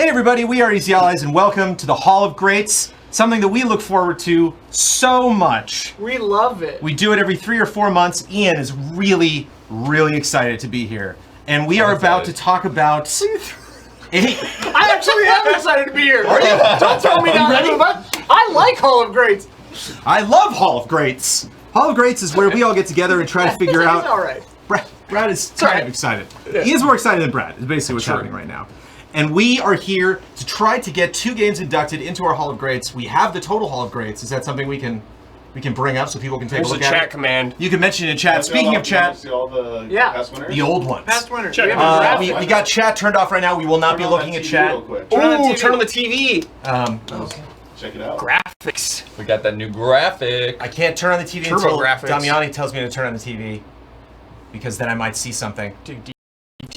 Hey everybody, we are Easy Allies and welcome to the Hall of Greats, something that we look forward to so much. We love it. We do it every 3 or 4 months. Ian is really excited to be here. And we are about to talk about... I actually am excited to be here. Don't throw me down. I like Hall of Greats. I love Hall of Greats. Hall of Greats is where we all get together and try to figure out... All right. Brad is kind of excited. He is more excited than Brad, is basically what's happening right now. And we are here to try to get 2 games inducted into our Hall of Greats. We have the total Hall of Greats. Is that something we can bring up so people can take a look at it? There's a chat command. You can mention it in chat. Speaking of chat, see all the past winners? the old ones. Past winners. Check. We got chat turned off right now. We will not be looking at chat. Ooh, turn on the TV. Check it out. Graphics. We got that new graphic. I can't turn on the TV Turbo until graphics. Damiani tells me to turn on the TV, because then I might see something. Dude,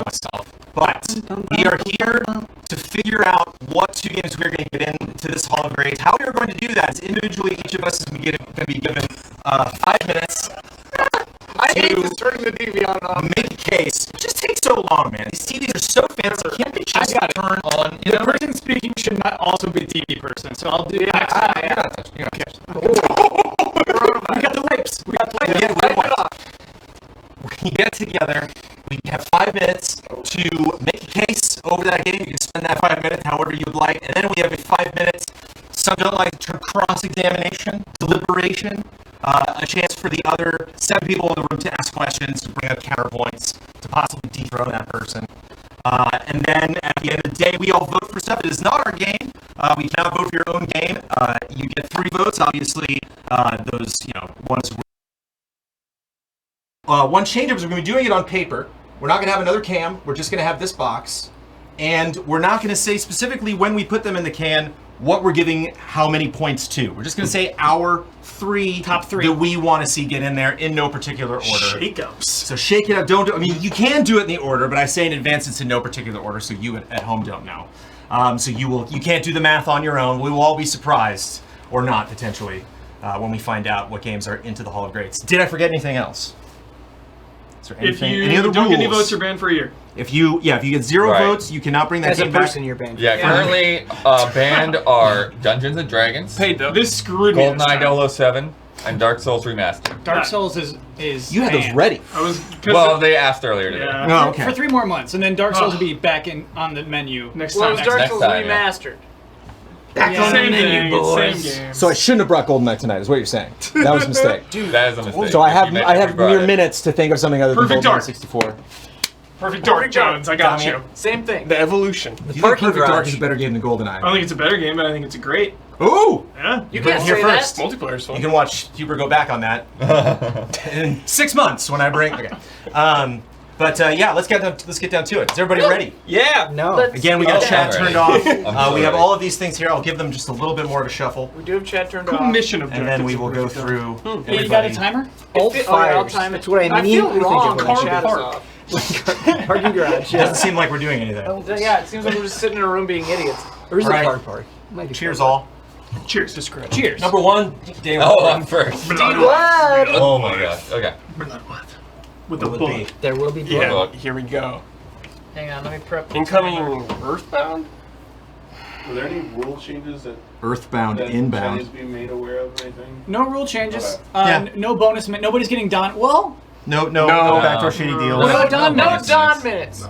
Myself. But we are here to figure out what 2 games we're going to get into this Hall of Greats. How we are going to do that is individually, each of us is going to be given 5 minutes I hate this turning the TV on and off. make a case. It just takes so long, man. These TVs are so fancy. Can't they just turn on? The person speaking should not also be a TV person, so I'll do it next time. We got the wipes. We got the wipes. We get together. We have 5 minutes to make a case over that game. You can spend that 5 minutes however you would like. And then we have a 5 minutes, some don't like the term cross-examination, deliberation, a chance for the other 7 people in the room to ask questions, to bring up counterpoints, to possibly dethrone that person. And then at the end of the day, we all vote for stuff. It is not our game. We cannot vote for your own game. You get 3 votes, obviously. Those, ones. One change-up is we're going to be doing it on paper. We're not going to have another cam. We're just going to have this box. And we're not going to say specifically when we put them in the can what we're giving how many points to. We're just going to say our top 3 that we want to see get in there in no particular order. Shake-ups. So shake it up. You can do it in the order, but I say in advance it's in no particular order, so you at home don't know. So you can't do the math on your own. We will all be surprised, or not potentially, when we find out what games are into the Hall of Greats. Did I forget anything else? Is there If anything, you any other don't get any rules? votes, you're banned for a year. If you get 0 Right. votes, you cannot bring that As a game back. person, you're banned. Yeah, currently banned are Dungeons and Dragons, Paid though. This screwed me. this time. GoldenEye 007, and Dark Souls Remastered. Dark Souls is You had those banned. ready. I was Well, they asked earlier today. yeah, Oh, okay. for 3 more months, and then Dark Souls will be back on the menu next Well, time. it was Dark next Souls time, yeah. Remastered. Back on the same menu, thing, boys. Same game. So I shouldn't have brought GoldenEye tonight, is what you're saying. That was a mistake. That is a mistake. So I If you have brought mere it. minutes to think of something other than Perfect GoldenEye Dark. 64. Perfect Dark Jones, I got you. Same thing. The evolution. Do you think Parking Perfect Dark garage. is a better game than I don't GoldenEye? think it's a better game, but I think it's a great. Ooh! Yeah. You heard can't it here say first. that. Multiplayer's You fun. can watch Huber go back on that in 6 months when I bring. Okay. Yeah, let's get down to it. Is everybody ready? Yeah. No. Again, we got Oh, chat I'm turned ready. off. I'm We have ready. all of these things here. I'll give them just a little bit more of a shuffle, We do have chat turned Cool off. mission objectives. and then we will go through. Hey, you got a everybody. timer? Alt I'll time it. That's what I I immediately feel think wrong of when when chat is Park. off. Parking garage. It doesn't seem like we're doing anything. Yeah, it seems like we're just sitting in a room being idiots. Or is it Alright. car park? Might be Cheers, car all. Cheers. Just correct. Cheers. Number 1, Dave. Oh, I'm first. Blood. Oh my gosh. Okay. With the Will it book. be? park. There will be blood. Yeah. Look. Here we go. Hang on, let me prep. Incoming Earthbound. Were there any rule changes that Earthbound, Chinese inbound. be made aware of or anything? No rule changes. Okay. Yeah. No bonus. Nobody's getting Don. Well, No No. backdoor shady deals. No Don Don minutes.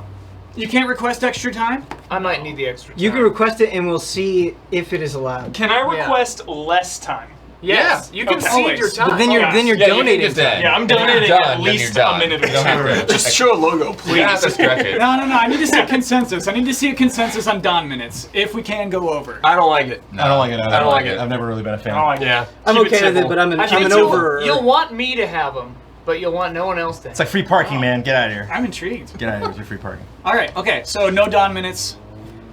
you can't request extra time. I might need the extra time. You can request it and we'll see if it is allowed. Can I Yeah. request less time? Yes, Yeah. you can Okay. cede Always. your time. But then you're Yeah. then you're Yeah, you can donating. just end. Yeah, I'm If you're donating done, at then least you're a done. minute or You don't have two. to- Just show a logo, You don't have to please. stretch it. No. I need to see a consensus. I need to see a consensus on Don minutes if we can go over. I don't like it. I don't like it. I don't like it. I've never really been a fan. I don't like it. Yeah. I'm Keep okay with it, simple. but I'm an I think over. you'll want me to have them, but you'll want no one else to. It's like free parking, man. Get out of here. I'm intrigued. Get out of here with your free parking. All right. Okay. So no Don minutes.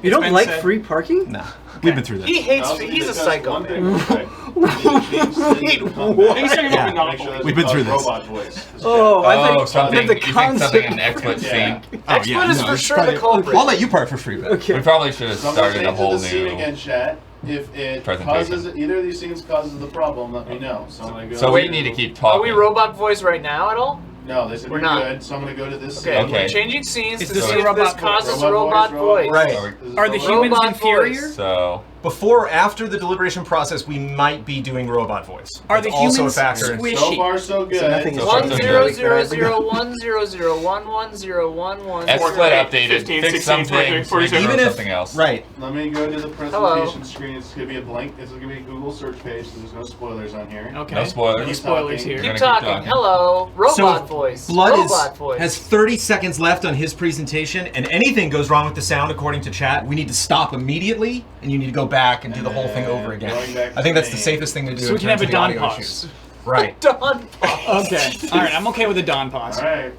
You don't been like said. free parking? Nah, we've been through this. He hates. Also, He's a because psycho. one Man. thing, right, we need to change things to come back. He's talking about Yeah. Make sure that's We've been through this. robot voice. Oh, I Oh, think something. the You think something concept. an explicit Yeah. scene? Oh, Expert is for it's sure probably- the culprit. I'll let you park for free, but Okay. We probably should have Someone started a changes whole the scene new. again, chat. If it presentation. causes either of these scenes causes the problem, let me know. So I go. So we need to keep Are talking. we robot voice right now at all? No, they said We're we're not. good, so I'm gonna go to this. Okay, scene. we're changing scenes It's to the see if robot this voice. causes robot voice. Right. This is Are the robot humans Robot inferior? voice. So Before or after the deliberation process, we might be doing robot voice. Are That's the also humans a factor. squishy? So far, so good. So nothing is So far, One so zero good. zero zero 10011011011. Escalate updated. 15, Fix 16, something. 46, 47. Even if- something else. Right. Let me go to the Hello. presentation screen. It's gonna be a blank. It's gonna be a Google search page, so there's no spoilers on here. Okay. No spoilers. No spoilers here. We're Keep gonna talking. Hello. Robot voice. Blood Robot voice. has 30 seconds left on his presentation, and anything goes wrong with the sound, according to chat, we need to stop immediately, and you need to go back and do the whole thing over again. Going back to I think that's the me. safest thing to do. So in we can terms have a of the Don audio pause. issues. Right. Dawn pause. Okay. All right. I'm okay with a Don pause. All right.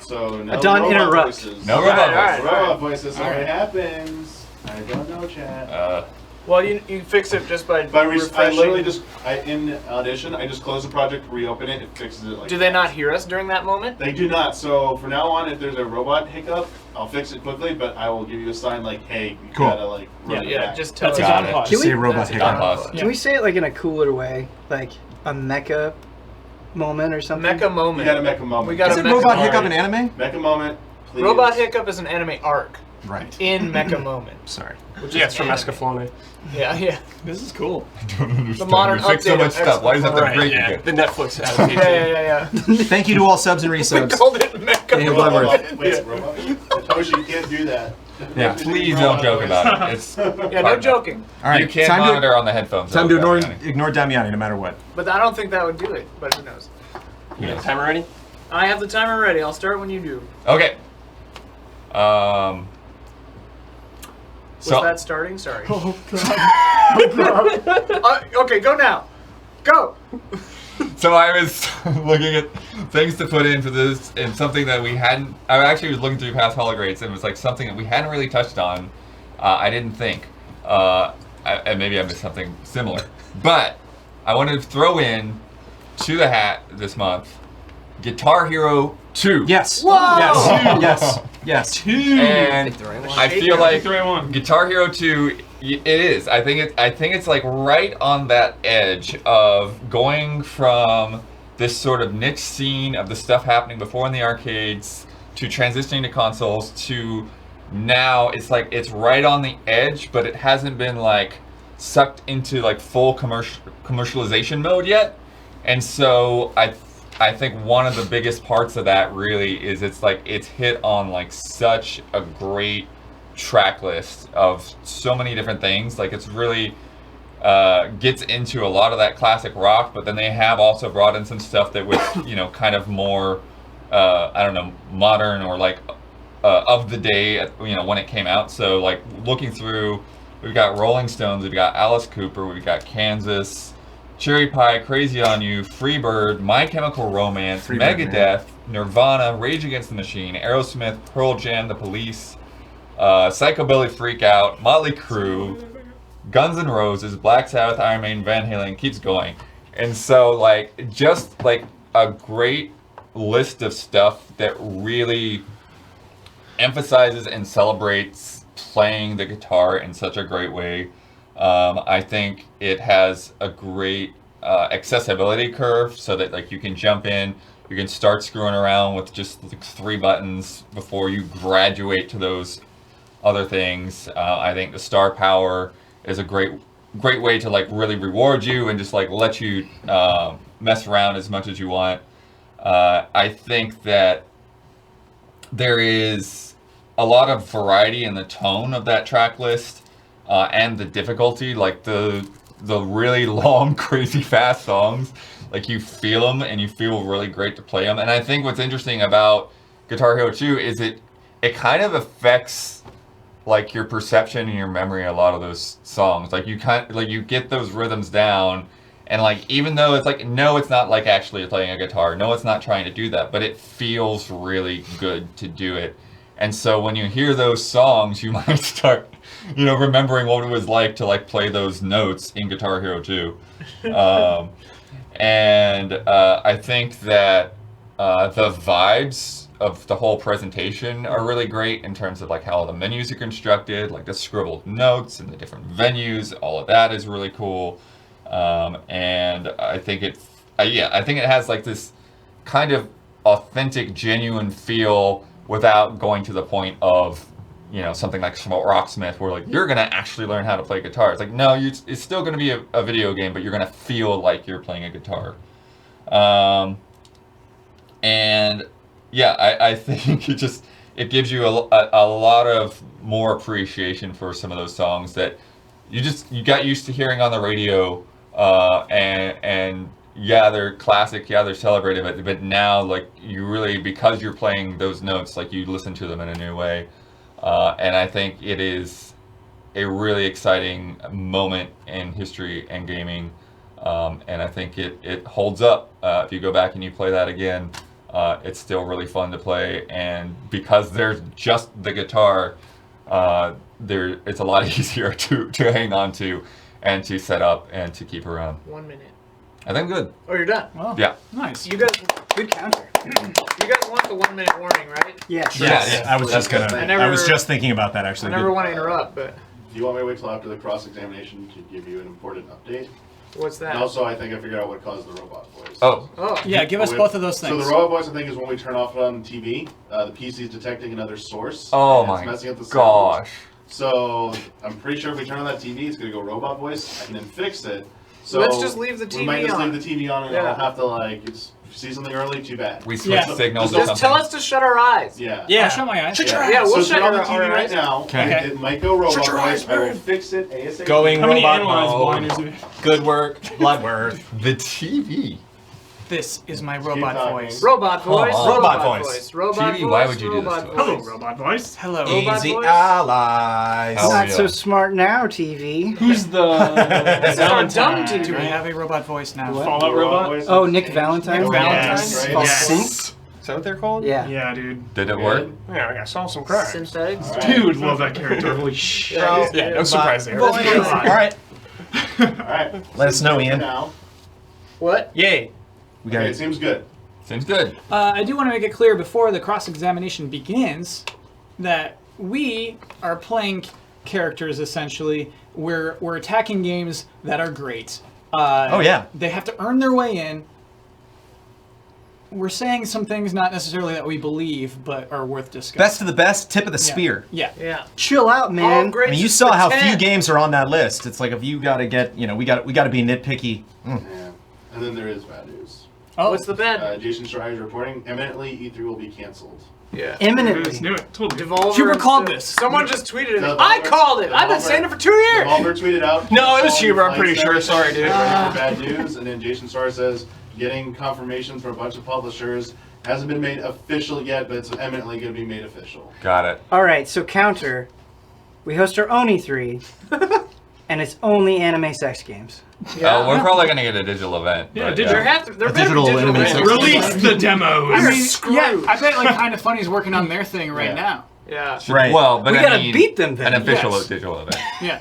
So no Dawn robot interrupt. voices. No Alright, robot alright. voice. Robot voices. So All right. it happens. I don't know, chat. Well, you fix it just by I refreshing. literally just in Audition, I just close the project, reopen it, it fixes it like. Do they not hear us during that moment? They do not. So from now on, if there's a robot hiccup, I'll fix it quickly. But I will give you a sign like, "Hey, you Cool. gotta like run it Yeah, back." just tell That's a us. Don it. pause. Can we- Say robot That's a hiccup. Don Pause. pause. Can we say it like in a cooler way, like a mecha moment or something? Mecha moment. You gotta make a moment. We gotta Isn't mecha robot moment. hiccup an anime? Make a moment, please. Robot hiccup is an anime arc Right. in mecha moment. Sorry. Which Yeah, is it's from anime. Escaflowne. Yeah, yeah. This is cool. Don't understand. modern We fix so update much of stuff. Why does it have to Right, break yeah. again? The Netflix adaptation. Yeah. Thank you to all subs and We resubs. called it mecha Yeah, moment. Bloodworth. Wait, robot? Toshi, you can't do that. Yeah. Please don't joke about it. It's Yeah, no joking. All right. You can't time monitor to, on the headphones. time to though, ignore, Damiani. ignore Damiani no matter what. But I don't think that would do it. But who knows? You got the timer ready? I have the timer ready. I'll start when you do. Okay. Was So that starting? Sorry. Oh god. Okay, go now. Go. So I was looking at things to put in for this, and something that we hadn't. I actually was looking through past hologrades, and it was like something that we hadn't really touched on. I didn't think, and maybe I missed something similar. But I wanted to throw in to the hat this month, Guitar Hero 2. Yes. Whoa! Yes. Yes. And I feel like the right one. Guitar Hero 2, it is. I think it's like right on that edge of going from this sort of niche scene of the stuff happening before in the arcades to transitioning to consoles to now it's like it's right on the edge, but it hasn't been like sucked into like full commercialization mode yet. And so I think one of the biggest parts of that really is it's hit on like such a great track list of so many different things. Like it's really gets into a lot of that classic rock, but then they have also brought in some stuff that was kind of more I don't know, modern or like of the day when it came out. So like looking through, we've got Rolling Stones, we've got Alice Cooper, we've got Kansas, Cherry Pie, Crazy on You, Freebird, My Chemical Romance, Freebird, Megadeth, Nirvana, Rage Against the Machine, Aerosmith, Pearl Jam, The Police, Psychobilly Freakout, Motley Crue, Guns N' Roses, Black Sabbath, Iron Maiden, Van Halen, keeps going. And so like just like a great list of stuff that really emphasizes and celebrates playing the guitar in such a great way. I think it has a great accessibility curve so that like you can jump in, you can start screwing around with just like 3 buttons before you graduate to those other things. I think the star power is a great way to like really reward you and just like let you mess around as much as you want. I think that there is a lot of variety in the tone of that track list. And the difficulty, like the really long, crazy fast songs, like you feel them and you feel really great to play them. And I think what's interesting about Guitar Hero 2 is it kind of affects like your perception and your memory of a lot of those songs. Like you get those rhythms down, and like even though it's like no, it's not like actually playing a guitar. No, it's not trying to do that, but it feels really good to do it. And so when you hear those songs, you might start remembering what it was like to like play those notes in Guitar Hero 2. And I think that the vibes of the whole presentation are really great in terms of like how the menus are constructed, like the scribbled notes and the different venues. All of that is really cool. And I think I think it has like this kind of authentic, genuine feel without going to the point of, you know, something like Rocksmith, where like you're gonna actually learn how to play guitar. It's like, no, it's still gonna be a video game, but you're gonna feel like you're playing a guitar. And yeah, I think it gives you a lot of more appreciation for some of those songs that you got used to hearing on the radio, and yeah, they're classic, yeah, they're celebrated, but now, like, you really, because you're playing those notes, like, you listen to them in a new way. And I think it is a really exciting moment in history and gaming. And I think it holds up. If you go back and you play that again, it's still really fun to play. And because there's just the guitar, it's a lot easier to hang on to and to set up and to keep around. 1 minute. I think good. Oh, you're done. Well, Yeah. nice. You guys, Good counter. you guys want the 1 minute warning, right? Yes. Yes, I was just I never- I was just thinking about that I actually. never want to interrupt, but Do you want me to wait till after the cross-examination to give you an important update? what's that? And also, I think I figured out what caused the robot voice. Oh, Oh, Yeah, give us both of those So things. the robot voice, I think, is when we turn off it on TV. The PC is detecting another source. oh and it's my messing up the sound. gosh. So I'm pretty sure if we turn on that TV, it's gonna go robot voice. I can then fix it. So Let's just leave the We might TV just on. leave the TV on, and Yeah. I'll have to like if you see something early. Too bad. We switch Yeah. signals or just something. tell us to shut our eyes. Yeah. I'll shut my eyes. Yeah, we'll so shut turn on the our TV right eyes. now. Okay. It might go robot your eyes, voice. I will Baron. fix it ASAP. Going How many robot analyze mode. blinders do we have? Good work, blood work. The TV. This is my keep robot talking. voice. Robot voice. Oh, robot voice. Robot TV, voice. why would you do this robot to us? voice. Hello, robot voice. Hello. Robot Easy voice? allies. How- Not yeah. so smart now, TV. Who's the This is our dumb Do we TV. have a robot voice now? What? Fallout robot? voice Oh, is Nick changed. Valentine? Nick Valentine? Right? Called Yes. Sync? Is that what they're called? Yeah. Yeah, dude. Did it work? Yeah, I saw some cracks. Synthetics. All right. Dude, love that character. Holy shit. Yeah, Yeah, no surprise there. All right, All right. let us know, For Ian. now. What? Yay. We got Okay, it it. seems good. Seems good. I do want to make it clear before the cross-examination begins that we are playing characters, essentially. We're attacking games that are great. Oh, yeah. They have to earn their way in. We're saying some things not necessarily that we believe, but are worth discussing. Best of the best, tip of the Yeah. spear. Yeah. Yeah. Chill out, All man. great I mean, you saw how few pretend. games are on that list. It's like if you got to get, we got to be nitpicky. Yeah. And then there is bad news. Oh, What's the bad? Jason Schreier is reporting imminently E3 will be canceled. Yeah. Imminently. knew it. Totally. Devolver. Huber and called stuff. this. Someone just tweeted it. Devolver- I called it. I've been Devolver- saying it for 2 years. Devolver tweeted out. No, it was all Huber, I'm flights pretty and sure. everything, Sorry, dude. ready for bad news, and then Jason Schreier says getting confirmations from a bunch of publishers hasn't been made official yet, but it's eminently going to be made official. Got it. All right, so counter. We host our own E3, and it's only anime sex games. We're probably gonna get a digital event. Yeah, but, digital. There have to. There A better be digital digital anime versions. section. Release the demos. We're I mean, screwed. yeah, I bet like Kind of Funny's working on their thing right Yeah. now. Yeah. Right. Well, but We I gotta mean, beat them then. an official Yes. digital event. Yeah.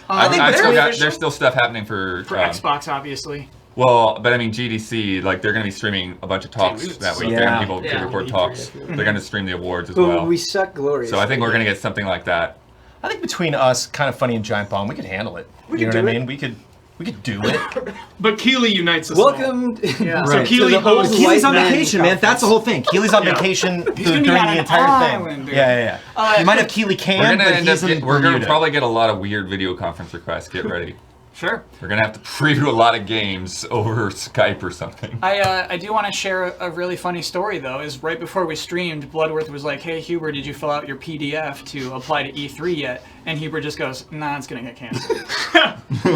I think I've they're still got, official. there's still stuff happening for Xbox, obviously. Well, but I mean GDC, like they're gonna be streaming a bunch of talks Dude, that week. yeah. They're gonna people Yeah. to record talks. They're gonna stream the awards as But well. we suck gloriously. So I think we're gonna get something like that. I think between us, Kind of Funny, and Giant Bomb, we could handle it. We You could know what do I mean? We could do it. But Keeley unites us all. Welcome. Yeah. So Right. Keeley to the whole hosts Keely's on white man vacation, man. That's the whole thing. Keely's on vacation gonna be during on the an entire island, thing. dude. Yeah. You might have Keely Can, We're gonna but end up he's in we're gonna Bermuda. probably get a lot of weird video conference requests. Get ready. Sure. We're gonna have to preview a lot of games over Skype or something. I do want to share a really funny story though. Is right before we streamed, Bloodworth was like, "Hey Huber, did you fill out your PDF to apply to E3 yet?" And Huber just goes, "Nah, it's gonna get canceled."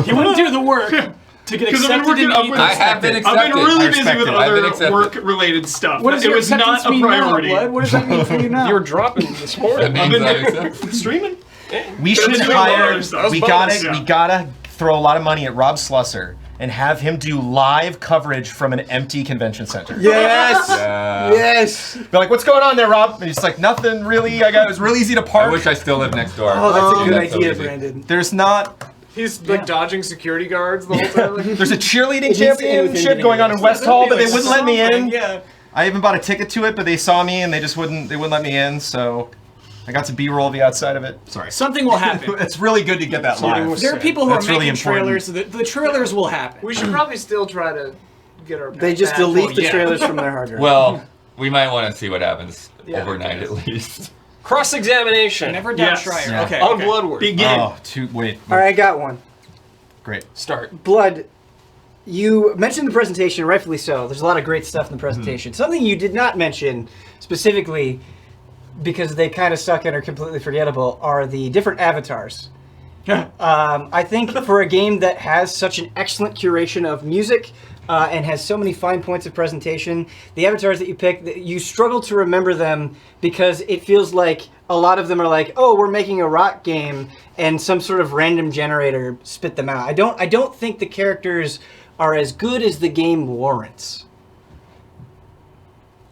He wouldn't do the work to get 'Cause I've been accepted in working up with- I E3. have been I've accepted. been really I busy respect with it. I've been other accepted. work-related stuff. What does it your was not acceptance a mean now, priority. Blood? What does that mean for you now? You're dropping this morning. That means I'm accepted. Streaming. We should doing hire. bonus. That was We bonus, gotta. yeah. We gotta throw a lot of money at Rob Slusser and have him do live coverage from an empty convention center. Yes. Yeah. Yes. Be like, "What's going on there, Rob?" And he's just like, "Nothing really. It was really easy to I park. wish I still lived next door. Oh, that's a good That's so idea, easy. Brandon. There's not. He's like dodging security guards the whole time. Like, There's a cheerleading needs to end with championship anything going on in else. West Hall, but they wouldn't let me in. something, Yeah. I even bought a ticket to it, but they saw me and they just wouldn't. They wouldn't let me in. So I got to B-roll of the outside of it. Sorry. Something will happen. It's really good to get that live. There are people who That's are really making important. trailers. The trailers will happen. We should probably still try to get our. They just back. delete Well, the yeah. trailers from their hard drive. Well, we might want to see what happens Yeah, overnight at least. Cross-examination. Never doubt Yes. Schreier. Yeah. Okay. On okay. Bloodworth. Begin. Oh, wait. All right, I got one. Great. Start. Blood, you mentioned the presentation, rightfully so. There's a lot of great stuff in the presentation. Something you did not mention specifically, because they kind of suck and are completely forgettable, are the different avatars. I think for a game that has such an excellent curation of music and has so many fine points of presentation, the avatars that you pick, you struggle to remember them because it feels like a lot of them are like, oh, we're making a rock game, and some sort of random generator spit them out. I don't think the characters are as good as the game warrants.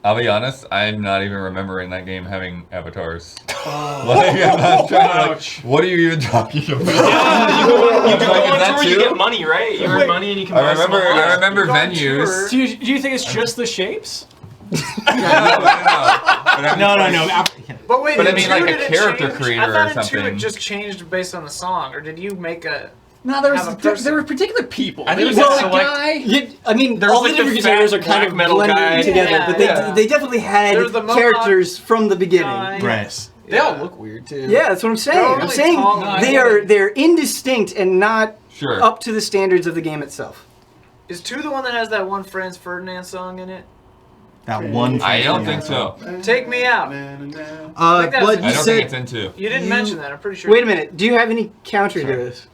I'll be honest, I'm not even remembering that game having avatars. Like, I'm not trying to, like, what are you even talking about? You do Like, is one that tour, you too? get money, right? You earn money and you can buy I remember You've gone venues. tour. Do you think it's just the shapes? No. But wait, But I in mean, 2 like a did it character change? creator I thought or in 2 something. it just changed based on the song, or did you make a? No, Have a person. there were particular people. I think There it was was that a select- guy. I mean, There was all like the the different fat guitars are kind black of metal blended guy. together, Yeah, but yeah. they definitely had There's the Mohawk characters from the beginning. guy. Right. They all look weird too. Yeah, that's what I'm saying. They're all I'm really saying tall and they're indistinct and not Sure. up to the standards of the game itself. Is 2 the one that has that one Franz Ferdinand song in it? That one. I don't thing think so. Take me out. Blood, that was- you I don't think said it's into. You didn't mention that. I'm pretty sure. Wait a minute. Do you have any counter to this?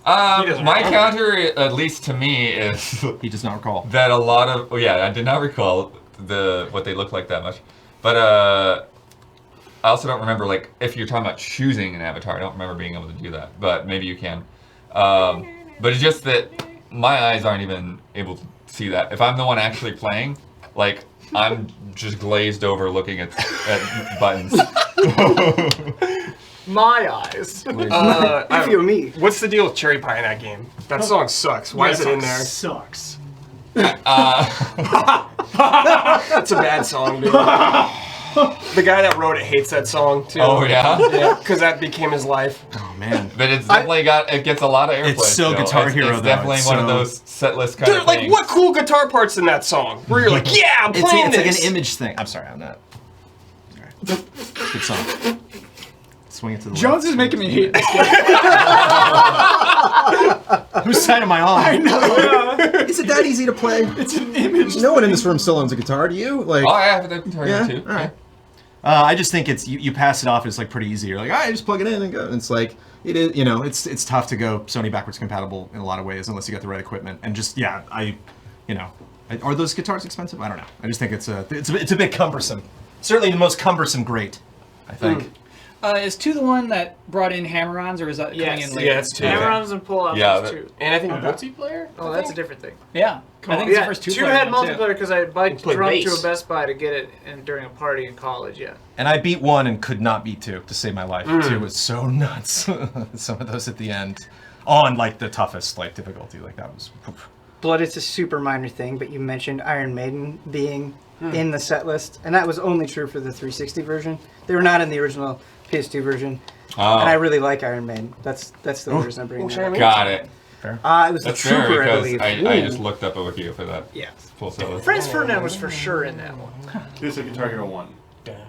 doesn't My remember. counter, at least to me, is he does not recall. that a lot of. Oh yeah, I did not recall what they look like that much, but I also don't remember, like, if you're talking about choosing an avatar. I don't remember being able to do that, but maybe you can. But it's just that my eyes aren't even able to see that. If I'm the one actually playing, like, I'm just glazed over looking at buttons. My eyes. If you're me. What's the deal with Cherry Pie in that game? That song sucks. Why is it in there? Sucks. That's a bad song, dude. The guy that wrote it hates that song too. Oh yeah. Yeah, because that became his life. Oh man. But it's definitely it gets a lot of airplay. It's so still. Guitar it's, Hero, It's though. definitely It's one of so- those set list kind Dude, of like things. what cool guitar parts in that song? Where you're like, yeah, I'm playing It's like this. an image thing. I'm sorry, I'm not. Alright. Good song. Swing it to the Jones left. is making me hate this game. Whose side am I on? I know. Is it that easy to play? It's an image. No one in this room still owns a guitar. Do you? Like. Oh, I have the Guitar Hero Yeah. too. All right. I just think it's you pass it off. It's like pretty easy. You're like, all right, just plug it in and go. And it's like it is. You know, it's tough to go Sony backwards compatible in a lot of ways unless you got the right equipment. And just are those guitars expensive? I don't know. I just think it's a bit cumbersome. Certainly the most cumbersome great, I think. Is 2 the one that brought in hammer-ons, or is that coming Yes. in later? Yeah, it's 2. Hammer-ons and pull-ups Yeah, is that- 2. And I think multiplayer. Oh, that's a different thing. Yeah. I think it's the Yeah, first 2 2 had player one, too. multiplayer because I biked Play drunk bass. to a Best Buy to get it during a party in college. Yeah. And I beat 1 and could not beat 2 to save my life. 2 was so nuts. Some of those at the end, on like the toughest like difficulty, like that was. Blood, it's a super minor thing, but you mentioned Iron Maiden being in the set list, and that was only true for the 360 version. They were not in the original PS2 version, Oh, and I really like Iron Maiden. That's the reason I'm bringing that up. got it. It was That's the fair Trooper, I because believe. I just looked up a wiki for that Yeah. full set list. Franz Ferdinand was for sure in that one. This is Guitar Hero 1.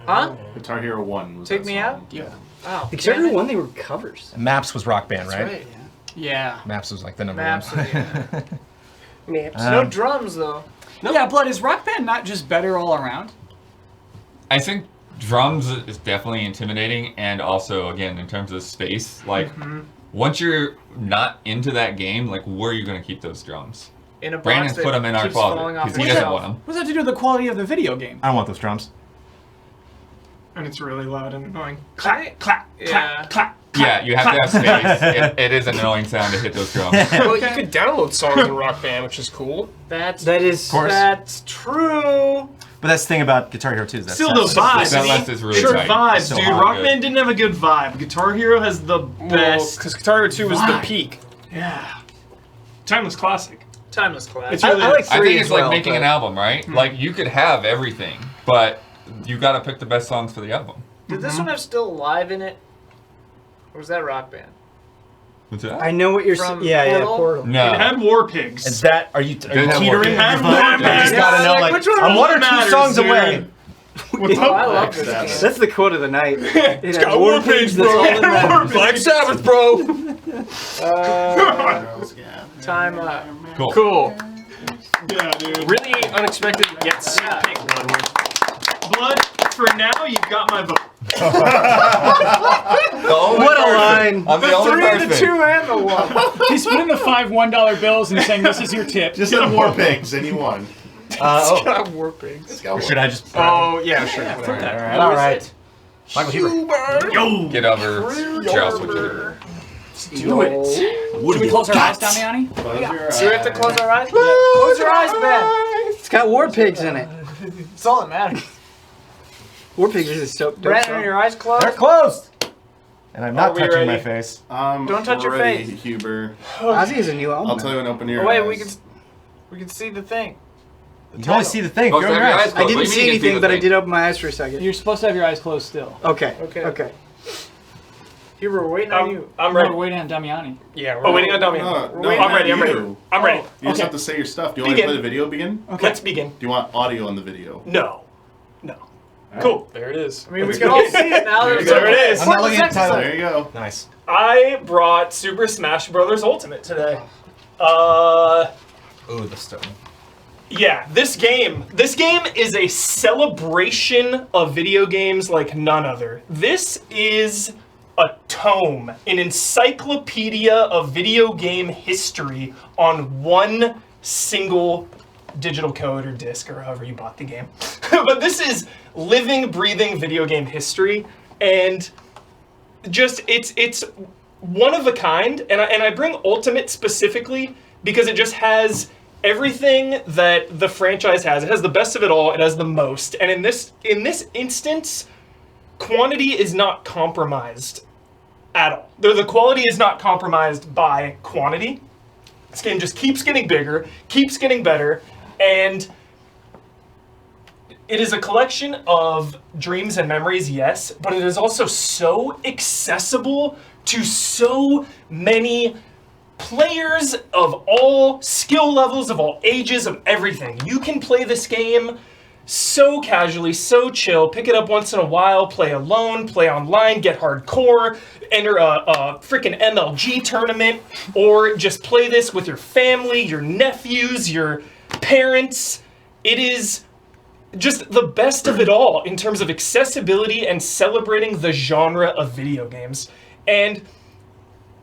Huh? Guitar Hero 1 was Take that Me song. Out? Yeah. Oh, The Guitar damn Hero it. 1, they were covers. Maps was Rock Band, That's right? right. Yeah. Maps was like the number Maps. one. Yeah. No drums though. Yeah, Blood, is Rock Band not just better all around? I think drums is definitely intimidating, and also again in terms of space, like once you're not into that game, like where are you going to keep those drums? In a box Brandon's that put them in our keeps closet falling off because the he doesn't shelf. want them. What does that have to do with the quality of the video game? I don't want those drums. And it's really loud and annoying. Clap, Clap, Yeah. clap, clap. Yeah, you have to have space. It is an annoying sound to hit those drums. Well, you could download songs in Rock Band, which is cool. That is... That's true. But that's the thing about Guitar Hero 2 is that Still the vibe. That list is really Sure tight. vibes, So dude. hard. Rock Band didn't have a good vibe. Guitar Hero has the best. Because Guitar Hero 2 was the vibe. peak. Yeah. Timeless classic. Timeless class. It's really I like I 3 think as it's like well, making but- an album, right? Like you could have everything, but you got to pick the best songs for the album. Did this one have Still Alive in it? Or was that Rock Band? What's that? I know what you're From saying. Yeah, Portal? Portal. No. It had war pigs. Is that? Are you Did have teetering? more on your pigs. butt? Have more I just pigs. gotta know, Yeah, like, which one I'm one or two matters, songs dude? away. I love this game. That's the quote of the night. It got war pigs, that's bro. all that matters. Black Sabbath, bro. Time Cool. Cool. Yeah, dude. Really unexpected yet sick pick, Bloodworth. Blood, for now, you've got my vote. What a line. I'm the only person. the 2 and the 1. He's putting the $5 $1 bills and saying, "This is your tip." Just said war pigs, and you won. War pigs. It's got Or should I just? Oh, yeah, sure. All right. Michael Huber. Yo! Get over Charles Whitaker. Do it. What Should we close our eyes, Damiani? So we have to close our eyes? Close your eyes, Ben. It's got war pigs in it. That's all that matters. War pigs is so dope. Brandon, are your eyes closed? They're closed. And I'm not Are we touching my ready? face. Don't touch your ready, face. Huber. Ozzy is a new album. I'll tell you when open your Oh, wait, eyes. we can see the thing. You can only see the thing. Oh, Go so in have your your eyes. eyes I closed. didn't What do you see mean you can anything, the but I thing? did open my eyes for a second. You're supposed to have your eyes closed still. Okay. Okay. Okay. Huber, we're waiting on you. I'm We're ready. waiting on Damiani. Yeah, we're waiting on Damiani. No, Wait, I'm ready, I'm ready. you. I'm ready. You just Okay. have to say your stuff. Do you want to Begin. play the video begin? Let's begin. Do you want audio on the video? No. No. Cool. There it is. I mean, we can all see it now. There you There it is. I'm not looking at the title. There you go. Nice. I brought Super Smash Bros. Ultimate today. Ooh, the stone. Yeah, this game is a celebration of video games like none other. This is a tome, an encyclopedia of video game history on one single digital code or disc or however you bought the game. But this is living, breathing video game history, and just it's one of a kind. And I bring Ultimate specifically because it just has everything that the franchise has. It has the best of it all. It has the most. And in this instance, quantity is not compromised at all. The quality is not compromised by quantity. This game just keeps getting bigger, keeps getting better, and it is a collection of dreams and memories, yes, but it is also so accessible to so many players of all skill levels, of all ages, of everything. You can play this game so casually, so chill, pick it up once in a while, play alone, play online, get hardcore, enter a freaking MLG tournament, or just play this with your family, your nephews, your parents. It is just the best of it all in terms of accessibility and celebrating the genre of video games. And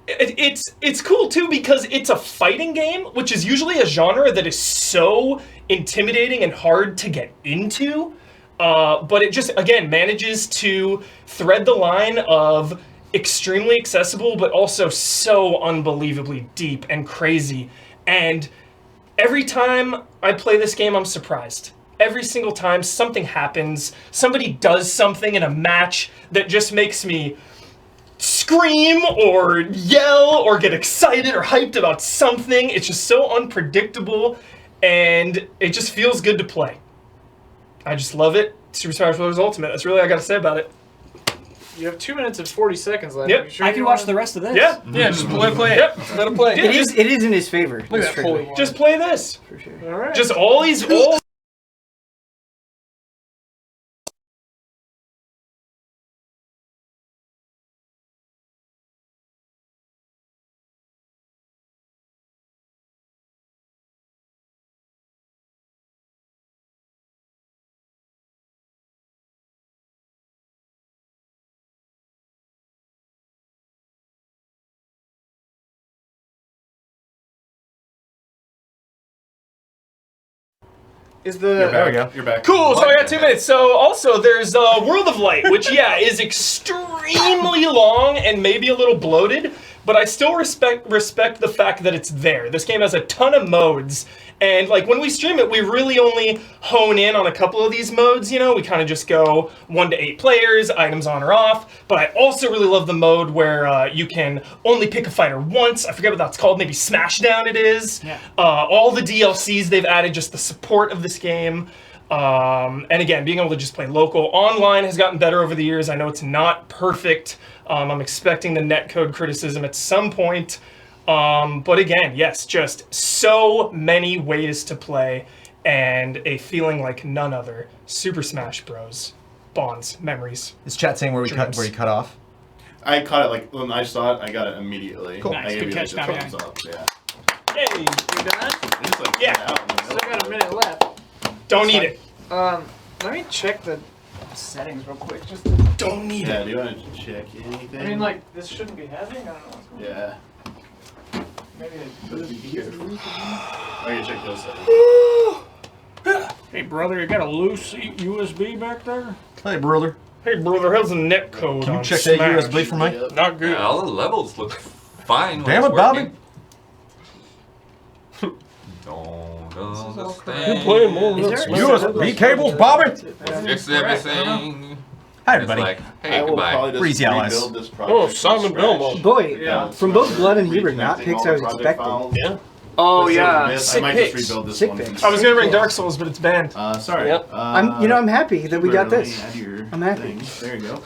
it's cool too because it's a fighting game, which is usually a genre that is so intimidating and hard to get into. But it just, again, manages to thread the line of extremely accessible, but also so unbelievably deep and crazy. And every time I play this game, I'm surprised. Every single time something happens, somebody does something in a match that just makes me scream or yell or get excited or hyped about something. It's just so unpredictable and it just feels good to play. I just love it. Super Smash Bros. Ultimate. That's really all I gotta say about it. You have 2 minutes and 40 seconds left. Yep. You sure I you can wanna- watch the rest of this. Yeah. Yeah, just let it play. Yep. Let it play. It is in his favor. Look at that holy. Just play this. For sure. All right. Just all these all Is You're the back. we go. You're back. Cool, so I got 2 minutes. So also there's World of Light, which yeah, is extremely long and maybe a little bloated, but I still respect the fact that it's there. This game has a ton of modes, and like when we stream it, we really only hone in on a couple of these modes, you know, we kind of just go 1 to 8 players, items on or off, but I also really love the mode where you can only pick a fighter once. I forget what that's called, maybe Smashdown it is. Yeah. All the DLCs they've added, just the support of this game. And again, being able to just play local. Online has gotten better over the years. I know it's not perfect, I'm expecting the netcode criticism at some point. But again, yes, just so many ways to play and a feeling like none other. Super Smash Bros. Bonds, memories. Is chat saying where you cut off? I caught it like when I saw it. I got it immediately. Cool. I Nice, gave good you like catch, the Damiani. thumbs up. Yeah. Yay! You done? I just, like, Yeah. cut out in the Still middle got a of minute left. Don't need it. Let me check the settings real quick. Just Don't need Yeah. it. Do you want to check anything? I mean, like, this shouldn't be happening. I don't know what's going on. Yeah. Maybe But be careful. I can check those settings. Hey, brother, you got a loose USB back there? Hey, brother. Hey, brother, how's the netcode Can you on check Smash? that USB for me? Yep. Not good. Yeah, all the levels look fine. when Damn it's it, Bobby. working. Don't understand. You're playing more than Is that there- Smash. USB cables, Bobby. Fix everything. Hi, It's everybody. like, I hey, will goodbye. probably just Breezy allies. rebuild this project Oh, from Simon scratch. Belmont. Boy, Yeah. from both Blood and Hebert, not Reconnecting picks all I was the project expecting. files. Yeah. Oh, This is a yeah. miss. I Sick might picks. just rebuild this Sick one. picks. I was gonna bring Dark Souls, but it's banned. Sorry. Yep. I'm happy that we got let me this. add your I'm happy. thing. There you go.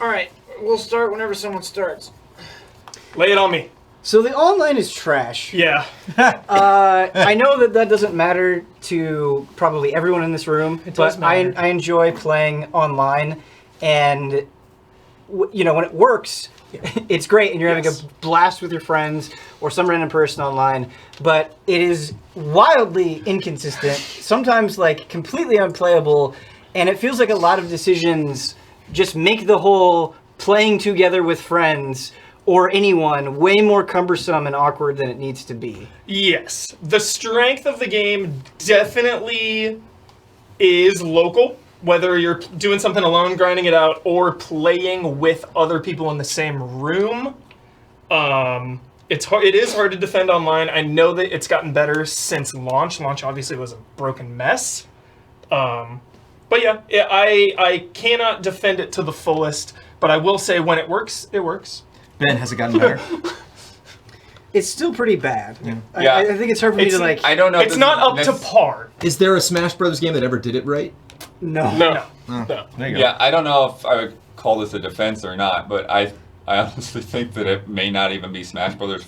All right. We'll start whenever someone starts. Lay it on me. So the online is trash. Yeah. I know that doesn't matter to probably everyone in this room, does but I matter. enjoy playing online, and you know, when it works, it's great, and you're having Yes. a blast with your friends or some random person online. But it is wildly inconsistent, sometimes like completely unplayable, and it feels like a lot of decisions just make the whole playing together with friends or anyone way more cumbersome and awkward than it needs to be. Yes. The strength of the game definitely is local. Whether you're doing something alone, grinding it out, or playing with other people in the same room, it is hard to defend online. I know that it's gotten better since launch. Launch obviously was a broken mess. But yeah, I cannot defend it to the fullest. But I will say when it works, it works. Ben, has it gotten better? It's still pretty bad. Yeah. I think it's hard for me to like. I don't know. if It's this not is up to par. Is there a Smash Bros. Game that ever did it right? No. No. Oh, No. there you go. Yeah, I don't know if I would call this a defense or not, but I honestly think that it may not even be Smash Brothers'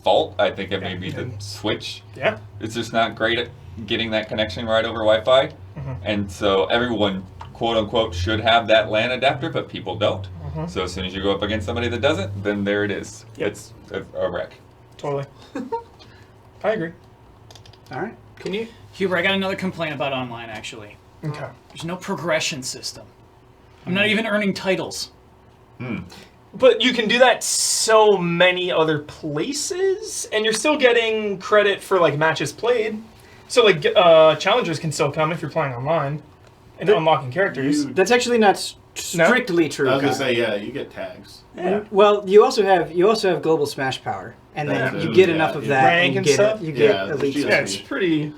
fault. I think it may be the Switch. Yeah. It's just not great at getting that connection right over Wi-Fi, and so everyone, quote unquote, should have that LAN adapter, but people don't. So as soon as you go up against somebody that doesn't, then there it is. Yep. It's a wreck. Totally. I agree. All right. Can you? Huber, I got another complaint about online, actually. Okay. There's no progression system. I'm not even earning titles. But you can do that so many other places, and you're still getting credit for like matches played. So like challengers can still come if you're playing online and unlocking characters. That's actually not strictly true. I was gonna Kyle. say, yeah, you get tags. Yeah. Well, you also have global Smash Power, and then That you too, get yeah. enough of You that, rank and you and get stuff? you get Yeah, elite. the Yeah, it's pretty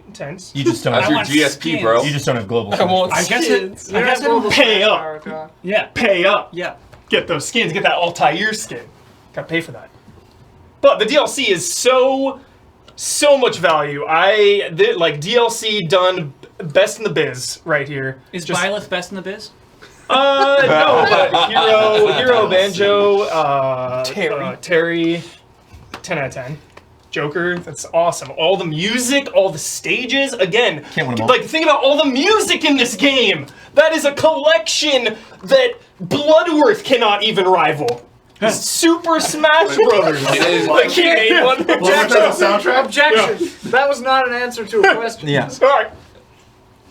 intense. You just don't. That's I your want GSP, bro. You just don't have global. I Smash want Bros. I guess it. skins. I guess I don't. Pay up. Power, Kyle. Yeah. Pay up. Yeah. Get those skins. Get that Altair skin. Gotta pay for that. But the DLC is so much value. Like DLC done best in the biz right here. Is Just- Byleth best in the biz? No, but Hero, Banjo, Terry, 10 out of 10. Joker, that's awesome. All the music, all the stages, again, Can't win 'em all. like think about all the music in this game. That is a collection that Bloodworth cannot even rival. Super Smash Brothers. It is- Like he made one. Well, the soundtrack. Objection. That was not an answer to a question. Yeah. Sorry.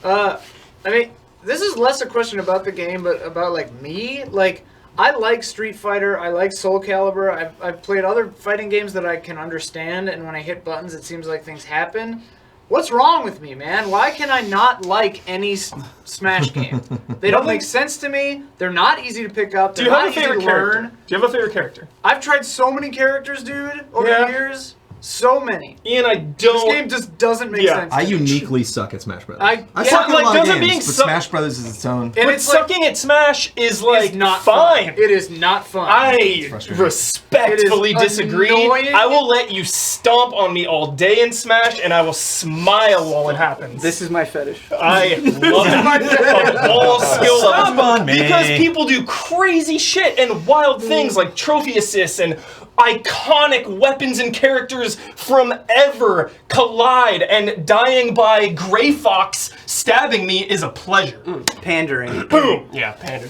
I mean, this is less a question about the game, but about like me. Like, I like Street Fighter. I like Soul Calibur. I've played other fighting games that I can understand, and when I hit buttons, it seems like things happen. What's wrong with me, man? Why can I not like any Smash game? They don't make sense to me. They're not easy to pick up. Do They're you have not a easy favorite to character? learn. Do you have a favorite character? I've tried so many characters, dude, over Yeah. the years. So many. Ian, I This don't. game just doesn't make Yeah. sense. I to me. uniquely suck at Smash Brothers. I suck at like, a lot of doesn't games, being but su- Smash Brothers is its own. And But it's like, sucking at Smash is like it's not fine. fun. It is not fun. I frustrating. respectfully It is disagree. annoying. I will let you stomp on me all day in Smash, and I will smile while it happens. This is my fetish. I love it. Of all skill Stomp levels. on me. Because people do crazy shit and wild things like trophy assists and iconic weapons and characters from ever collide, and dying by Gray Fox stabbing me is a pleasure. Pandering. Boom! Yeah, pander.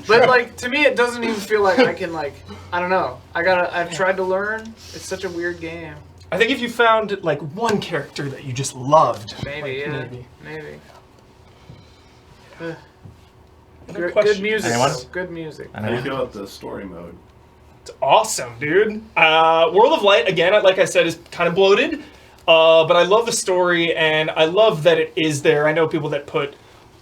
But like to me, it doesn't even feel like I can like. I don't know. I've tried to learn. It's such a weird game. I think if you found like one character that you just loved, Maybe. like, Yeah. Maybe. Good Good music. Anyone? though. Good music. How do you feel about the story mode? It's awesome, dude. World of Light, again, like I said, is kind of bloated, but I love the story, and I love that it is there. I know people that put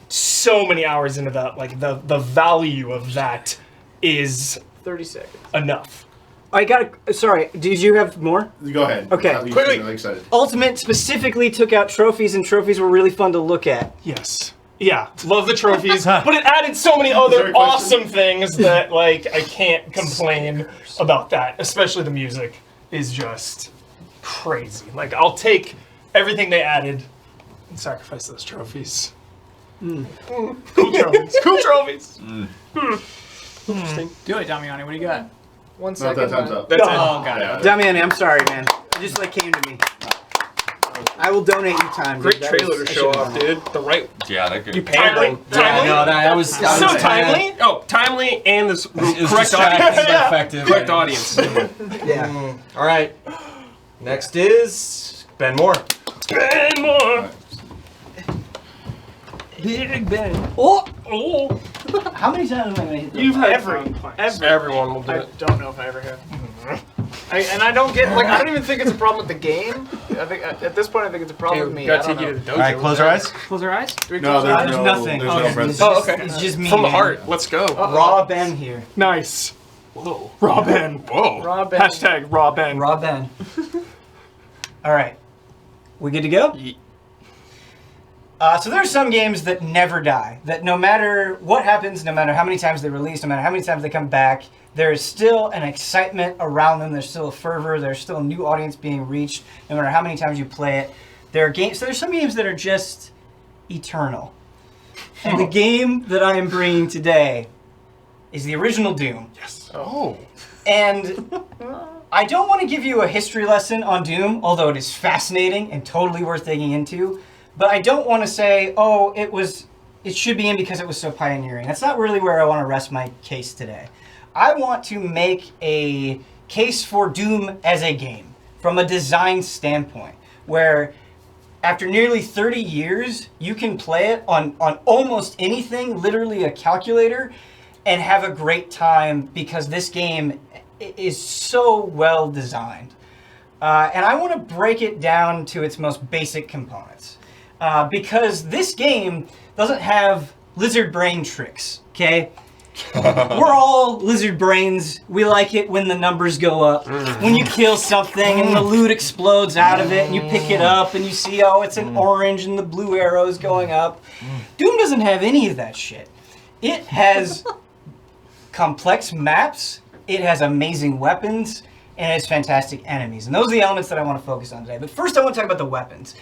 so many hours into that. Like, the value of that is 30 seconds. enough. I got. Sorry. Did you have more? Go ahead. Okay. You seem Quickly. really excited. Ultimate specifically took out trophies, and trophies were really fun to look at. Yes. Yeah, love the trophies, but it added so many other there a question? awesome things that, like, I can't complain about that. Especially the music is just crazy. Like, I'll take everything they added and sacrifice those trophies. Cool trophies. Cool trophies. Interesting. Do it, Damiani. What do you got? 1 No, second. that time's man. up. That's it. Oh, got it. Yeah. Damiani, I'm sorry, man. It just like came to me. I will donate you time. Great dude. That trailer was- to I show should've off, done that. dude. The right. Yeah, that could. You pandering. Timely. No, that was So timely. Oh, timely and the It's correct distracting, audience. but effective. Correct audience. Yeah. All right. Next is Ben Moore. And more. Big Ben. Oh, Oh. how many times am I gonna hit You've those? had fun playing. Everyone will do I it. don't know if I ever have. And I don't get like I don't even think it's a problem with the game. I think at this point I think it's a problem with me. I Gotta don't take you know. to the dojo. All right, close our eyes. Close our eyes. Do we No, close our there's eyes? no, nothing. There's Okay. no It's present. Oh, just, okay. it's just me. From the man. heart. Let's go. Raw Ben here. Nice. Whoa. Raw Ben. Whoa. Raw Ben. Hashtag Raw Ben. Raw Ben. All right. We good to go? Ye- So there are some games that never die. That no matter what happens, no matter how many times they release, no matter how many times they come back, there is still an excitement around them. There's still a fervor. There's still a new audience being reached, no matter how many times you play it. There are games. So there's some games that are just eternal. And the game that I am bringing today is the original Doom. Oh. And I don't want to give you a history lesson on Doom, although it is fascinating and totally worth digging into. But I don't want to say, oh, it should be in because it was so pioneering. That's not really where I want to rest my case today. I want to make a case for Doom as a game from a design standpoint, where after nearly 30 years, you can play it on almost anything, literally a calculator, and have a great time because this game is so well designed. And I want to break it down to its most basic components. Because this game doesn't have lizard brain tricks, okay? We're all lizard brains. We like it when the numbers go up. When you kill something and the loot explodes out of it and you pick it up and you see, oh, it's an orange and the blue arrow's going up. Doom doesn't have any of that shit. It has complex maps, it has amazing weapons, and it has fantastic enemies. And those are the elements that I want to focus on today. But first I want to talk about the weapons.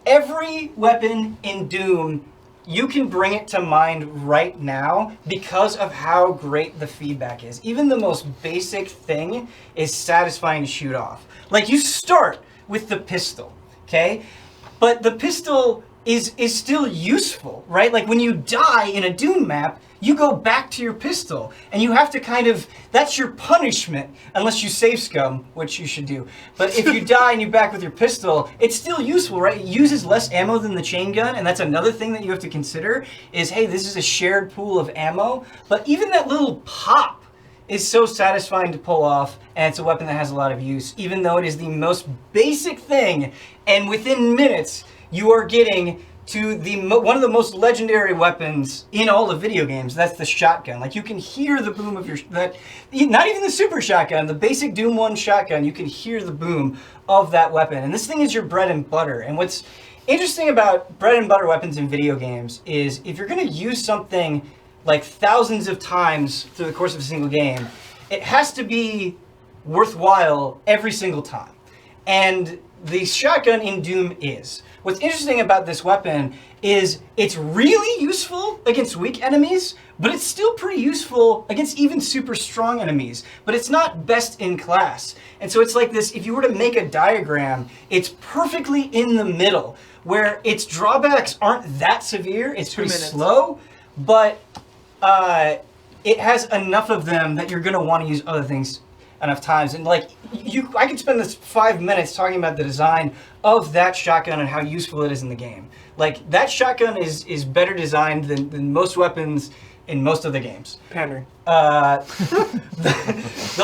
Every weapon in Doom, you can bring it to mind right now because of how great the feedback is. Even the most basic thing is satisfying to shoot off. Like you start with the pistol, okay? But the pistol is still useful, right? Like when you die in a Doom map, you go back to your pistol and you have to kind of, that's your punishment, unless you save scum, which you should do. But if you die and you're back with your pistol, it's still useful, right? It uses less ammo than the chain gun, and that's another thing that you have to consider is, hey, this is a shared pool of ammo, but even that little pop is so satisfying to pull off, and it's a weapon that has a lot of use, even though it is the most basic thing, and within minutes, you are getting to one of the most legendary weapons in all of video games. That's the shotgun. Like, you can hear the boom of not even the super shotgun, the basic Doom 1 shotgun, you can hear the boom of that weapon. And this thing is your bread and butter. And what's interesting about bread and butter weapons in video games is if you're going to use something like thousands of times through the course of a single game, it has to be worthwhile every single time. And the shotgun in Doom is. What's interesting about this weapon is it's really useful against weak enemies, but it's still pretty useful against even super strong enemies. But it's not best in class. And so it's like this, if you were to make a diagram, it's perfectly in the middle, where its drawbacks aren't that severe. It's pretty slow, but it has enough of them that you're going to want to use other things enough times. And like, I could spend this 5 minutes talking about the design of that shotgun and how useful it is in the game. Like, that shotgun is better designed than most weapons in most of the games. Pandering. The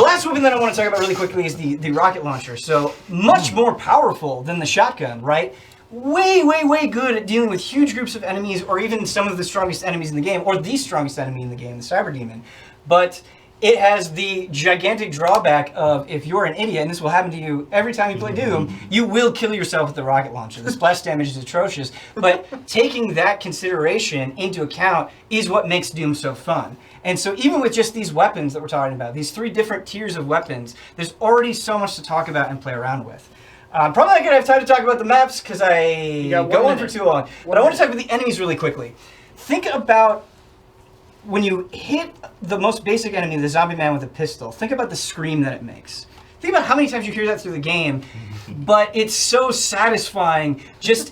last weapon that I want to talk about really quickly is the rocket launcher. So much more powerful than the shotgun, right? Way, way, way good at dealing with huge groups of enemies, or even some of the strongest enemies in the game, or the strongest enemy in the game, the Cyber Demon. But it has the gigantic drawback of, if you're an idiot, and this will happen to you every time you play Doom, you will kill yourself with the rocket launcher. The splash damage is atrocious, but taking that consideration into account is what makes Doom so fun. And so even with just these weapons that we're talking about, these 3 different tiers of weapons, there's already so much to talk about and play around with. Probably not going to have time to talk about the maps because I go on for too long. But I want to talk about the enemies really quickly. Think about when you hit the most basic enemy, the zombie man with a pistol, think about the scream that it makes. Think about how many times you hear that through the game, but it's so satisfying.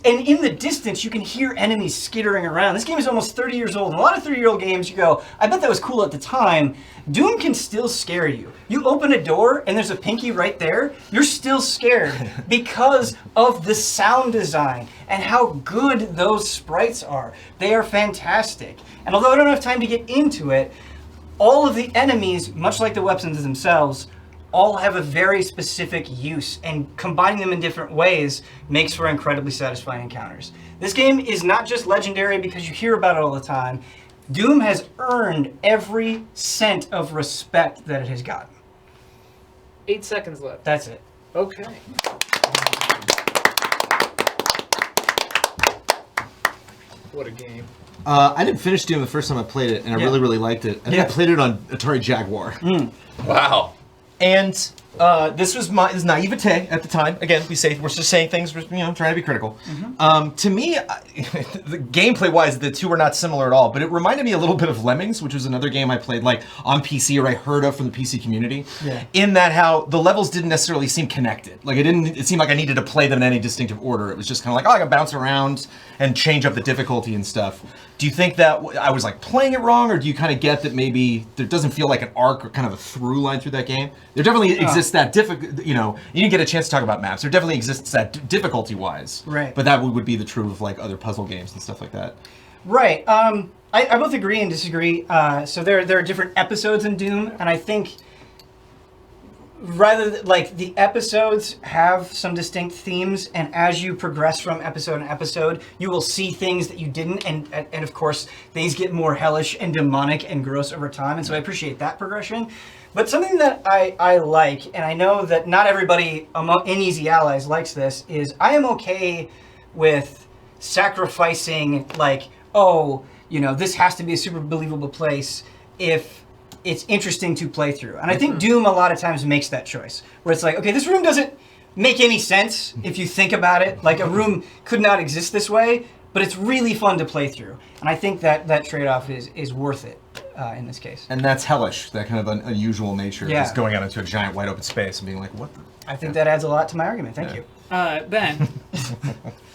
And in the distance, you can hear enemies skittering around. This game is almost 30 years old. In a lot of 30-year-old games, you go, I bet that was cool at the time. Doom can still scare you. You open a door and there's a pinky right there, you're still scared because of the sound design and how good those sprites are. They are fantastic. And although I don't have time to get into it, all of the enemies, much like the weapons themselves, all have a very specific use, and combining them in different ways makes for incredibly satisfying encounters. This game is not just legendary because you hear about it all the time. Doom has earned every cent of respect that it has gotten. 8 seconds left. That's it. Okay. What a game. I didn't finish Doom the first time I played it, and I really, really liked it. I think I played it on Atari Jaguar. Wow. And this was my naivete at the time. Again, we're just saying things, we're trying to be critical. To me, the gameplay-wise, the two are not similar at all. But it reminded me a little bit of Lemmings, which was another game I played like on PC, or I heard of from the PC community. Yeah. In that, how the levels didn't necessarily seem connected. Like it seemed like I needed to play them in any distinctive order. It was just kind of like, oh, I can bounce around and change up the difficulty and stuff. Do you think that I was like playing it wrong, or do you kind of get that maybe there doesn't feel like an arc or kind of a through line through that game? There definitely exists that you didn't get a chance to talk about maps. There definitely exists that difficulty-wise. Right. But that would be the true of like other puzzle games and stuff like that. Right. I both agree and disagree. So there are different episodes in Doom, and I think like the episodes have some distinct themes, and as you progress from episode to episode, you will see things that you didn't, and of course things get more hellish and demonic and gross over time, and so I appreciate that progression. But something that I like, and I know that not everybody in Easy Allies likes this, is I am okay with sacrificing, like, this has to be a super believable place if it's interesting to play through. And I think Doom a lot of times makes that choice, where it's like, okay, this room doesn't make any sense if you think about it. Like, a room could not exist this way, but it's really fun to play through. And I think that trade-off is worth it in this case. And that's hellish, that kind of unusual nature, just going out into a giant wide open space and being like, what the? I think that adds a lot to my argument. Thank you. Ben,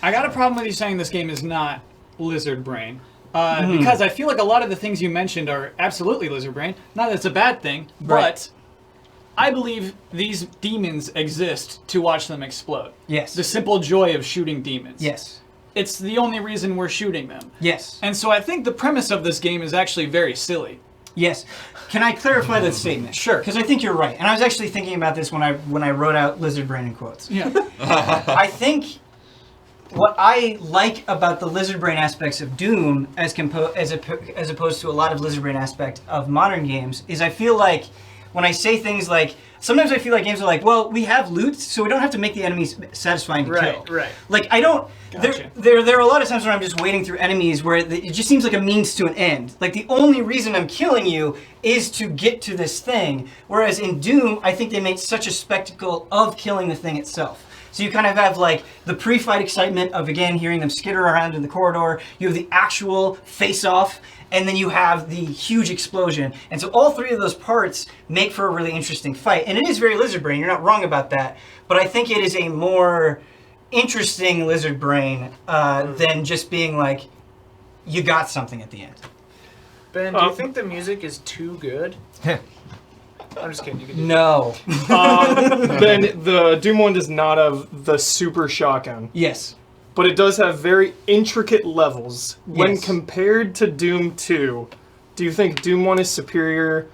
I got a problem with you saying this game is not Lizard Brain. Because I feel like a lot of the things you mentioned are absolutely Lizard Brain. Not that it's a bad thing, but I believe these demons exist to watch them explode. Yes. The simple joy of shooting demons. Yes. It's the only reason we're shooting them. Yes. And so I think the premise of this game is actually very silly. Yes. Can I clarify that statement? Sure. Because I think you're right. And I was actually thinking about this when I wrote out Lizard Brain in quotes. Yeah. I think what I like about the lizard brain aspects of Doom as opposed to a lot of lizard brain aspect of modern games is I feel like when I say things like, sometimes I feel like games are like, well, we have loot, so we don't have to make the enemies satisfying to kill. Right. Like, I don't... Gotcha. There are a lot of times when I'm just wading through enemies where it just seems like a means to an end. Like, the only reason I'm killing you is to get to this thing. Whereas in Doom, I think they make such a spectacle of killing the thing itself. So you kind of have, like, the pre-fight excitement of, again, hearing them skitter around in the corridor. You have the actual face-off, and then you have the huge explosion. And so all three of those parts make for a really interesting fight. And it is very lizard brain, you're not wrong about that. But I think it is a more interesting lizard brain than just being like, you got something at the end. Ben, do you think the music is too good? I'm just kidding. You can do No. Then the Doom 1 does not have the super shotgun. Yes. But it does have very intricate levels. When Yes. compared to Doom 2, do you think Doom 1 is superior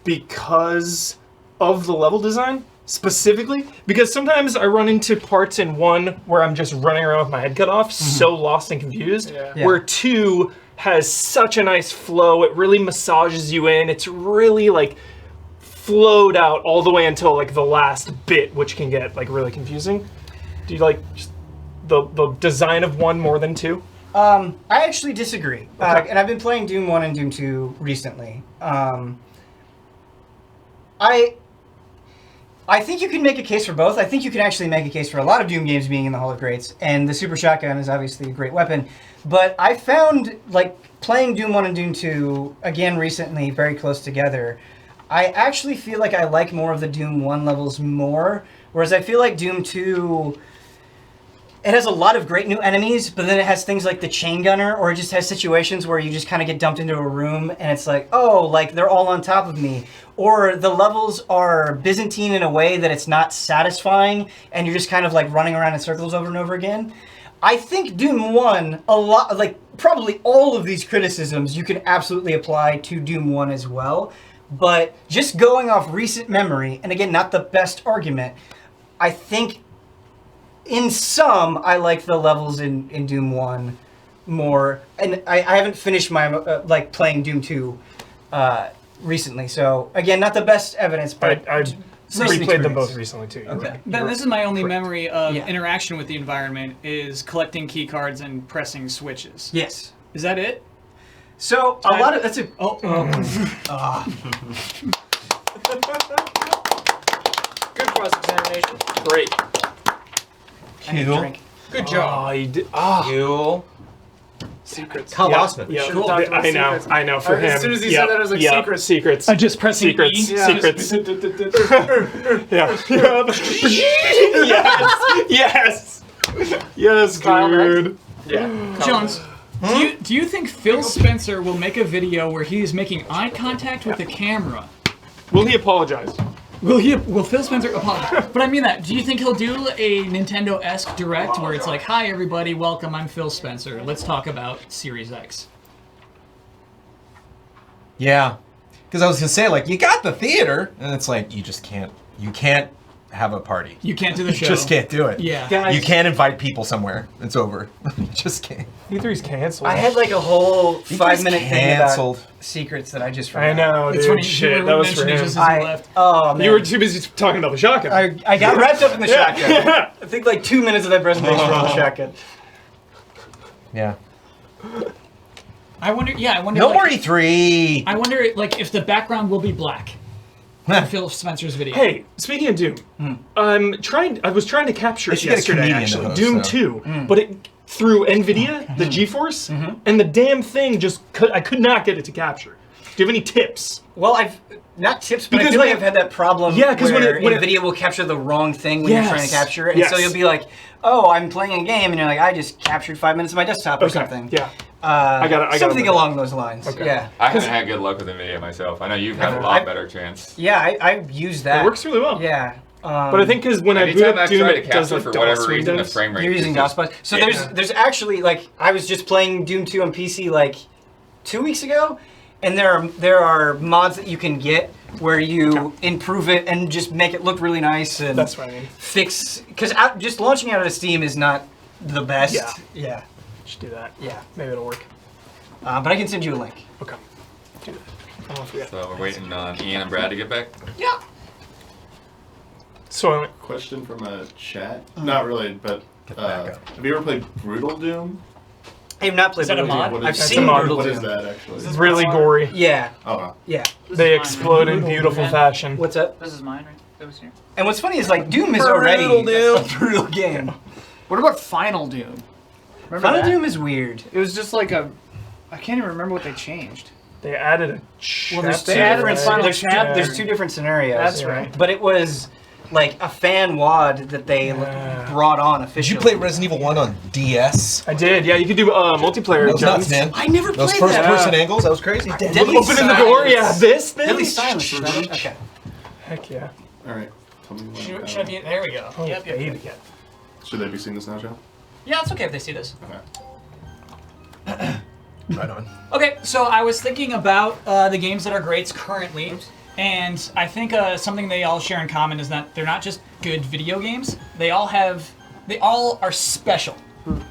because of the level design? Specifically? Because sometimes I run into parts in 1 where I'm just running around with my head cut off, so lost and confused. Yeah. Where 2 has such a nice flow, it really massages you in, it's really like flowed out all the way until like the last bit, which can get like really confusing. Do you like just the design of 1 more than 2? I actually disagree. And I've been playing Doom 1 and Doom 2 recently. I think you can make a case for both. I think you can actually make a case for a lot of Doom games being in the Hall of Greats, and the Super Shotgun is obviously a great weapon. But I found, like, playing Doom 1 and Doom 2, again recently, very close together, I actually feel like I like more of the Doom 1 levels more, whereas I feel like Doom 2... It has a lot of great new enemies, but then it has things like the chain gunner, or it just has situations where you just kind of get dumped into a room and it's like, oh, like they're all on top of me. Or the levels are Byzantine in a way that it's not satisfying and you're just kind of like running around in circles over and over again. I think Doom 1, a lot, like probably all of these criticisms you can absolutely apply to Doom 1 as well. But just going off recent memory, and again, not the best argument, I think in sum, I like the levels in Doom 1 more. And I haven't finished my, like, playing Doom 2 recently. So, again, not the best evidence, but... I recent replayed them experience. both recently, too. You're Okay. right. Ben, You're this is my only correct. memory of Yeah. interaction with the environment is collecting key cards and pressing switches. Yes. Is that it? So, a lot of... That's a... Good cross-examination. Great. I need a drink. Good job. Oh, you did. Cool. Secrets. Kyle Yeah, Osman. yeah. Should've talked about I know. secrets. I know. For him. As soon as he said that, I was like, yeah, secrets. Secrets. I just pressed Secrets. E. Yeah. Secrets. Yeah. Yes. Yes, Kyle dude. Yeah. Jones, do you think Phil Spencer will make a video where he is making eye contact with the camera? Will he apologize? Will Phil Spencer apologize? But I mean that. Do you think he'll do a Nintendo-esque direct where it's like, "Hi everybody, welcome. I'm Phil Spencer. Let's talk about Series X." Yeah, because I was gonna say, like, you got the theater, and it's like you just can't. You can't have a party. You can't do the show. You just can't do it. Yeah. Guys, You can't invite people somewhere. It's over. You just can't. E3's canceled. I had like a whole 5-minute thing canceled. about secrets that I just forgot. I know, It's dude. funny. Shit, you that were was for mentioning him. just as he left. Oh, man. You were too busy talking about the shotgun. I got wrapped up in the shotgun. I think like 2 minutes of that presentation was on the shotgun. Yeah. I wonder. Yeah, I wonder. No like, more E3. I wonder, like, if the background will be black. in Phil Spencer's video. Hey, speaking of Doom, I was trying to capture They it should get a yesterday, comedian to actually. host, Doom so. 2, but it through NVIDIA, the GeForce, and the damn thing I could not get it to capture. Do you have any tips? Well, I've not tips, but I Because feel like when I've had that problem. Yeah, 'cause when where it- NVIDIA will capture the wrong thing when you're trying to Yes. capture it, and so Yes. you'll be like, "Oh, I'm playing a game," and you're like, "I just captured 5 minutes of my desktop or Okay, something." yeah. I got it. something along those lines. Okay. Yeah, I haven't had good luck with NVIDIA myself. I know you've had a lot better chance. yeah, I use that. It works really well. Yeah, But I think because when I boot Anytime up I've Doom, tried to it does capture like for DOS whatever reason, the windows. frame rate you're is using just- DOS. So Yeah. there's actually like I was just playing Doom 2 on PC like 2 weeks ago, and there are mods that you can get where you improve it and just make it look really nice and That's what I mean. fix because just launching out of Steam is not the best. Yeah. Yeah. Should do that. Yeah. Maybe it'll work. But I can send you a link. Okay. Do that. I won't forget. So we're waiting on Ian and Brad to get back. So Question from a chat. Not really, but have you ever played Brutal Doom? I have not played Is that a Brutal mod? Doom. What I've is- seen mod. Brutal What Doom. is that actually? it's really gory. Yeah. Oh, Yeah. mine, They right? explode in beautiful fashion. What's up? This is mine, right? That was here. And what's funny is like Doom is already a brutal game. What about Final Doom? Remember Final that? Doom is weird. It was just like a. I can't even remember what they changed. They added a chapter. Well, there's two They added different the Final there's, Chapter. there's two different scenarios. That's Yeah. right. But it was like a fan WAD that they brought on Did officially. you play Resident Evil 1 on DS? I did. Yeah, you could do multiplayer. That was nuts, jumps. man. I never Those played first that. person angles, that was crazy. Deadly Opening the door. Yeah, this thing. Deadly Silence. Is that it? Okay. Heck yeah. all right. Tell me when, Should I be? There we go. Oh, Yep. baby. should they be seeing this now, Joe? Yeah, it's okay if they see this. Okay. Right on. Okay, so I was thinking about the games that are greats currently, and I think something they all share in common is that they're not just good video games. They all are special.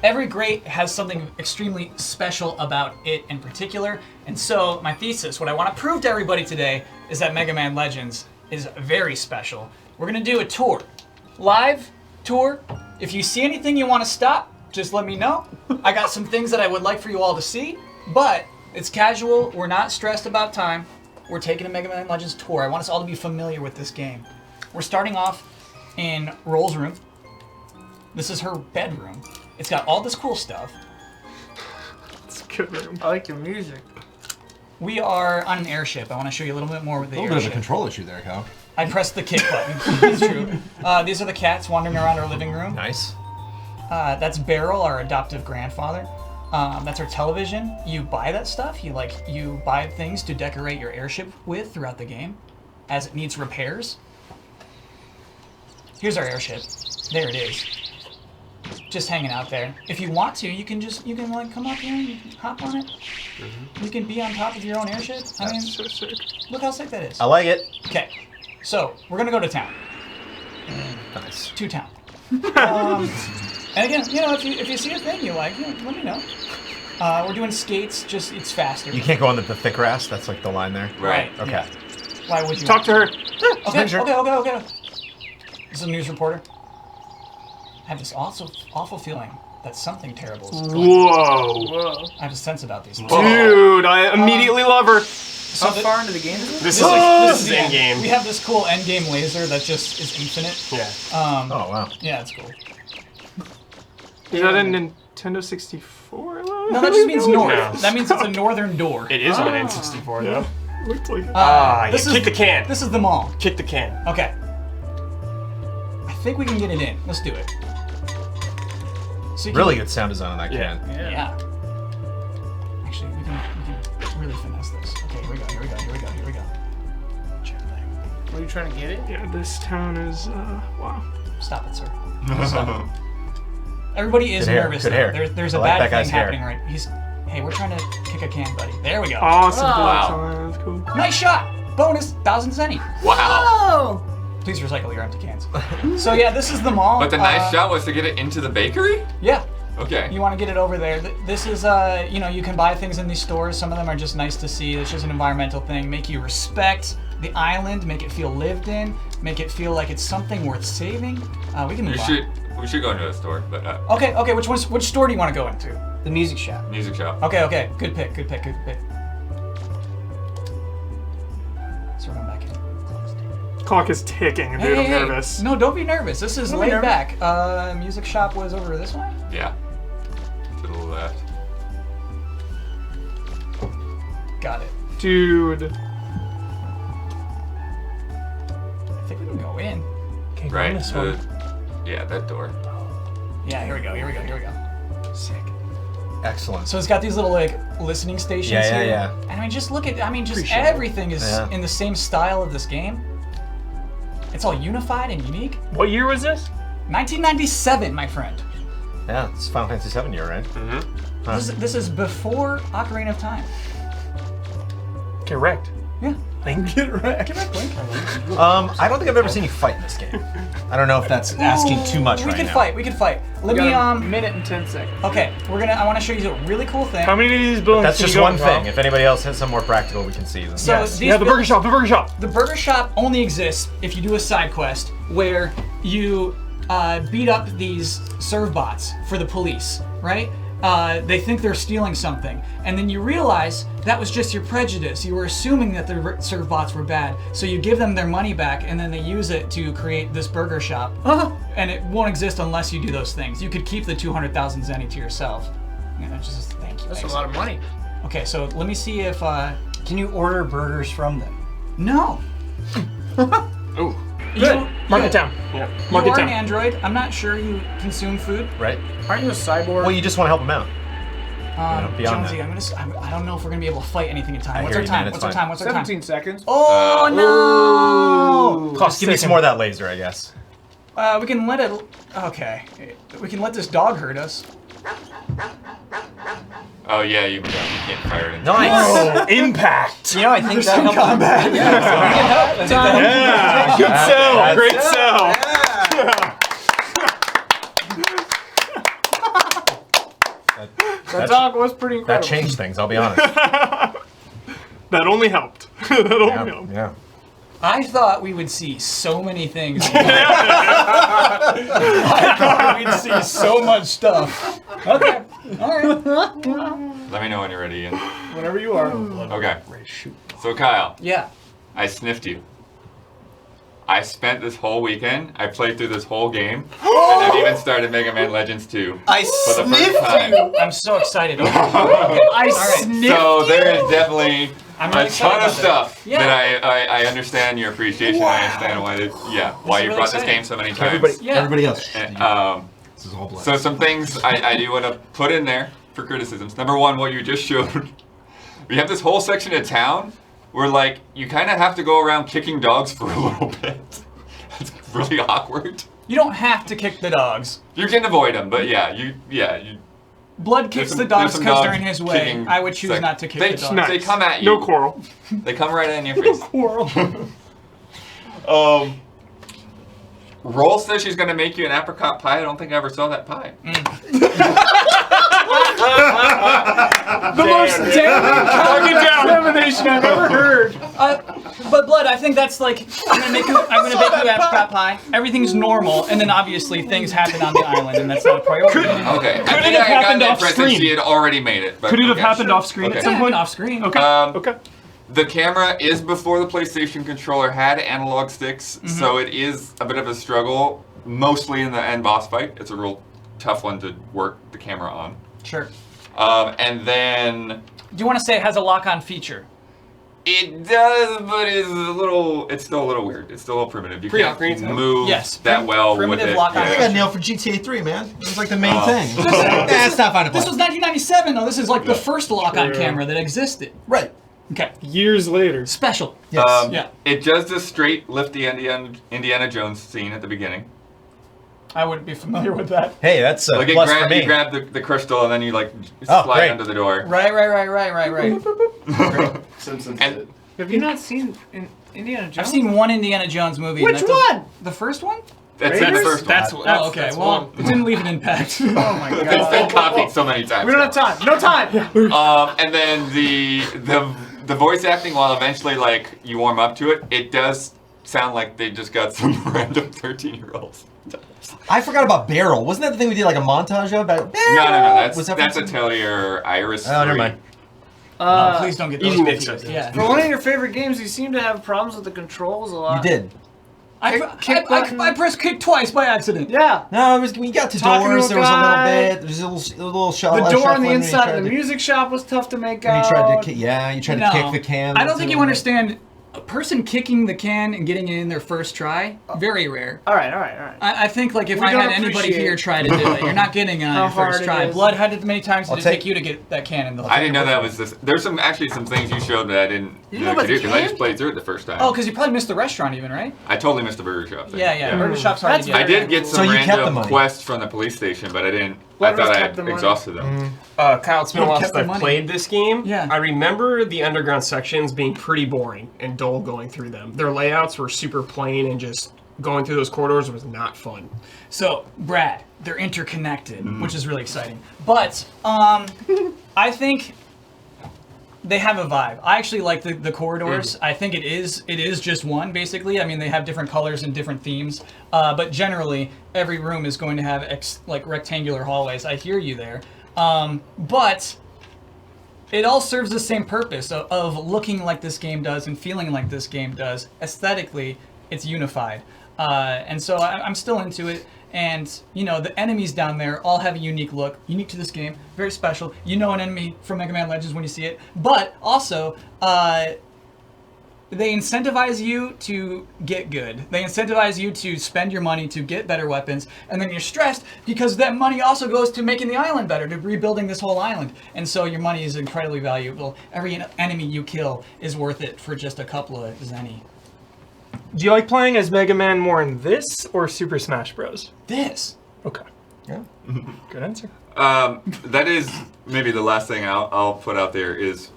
Every great has something extremely special about it in particular, and so my thesis, what I want to prove to everybody today, is that Mega Man Legends is very special. We're gonna do a tour, live tour. If you see anything you want to stop, just let me know. I got some things that I would like for you all to see. But it's casual. We're not stressed about time. We're taking a Mega Man Legends tour. I want us all to be familiar with this game. We're starting off in Roll's room. This is her bedroom. It's got all this cool stuff. It's a good room. I like your music. We are on an airship. I want to show you a little bit more with the A little bit of a airship. control issue there, Kyle. I pressed the kick button. It's true. These are the cats wandering around our living room. Nice. That's Beryl, our adoptive grandfather. That's our television. You buy that stuff. You buy things to decorate your airship with throughout the game, as it needs repairs. Here's our airship. There it is. Just hanging out there. If you want to, you can like come up here and you can hop on it. You can be on top of your own airship. I mean, So sick. look how sick that is. I like it. Okay, so we're gonna go to town. Nice. To town. And again, if you see a thing you like, let me know. We're doing skates, just it's faster. You can't go on the thick grass? That's like the line there? Right. Okay. yeah. Why would you? Talk to her. Okay. This is a news reporter. I have this awful feeling that something terrible is going on. Whoa. I have a sense about these things. Dude, I immediately love her. So How far into the game is it? This is the end. endgame. We have this cool endgame laser that just is infinite. Yeah. Oh, wow. Yeah, it's cool. Is that a Nintendo 64? No, that just means north. No. That means it's a northern door. It is on an N64 though. Looked like This kick the can. This is the mall. Kick the can. Okay. I think we can get it in. Let's do it. So you Really can, good sound design on that Yeah. can. Yeah. Actually, we can really finesse this. Okay, here we go. Were you trying to get it? Yeah, this town is wow. Stop it, sir. Stop it. Everybody is Good hair, nervous. good though. hair. There's I a like bad that guy's thing hair. happening right. Hey, we're trying to kick a can, buddy. There we go. Awesome. Wow. That's cool. Nice shot. Bonus, 1,000 zenny. Wow. Please recycle your empty cans. So yeah, this is the mall. But the nice shot was to get it into the bakery? Yeah. Okay. You want to get it over there. This is, you can buy things in these stores. Some of them are just nice to see. It's just an environmental thing. Make you respect the island. Make it feel lived in. Make it feel like it's something worth saving. We can move on. We should go into a store, but Okay. Which store do you want to go into? The music shop. music shop. Okay. Good pick. So we're going back in. Clock is ticking, dude. I'm nervous. No, don't be nervous. This is Don't be laid nervous. back. Music shop was over this way. Yeah. To the left. Got it. Dude. I think we can go in. Can't go Right. in this one. Yeah, that door. Yeah, here we go. Sick. Excellent. So it's got these little like listening stations Yeah, here. yeah. And just look at, just Appreciate it. everything is Yeah. in the same style of this game. It's all unified and unique. What year was this? 1997, my friend. Yeah, it's Final Fantasy 7 year, right? Mm-hmm. This is before Ocarina of Time. Correct. Yeah. Get wrecked. Can I blink? I don't think I've ever seen you fight in this game. I don't know if that's asking too much We right can now. fight. We can fight. Let me minute and 10 seconds. Okay, I want to show you a really cool thing. How many of these buildings? That's can just you go one in, thing. Rob? If anybody else has some more practical, we can see them. So these Yeah, the burger shop. The burger shop. The burger shop only exists if you do a side quest where you beat up these serve bots for the police, right? They think they're stealing something, and then you realize that was just your prejudice. You were assuming that the serve bots were bad, so you give them their money back, and then they use it to create this burger shop. And it won't exist unless you do those things. You could keep the 200,000 zenny to yourself. Yeah, just thank you. That's a lot of money. Okay, so let me see if Can you order burgers from them? no. Oh. Good. Market town. You Market are an town. android. I'm not sure you consume food. Right? Aren't you a cyborg? Well, you just want to help them out. beyond Jonesy, that. I don't know if we're gonna be able to fight anything in time. I What's hear our you, time? man, What's it's our fine. time? What's our time? 17 seconds. Oh no! Just give me some more of that laser, I guess. We can let it. Okay, we can let this dog hurt us. Oh yeah, you can't fire it. Nice. Oh, impact. You know, I think that helps. Combat. Yeah, so we can help. I think that helps. Yeah. Good sell. Great sell. That dog was pretty incredible. That changed things, I'll be honest. That only helped. That only helped. Yeah. I thought we would see so many things. I thought we'd see so much stuff. Okay. All right. Let me know when you're ready, Ian. Whenever you are. Okay. So Kyle, Yeah. I sniffed you. I spent this whole weekend, I played through this whole game, and I've even started Mega Man Legends 2 I for the first sniffed time. you. I'm so excited. Okay. I sniffed So there is definitely I'm really a ton excited of stuff about that I understand your appreciation. I understand why why is you really brought this exciting. game so many times. Everybody else. And, This is all blood. so some things I do want to put in there for criticisms. Number one, what you just showed. We have this whole section of town where like you kind of have to go around kicking dogs for a little bit. It's really awkward. You don't have to kick the dogs. You can avoid them, but you. Blood kicks There's the some- dogs there's some because dogs they're in his way. kicking I would choose sec- not to kick they, the dogs. Nice. They come at you. No quarrel. They come right in your face. Roll says she's gonna make you an apricot pie. I don't think I ever saw that pie. The most damning contamination I've ever heard. But Blood, I think that's like I'm gonna make you apricot pie. Everything's normal, and then obviously things happen on the island, and that's not a priority. Okay. I Could think it have I got happened the off impression screen? she had already made it. But Could it have okay, happened sure. off screen Okay. at some Yeah, point? off screen. Okay. Okay. The camera is before the PlayStation controller had analog sticks, so it is a bit of a struggle, mostly in the end boss fight. It's a real tough one to work the camera on. Sure. And then Do you want to say it has a lock-on feature? it does, but it's still a little weird. It's still a little primitive. You can't Pre-upgrades, huh? move Yes, that well with primitive it. lock-on. I Yeah. got nailed for GTA 3, man. It was like the main Oh. thing. It's not fun to play. This was 1997, though. This is like the first lock-on True. camera that existed. right. Okay. Years later. Special. Yes. Yeah. It does the straight lift the Indiana Jones scene at the beginning. I wouldn't be familiar with that. Hey, that's a Like plus for you me. grab the crystal and then you like Oh, slide great. under the door. Right. Simpsons And- did. Have you not seen Indiana Jones? I've seen one Indiana Jones movie. and Which that's one? The first one? That's in the Raiders? first one. That's what. Oh, okay. Well, it didn't leave an impact. Oh my It's god. been copied so many times. We don't have time. No time. And then the voice acting, while eventually like you warm up to it, it does sound like they just got some random 13-year-olds. I forgot about Barrel. Wasn't that the thing we did like a montage of? Barrel? No. Was that That's from- Atelier Iris. Oh, never 3. mind. No, please don't get those Easy confused. mix-up. Yeah. For one of your favorite games, you seem to have problems with the controls a lot. You did. I pressed kick twice by accident. Yeah. No, it was. We got to Talking to doors. a There was a little guy. bit. There was a little shot. The door on the shuffling when you inside tried of the to- music shop was tough to make when out. you tried to. You tried to No. kick the can. I don't think into you the- understand. A person kicking the can and getting it in their first try, very rare. All right. I think like if We I don't had anybody appreciate here try to do it, you're not getting it on how your first hard it try. is. Blood, how many times did I'll it take take- you to get that can in the I didn't know that was this. There's some things you showed that I didn't You Yeah, know I about could do, the because I game? just played through it the first time. Oh, because you probably missed the restaurant even, right? I totally missed the burger shop thing. Yeah. Burger shop's hard to get. I did get So some you kept the random money. quests from the police station, but I didn't. Blood I thought Rose I kept had the money. exhausted them. Kyle, it's been a while kept since the I've money. played this game. Yeah. I remember the underground sections being pretty boring and dull going through them. Their layouts were super plain and just going through those corridors was not fun. So, Brad, they're interconnected, which is really exciting. But I think they have a vibe. I actually like the corridors. I think it is just one, basically. I mean, they have different colors and different themes, but generally every room is going to have like rectangular hallways. I hear you there, but it all serves the same purpose of looking like this game does and feeling like this game does. Aesthetically, it's unified, and so I'm still into it. And, you know, the enemies down there all have a unique look, unique to this game, very special. You know an enemy from Mega Man Legends when you see it. But also, they incentivize you to get good. They incentivize you to spend your money to get better weapons. And then you're stressed because that money also goes to making the island better, to rebuilding this whole island. And so your money is incredibly valuable. Every enemy you kill is worth it for just a couple of zenny. Do you like playing as Mega Man more in this or Super Smash Bros? This. Okay. Yeah. Good answer. That is maybe the last thing I'll put out there is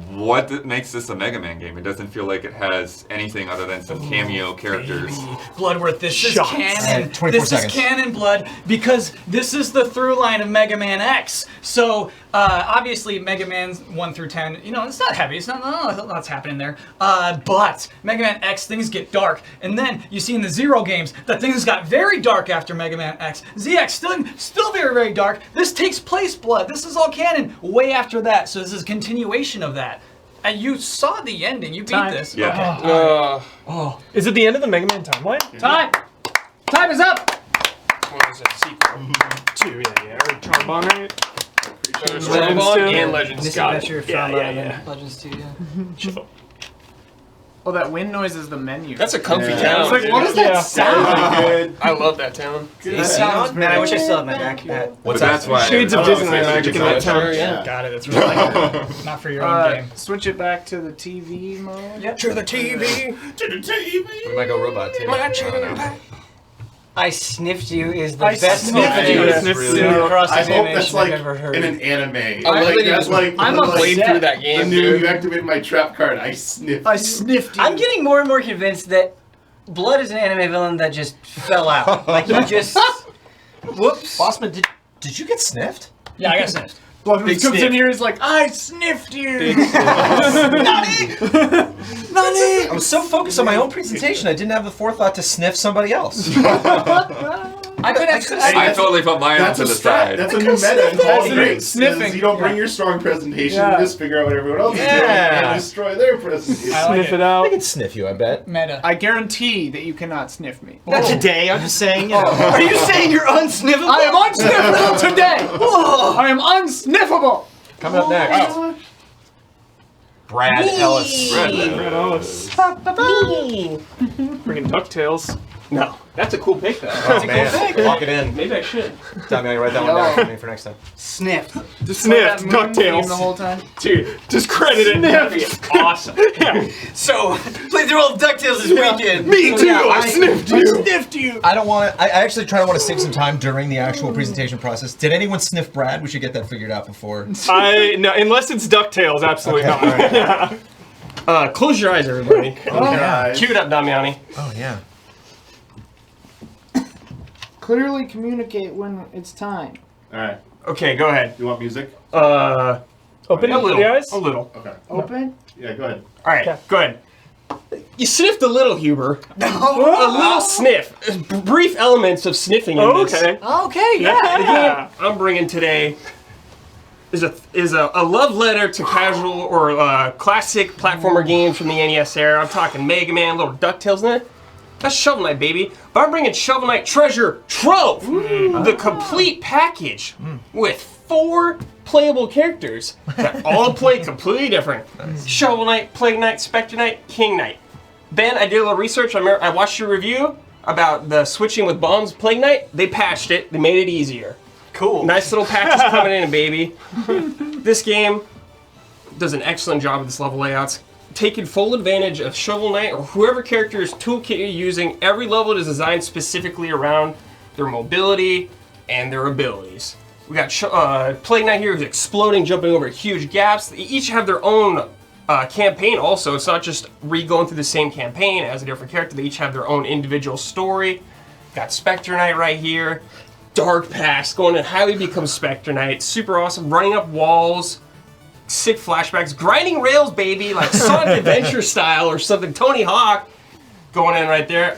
what makes this a Mega Man game. It doesn't feel like it has anything other than some cameo characters. Bloodworth, this Shots. is canon. 24 This seconds. is canon, Blood, because this is the through line of Mega Man X. So, obviously, Mega Man 1 through 10, you know, it's not heavy. It's not, no, that's happening there. But Mega Man X, things get dark. And then you see in the Zero games that things got very dark after Mega Man X. ZX, still very, very dark. This takes place, Blood. This is all canon way after that. So this is a continuation of that. And you saw the ending. You beat Time. this. Yeah. Okay. Oh. Is it the end of the Mega Man timeline? Time. Time is up. What was it? Sequel. 2, yeah. Or Charbon, right? Legends Legends 2 2. and Legends. Got it. Misadventure Yeah, from yeah. Legends 2, yeah. Oh, that wind noise is the menu. That's a comfy Yeah. town. I was like, what does Yeah. that sound? Good. I love that town. That sounds Man, I wish I great. still had my back here. But that's why. Shades of I was Disneyland magic in that town. Yeah. Got it. It's really good. Not for your own game. Switch it back to the TV mode. Yep. To the TV. We might go robot too. I Sniffed You is the I best Sniffed sniffing You. news Sniffed really You. across I hope that's animation like I've ever heard. in an anime. I Like, really that's like I'm like, played through that the game, new dude. you activate my trap card. I sniffed. I sniffed you. I'm getting more and more convinced that Blood is an anime villain that just fell out. Like he just whoops. Bossman, did you get sniffed? Yeah, I got sniffed. Blood Big comes sniff. in here. He's like, I sniffed you. Nani! I was so focused on my own presentation, I didn't have the forethought to sniff somebody else. I could actually. I totally put mine That's to a the strat. side. That's a new meta in Call of Duty. Sniffing. You don't bring your strong presentation. Yeah. You just figure out what everyone else is doing Yeah. and destroy their presentation. I like Sniff it I out. can sniff you, I bet. Meta. I guarantee that you cannot sniff me. Not today, I'm just saying, you know. Are you saying you're unsniffable? I am unsniffable today. I am unsniffable. Coming up next, Brad Ellis. Brad Ellis. Bringing DuckTales. No, that's a cool pick though. Oh man, lock it in. Maybe I should. Damiani, write that one down for me for next time. Sniffed. Just Sniffed play that moon theme DuckTales. the whole time. Dude, just credit it. That'd be awesome. Yeah. So, played through all of DuckTales this weekend. Me too. I sniffed you. Sniffed you. I don't want to. I actually try to want to save some time during the actual presentation process. Did anyone sniff Brad? We should get that figured out before. No, unless it's DuckTales, absolutely not. Yeah. Close your eyes, everybody. Yeah. Cue it up, Damiani. Oh yeah. Clearly communicate when it's time. All right. Okay, go ahead. You want music? Open A little. the eyes. A little. Okay. Open. Yeah, go ahead. All right, go ahead. You sniffed a little, Huber. A little sniff. Brief elements of sniffing in Oh, this. okay. Okay, yeah. The game I'm bringing today is a love letter to casual or classic platformer games from the NES era. I'm talking Mega Man, little DuckTales in it. That's Shovel Knight, baby. But I'm bringing Shovel Knight Treasure Trove, the complete package with 4 playable characters that all play completely different. Shovel Knight, Plague Knight, Spectre Knight, King Knight. Ben, I did a little research. I watched your review about the switching with bombs, Plague Knight. They patched it. They made it easier. Cool. Nice little patches coming in, baby. This game does an excellent job with this level layouts. taking full advantage of Shovel Knight or whoever character's toolkit you're using. Every level is designed specifically around their mobility and their abilities. We got Plague Knight here who's exploding, jumping over huge gaps. They each have their own campaign also. It's not just going through the same campaign as a different character. They each have their own individual story. Got Spectre Knight right here. Dark Pass, going to highly become Spectre Knight. Super awesome, running up walls. Sick flashbacks, grinding rails, baby, like Sonic Adventure style or something. Tony Hawk going in right there.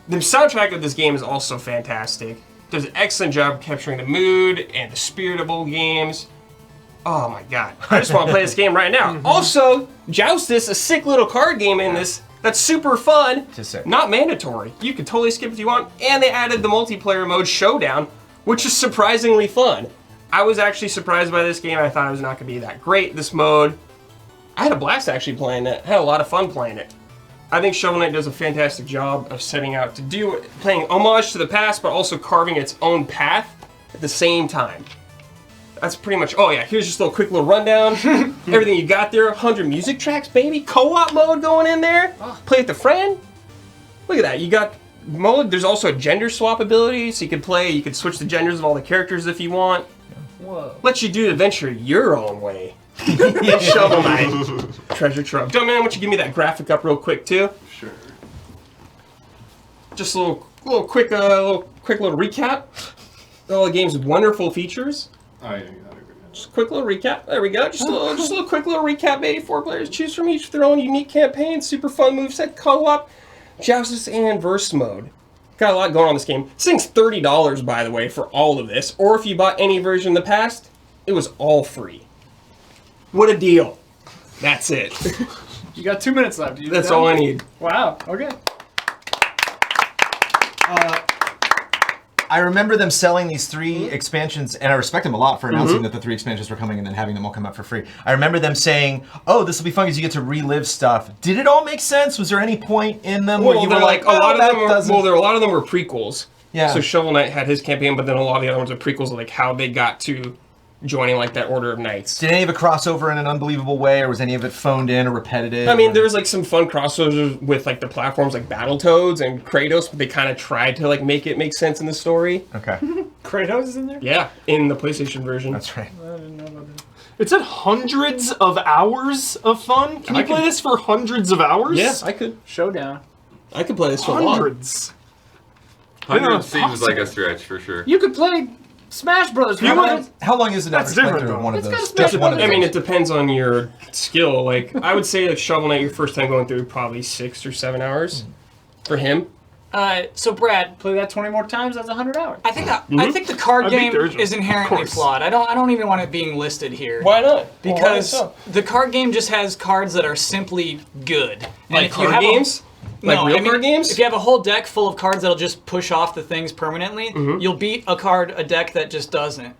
The soundtrack of this game is also fantastic. Does an excellent job capturing the mood and the spirit of old games. Oh my god, I just want to play this game right now. Also, Joustus, a sick little card game in this that's super fun. Not mandatory. You can totally skip if you want. And they added the multiplayer mode Showdown, which is surprisingly fun. I was actually surprised by this game. I thought it was not going to be that great, this mode. I had a blast actually playing it. I had a lot of fun playing it. I think Shovel Knight does a fantastic job of setting out to playing homage to the past, but also carving its own path at the same time. That's pretty much, oh yeah, here's just a little quick little rundown. Everything you got there, 100 music tracks, baby. Co-op mode going in there. Play with a friend. Look at that, you got mode. There's also a gender swap ability, so you can switch the genders of all the characters if you want. Whoa. Lets you do the adventure your own way. Shovel Knight. Treasure trove. Dumb man, why don't you give me that graphic up real quick too? Sure. Just a little quick recap. All the game's wonderful features. Oh, yeah, Just a quick little recap. There we go. Just a little quick little recap, baby. 4 players choose from each their own unique campaign. Super fun moveset, co-op, Joustus, and verse mode. Got a lot going on in this game. This thing's $30, by the way, for all of this. Or if you bought any version in the past, it was all free. What a deal. That's it. You got 2 minutes left. That's all I need. Wow. Okay. I remember them selling these 3 expansions, and I respect them a lot for announcing that the 3 expansions were coming and then having them all come out for free. I remember them saying, "Oh, this will be fun because you get to relive stuff." Did it all make sense? Was there any point in them where you were like, a lot of them were, doesn't... well, a lot of them were prequels. Yeah. So Shovel Knight had his campaign, but then a lot of the other ones are prequels of like how they got to joining like that Order of Knights. Did any of it cross over in an unbelievable way, or was any of it phoned in or repetitive? I mean, there was like some fun crossovers with like the platforms like Battletoads and Kratos, but they kind of tried to like make it make sense in the story. Okay. Kratos is in there? Yeah, in the PlayStation version. That's right. I didn't know about that. It said hundreds of hours of fun. Can you play this for hundreds of hours? Yeah, I could. Showdown. I could play this for long. Hundreds. 100 seems like a stretch for sure. You could play Smash Brothers. How long is it That's average different, playthrough of one of It's those? got a Just one of I those. mean, it depends on your skill. Like, I would say that Shovel Knight, your first time going through, probably 6 or 7 hours for him. So Brad, Play that 20 more times. That's 100 hours. I think the card I beat game the original, is inherently of course. flawed. I don't even want it being listed here. Why not? Because the card game just has cards that are simply good. And Like if you card have games? Like no, real I mean, card games? If you have a whole deck full of cards that'll just push off the things permanently, you'll beat a deck that just doesn't.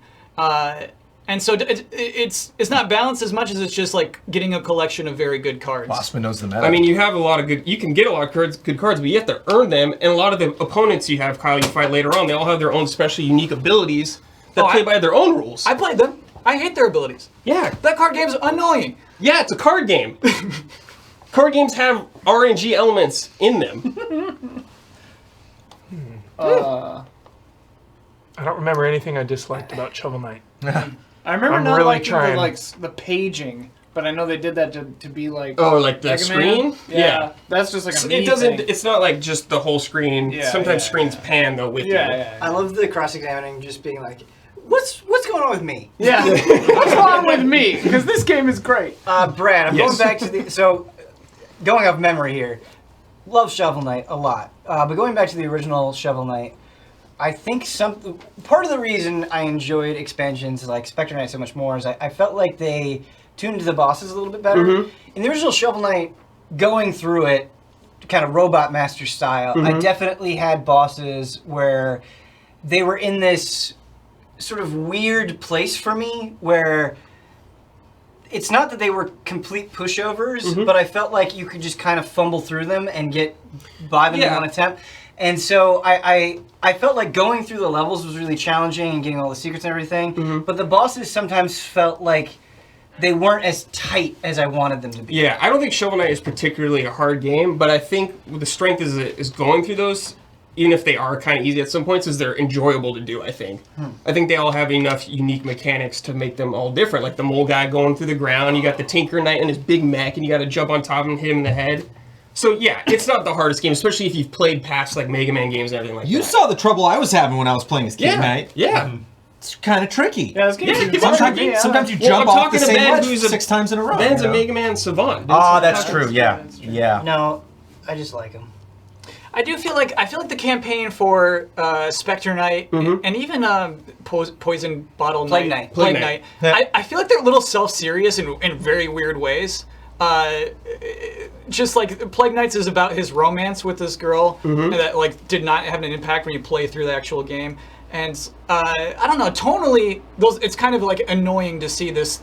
And so it's not balanced as much as it's just like getting a collection of very good cards. Bossman knows the meta. I mean, you have a lot of good. You can get a lot of good cards, but you have to earn them. And a lot of the opponents you have, Kyle, you fight later on, they all have their own special, unique abilities that play by their own rules. I played them. I hate their abilities. Yeah, That card game's annoying. yeah, it's a card game. Card games have RNG elements in them. I don't remember anything I disliked about Shovel Knight. I remember I'm not really liking trying. the paging, but I know they did that to be like. Oh, like the Mega Man? screen? Yeah, that's just like a me It doesn't. thing. It's not like just the whole screen. Yeah, Sometimes yeah, screens pan though with Yeah, you. yeah. I love the cross-examining, just being like, "What's going on with me?" Yeah. What's wrong with me? Because this game is great. Brad, I'm Yes. going back to going off memory here. Love Shovel Knight a lot, but going back to the original Shovel Knight, I think part of the reason I enjoyed expansions like Spectre Knight so much more is I felt like they tuned the bosses a little bit better. In the original Shovel Knight, going through it, kind of Robot Master style, I definitely had bosses where they were in this sort of weird place for me where it's not that they were complete pushovers, but I felt like you could just kind of fumble through them and get by them in one attempt. And so I felt like going through the levels was really challenging and getting all the secrets and everything. But the bosses sometimes felt like they weren't as tight as I wanted them to be. Yeah, I don't think Shovel Knight is particularly a hard game, but I think the strength is going through those, even if they are kind of easy at some points, is they're enjoyable to do, I think. I think they all have enough unique mechanics to make them all different. Like the mole guy going through the ground, you got the Tinker Knight and his big mech, and you got to jump on top of him and hit him in the head. So yeah, it's not the hardest game, especially if you've played past like Mega Man games and everything like that. You saw the trouble I was having when I was playing as King Knight. Yeah. It's kind of tricky. Yeah, this game's Sometimes you Well, jump I'm off the talking to same Ben, ledge who's a- 6 times in a row. Ben's you a know? Mega Man savant. Ah, that's true. Yeah. Yeah. No, I just like them. I feel like the campaign for Spectre Knight and even Poison Bottle Plague Knight, Knight. Plague Knight. I feel like they're a little self-serious in very weird ways. Just like Plague Knights is about his romance with this girl that like did not have an impact when you play through the actual game. And I don't know, tonally, it's kind of like annoying to see this,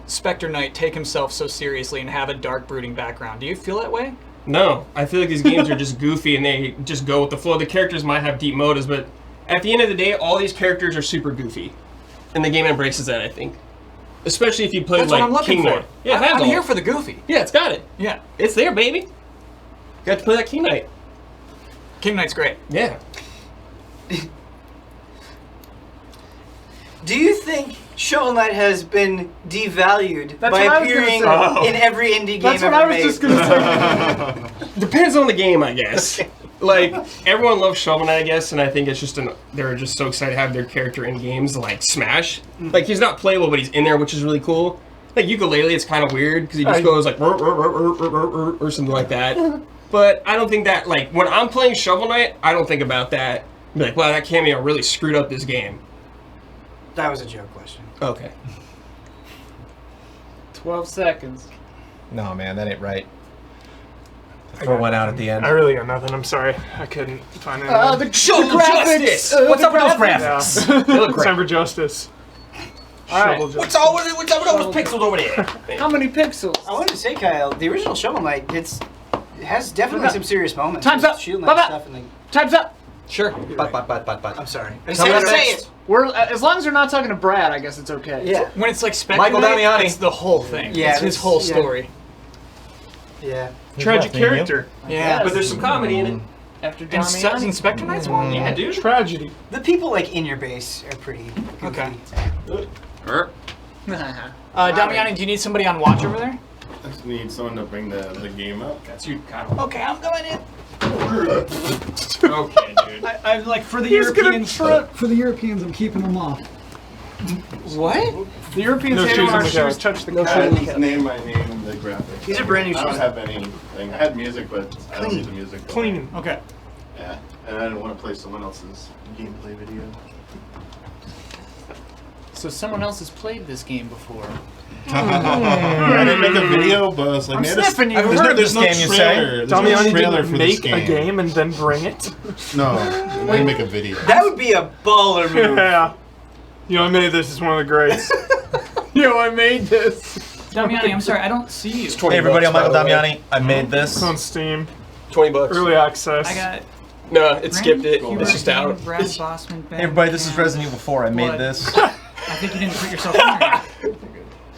Spectre Knight take himself so seriously and have a dark, brooding background. Do you feel that way? No, I feel like these games are just goofy and they just go with the flow. The characters might have deep motives, but at the end of the day, all these characters are super goofy. And the game embraces that, I think. Especially if you play That's like what I'm looking King for. Knight. Yeah, it has I'm all. here for the goofy. Yeah, it's got it. Yeah. It's there, baby. Got to play that King Knight. King Knight's great. Yeah. Do you think Shovel Knight has been devalued That's by what I was gonna appearing say. in every indie game That's what ever I was made? just gonna say. Depends on the game, I guess. Like, everyone loves Shovel Knight, I guess, and I think it's just they're just so excited to have their character in games like Smash. Like, he's not playable, but he's in there, which is really cool. Like, Ukulele, it's kind of weird, because he just goes like, or something like that. But I don't think that, like, when I'm playing Shovel Knight, I don't think about that. Be like, wow, that cameo really screwed up this game. That was a joke question. Okay. 12 seconds. No, man, that ain't right. Throw one out at the end. I really got nothing. I'm sorry. I couldn't find anything. The Shovel graphics! justice! What's up with those Yeah. graphics? They look great. Time for justice. Alright. Shovel What's up with those pixels over there? How many pixels? I wanted to say, Kyle, the original Shovel Knight, it has definitely Time's some serious moments. Time's Just up. Shield Bye-bye. Knight stuff and Time's up. Sure. I'm sorry. I Tell me said the say next- it. We're as long as we're not talking to Brad, I guess it's okay. Yeah. When it's like Spectre Michael Knight, Damiani. it's the whole thing. Yeah, it's his it's- whole yeah. story. Yeah. Tragic character. Yeah. But there's some comedy in it. After And Damiani. Spectre Knight's one? Yeah, dude. Tragedy. The people like in your base are pretty goofy. Okay. Uh-huh. Damiani, do you need somebody on watch over there? I just need someone to bring the game up. That's you, Kyle. Okay, I'm going in. Okay, dude. I'm like for the He's gonna Europeans. trip. For the Europeans, I'm keeping them off. What? The Europeans No hate shoes when on our the shoes couch. touch the I couch. had name my name in the graphics. These are brand new I don't shoes. have anything. I had music, but I don't need the music. Clean. Okay. Yeah, and I didn't want to play someone else's gameplay video. So someone else has played this game before. I didn't make a video, but I was like, I'm man, sniffing you. There's no game you say. There's Damiani no trailer didn't for this make a game and then bring it. No, I didn't make a video. That would be a baller move. Yeah. You know, I made this is one of the greats. Yo, I made this. Damiani, I'm sorry, I don't see you. Hey everybody, I'm Michael by the way. Damiani. I made It's this. on Steam. $20. Early access. I got No, it skipped it. Brandon, It's just Hubert, out. Brad Bossman, Ben Hey everybody, this is Cam. Resident Evil 4. I made Blood. this. I think you didn't put yourself in there.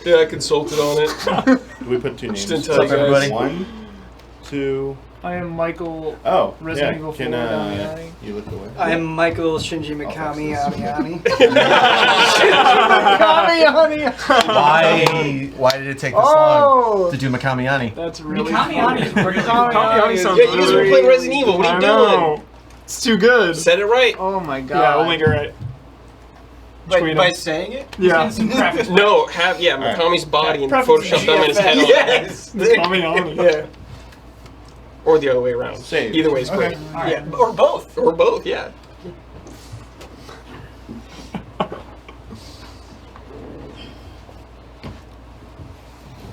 Yeah, I consulted on it. Do we put two names? Just didn't tell you What's up, guys. everybody? 1, 2. I am Michael. Oh, Resident yeah. Evil Can 4 Damiani. you look away? I am Michael Shinji Mikami Amiani. Why did it take this long Oh, to do Makamiani? that's really Mikamiani is pretty Mikamiani sounds Yeah, you guys were really- playing Resident Evil. What are I you know. doing? It's too good. Said it right. Oh my god. Yeah, we'll make it right. Tweet By him. saying it? Yeah. No, Mikami's body and Photoshop them in his head. Yes. Damiani. Yeah. Or the other way around. Save. Either way is great. Yeah. Or both. Or both, yeah.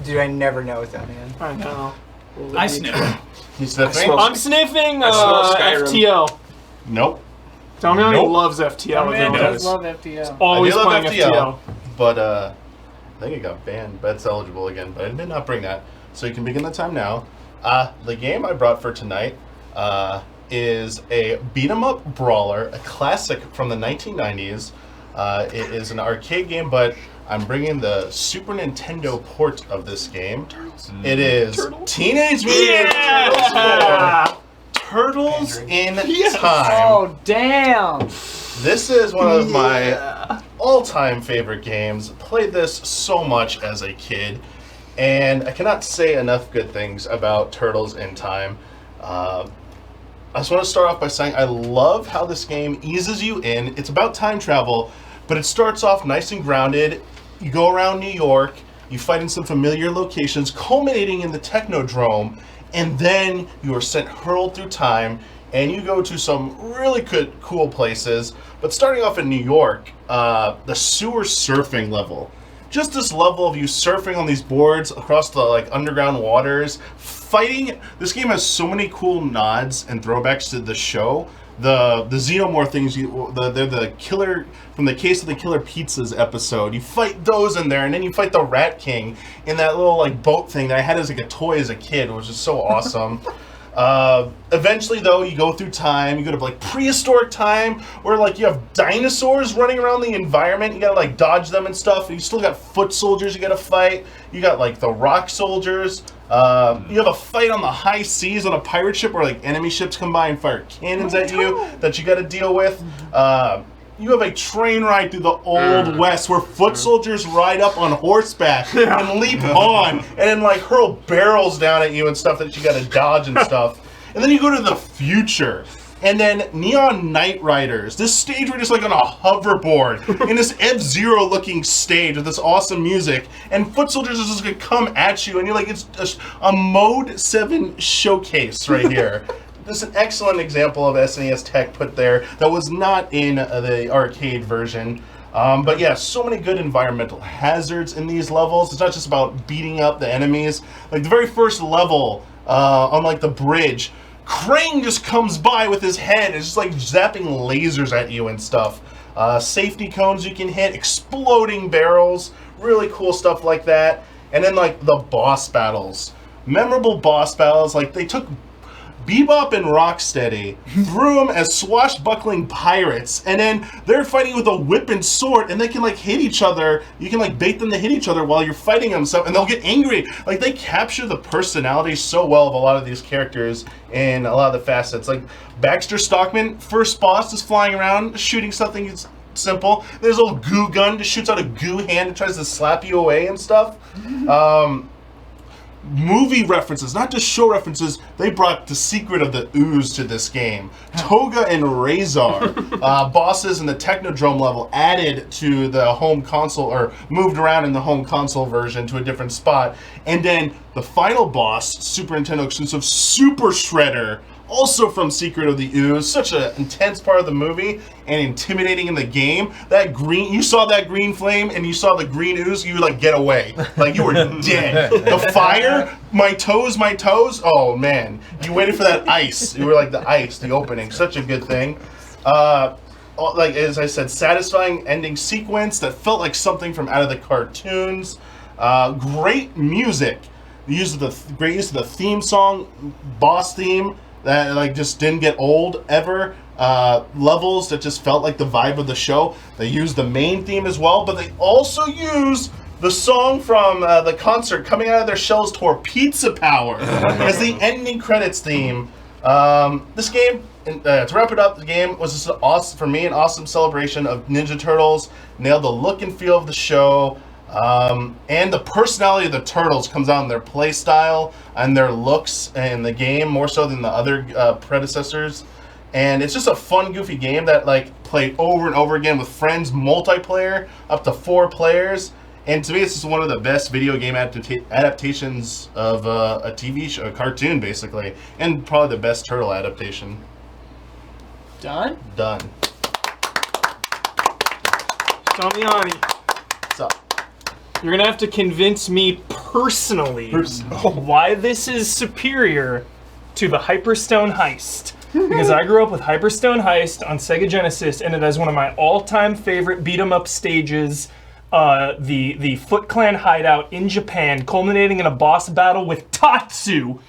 Dude, I never know with that man. I know. I sniff. He's sniffing? smell- I'm sniffing I smell Skyrim. FTL. Nope. Damiani Nope. loves FTL. Man if he does knows. love FTL. Always I do love playing FTL. FTL. But I think it got banned, but it's eligible again. But I did not bring that. So you can begin the time now. The game I brought for tonight is a beat 'em up brawler, a classic from the 1990s. It is an arcade game, but I'm bringing the Super Nintendo port of this game. It is Teenage Mutant Ninja Turtles 4. Turtles in Time. Oh, damn. This is one of my all-time favorite games. Played this so much as a kid, and I cannot say enough good things about Turtles in Time. I just want to start off by saying I love how this game eases you in. It's about time travel, but it starts off nice and grounded. You go around New York, you fight in some familiar locations, culminating in the Technodrome, and then you are hurled through time, and you go to some really cool places. But starting off in New York, the sewer surfing level. Just this level of you surfing on these boards across the underground waters, fighting. This game has so many cool nods and throwbacks to the show. The Xenomorph things, they're the killer from the Case of the Killer Pizzas episode. You fight those in there, and then you fight the Rat King in that little boat thing that I had as a toy as a kid, which is so awesome. Eventually, though, you go through time. You go to prehistoric time, where you have dinosaurs running around the environment. You gotta dodge them and stuff. You still got foot soldiers you gotta fight. You got the rock soldiers. You have a fight on the high seas on a pirate ship where enemy ships come by and fire cannons at you that you got to deal with. You have a train ride through the Old West where foot soldiers ride up on horseback and leap on and then hurl barrels down at you and stuff that you got to dodge and stuff. And then you go to the future. And then Neon Knight Riders. This stage where you're just on a hoverboard in this F-Zero looking stage with this awesome music. And foot soldiers is just going to come at you. And you're it's a Mode 7 showcase right here. This is an excellent example of SNES tech put there that was not in the arcade version. But yeah, so many good environmental hazards in these levels. It's not just about beating up the enemies. The very first level on the bridge, Krang just comes by with his head. It's just zapping lasers at you and stuff. Safety cones you can hit, exploding barrels, really cool stuff like that. And then the boss battles. Memorable boss battles, they took Bebop and Rocksteady, threw them as swashbuckling pirates, and then they're fighting with a whip and sword, and they can hit each other. You can bait them to hit each other while you're fighting them, and they'll get angry. They capture the personality so well of a lot of these characters in a lot of the facets. Baxter Stockman, first boss, is flying around shooting something. It's simple. There's a little goo gun, just shoots out a goo hand and tries to slap you away and stuff. Movie references, not just show references. They brought the Secret of the Ooze to this game. Toga and Razor, bosses in the Technodrome level, added to the home console, or moved around in the home console version to a different spot. And then the final boss, Super Nintendo exclusive Super Shredder, also from Secret of the Ooze. Such an intense part of the movie and intimidating in the game. That green, you saw that green flame and you saw the green ooze, you would get away. You were dead. The fire, my toes. Oh man, you waited for that ice. You were the ice, the opening. Such a good thing. As I said, satisfying ending sequence that felt like something from out of the cartoons. Great music. Great use of the theme song, boss theme. That just didn't get old ever. Levels that just felt like the vibe of the show. They used the main theme as well, but they also used the song from the concert Coming Out of Their Shells Tour, Pizza Power, as the ending credits theme. This game, to wrap it up, the game was just awesome, for me, an awesome celebration of Ninja Turtles. Nailed the look and feel of the show. And the personality of the Turtles comes out in their play style and their looks in the game, more so than the other predecessors. And it's just a fun, goofy game that played over and over again with friends, multiplayer, up to 4 players. And to me, this is one of the best video game adaptations of a TV show, a cartoon, basically, and probably the best Turtle adaptation. Done? Done. Damiani, What's up? you're gonna have to convince me personally why this is superior to the Hyperstone Heist. Because I grew up with Hyperstone Heist on Sega Genesis, and it is one of my all-time favorite beat-em-up stages. The Foot Clan hideout in Japan, culminating in a boss battle with Tatsu,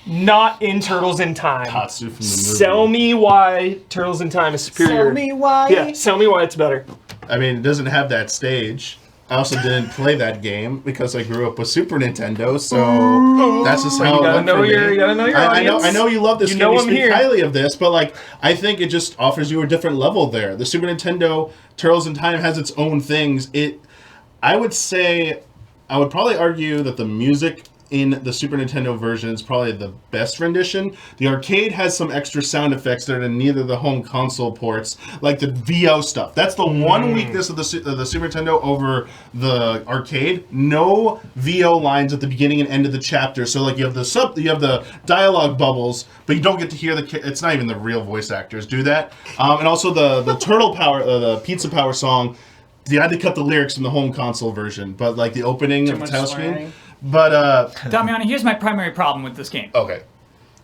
not in Turtles in Time. Tatsu from the movie. Sell me why Turtles in Time is superior. Tell me why. Yeah, sell me why it's better. I mean, it doesn't have that stage. I also didn't play that game because I grew up with Super Nintendo, so that's just how it went for me. You gotta know your audience. I know you love this You game. know You I'm speak here. highly of this, but like I think it just offers you a different level there. The Super Nintendo Turtles in Time has its own things. I would probably argue that the music in the Super Nintendo version is probably the best rendition. The arcade has some extra sound effects that are in neither of the home console ports, like the VO stuff. That's the one weakness of the Super Nintendo over the arcade. No VO lines at the beginning and end of the chapter. So like you have the dialogue bubbles, but you don't get to hear it's not even the real voice actors do that. And also the Turtle Power, the Pizza Power song. You had to cut the lyrics from the home console version, but like the opening of the title screen. But Damiani, here's my primary problem with this game. okay.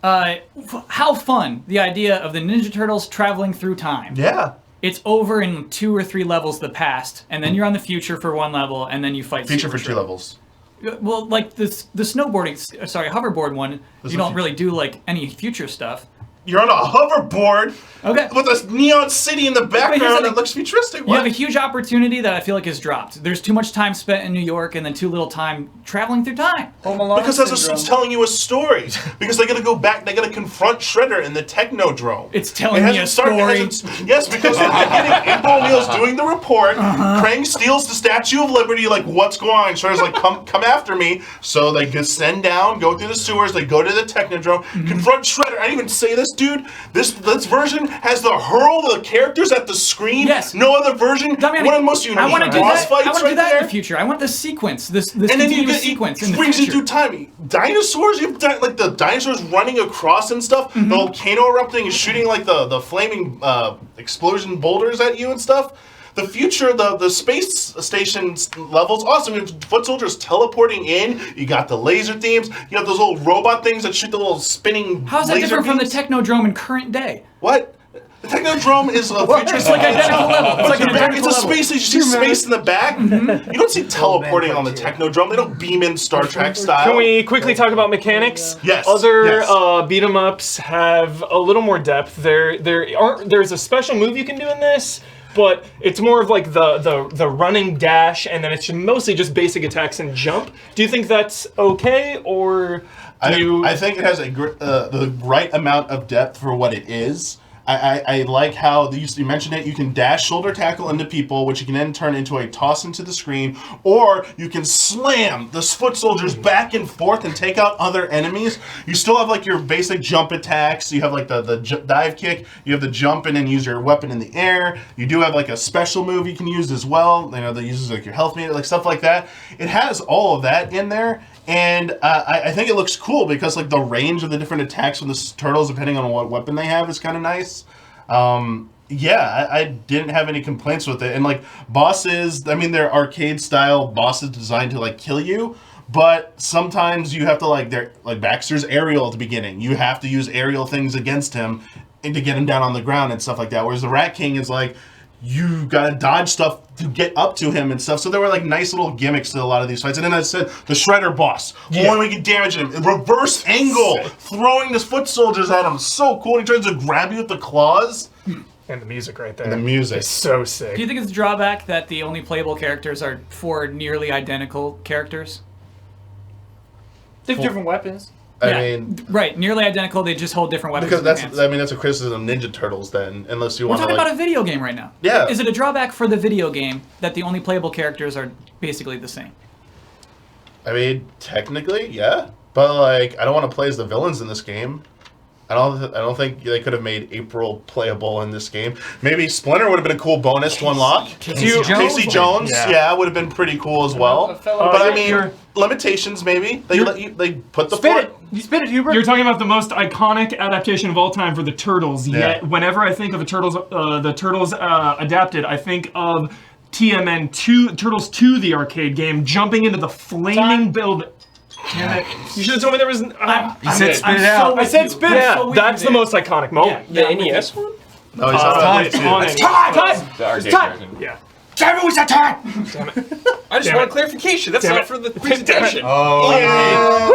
How fun the idea of the Ninja Turtles traveling through time. Yeah. It's over in 2 or 3 levels the past, and then you're on the future for 1 level, and then you fight Feature for Super 2 Shredder. levels. Well, like the hoverboard one, you don't really do like any future stuff. You're on a hoverboard Okay. with a neon city in the here's background the that looks futuristic. You What? have a huge opportunity that I feel like is dropped. There's too much time spent in New York and then too little time traveling through time. Home Alone Because that's syndrome. it's telling you a story. Because they gotta go back, they gotta confront Shredder in the Technodrome. It's telling me a story. Yes, because in the beginning, April O'Neil's doing the report. Krang steals the Statue of Liberty. Like, what's going on? Shredder's like, come after me. So they descend down, go through the sewers. They go to the Technodrome, confront Shredder. I didn't even say this, dude. This version has the hurl the characters at the screen. Yes. No other version. Damiani, One of the most unique I want to do boss that. fights I want to right do that there. in the future. I want this sequence, this And then you continuous get sequence in it the brings you future. through time. Dinosaurs, you have like the dinosaurs running across and stuff. The volcano erupting and shooting like the flaming explosion boulders at you and stuff. The future, the space station levels, awesome. You have foot soldiers teleporting in. You got the laser themes. You have those little robot things that shoot the little spinning. How's that laser different from the beams. Technodrome in current day? What? The Technodrome is a future. It's like identical level. It's like an It's identical a level. space. You see space in the back. You don't see teleporting on the Technodrome. They don't beam in Star Trek style. Can we quickly talk about mechanics? Yes. Other yes. beat 'em ups have a little more depth. There's a special move you can do in this, but it's more of like the running dash, and then it's mostly just basic attacks and jump. Do you think that's okay, or I think it has the right amount of depth for what it is. I like how you mentioned it. You can dash shoulder tackle into people, which you can then turn into a toss into the screen, or you can slam the foot soldiers back and forth and take out other enemies. You still have like your basic jump attacks. You have like the dive kick. You have the jump in and use your weapon in the air. You do have like a special move you can use as well. You know, that uses like your health meter, like stuff like that. It has all of that in there. And I think it looks cool because like the range of the different attacks from the turtles, depending on what weapon they have, is kind of nice. Yeah, I didn't have any complaints with it. And like bosses, I mean, they're arcade style bosses designed to like kill you. But sometimes you have to like Baxter's aerial at the beginning. You have to use aerial things against him and to get him down on the ground and stuff like that. Whereas the Rat King is like, you gotta dodge stuff to get up to him and stuff. So there were like nice little gimmicks to a lot of these fights. And then I said the Shredder boss, one we can damage him, reverse angle, throwing his foot soldiers at him, so cool. He tries to grab you with the claws. and the music right there? And the music. It's so sick. Do you think it's a drawback that the only playable characters are 4 nearly identical characters? They have different weapons. I Yeah, mean, right, nearly identical. They just hold different weapons. because in their that's hands. a criticism of Ninja Turtles then, unless you We're want to talking like. about a video game right now. Yeah. Is it a drawback for the video game that the only playable characters are basically the same? I mean, technically, yeah, but like, I don't want to play as the villains in this game. I don't think they could have made April playable in this game. Maybe Splinter would have been a cool bonus to unlock. Casey Jones, yeah, would have been pretty cool as well. But I mean, limitations maybe. They put the Spit it. You spit it, Hubert. You're talking about the most iconic adaptation of all time for the Turtles. Yeah. Yet, whenever I think of the Turtles adapted, I think of TMN 2, Turtles 2, the arcade game, jumping into the flaming building. Damn it. You should have told me there was. You said spit it out. I said spit it. Yeah, that's the most iconic moment. Yeah, The NES one? No, he's not It's on on it. it. The arcade version. Yeah. Damn it, was that time? I just Damn want it. clarification. That's Damn not it. for the presentation. Oh,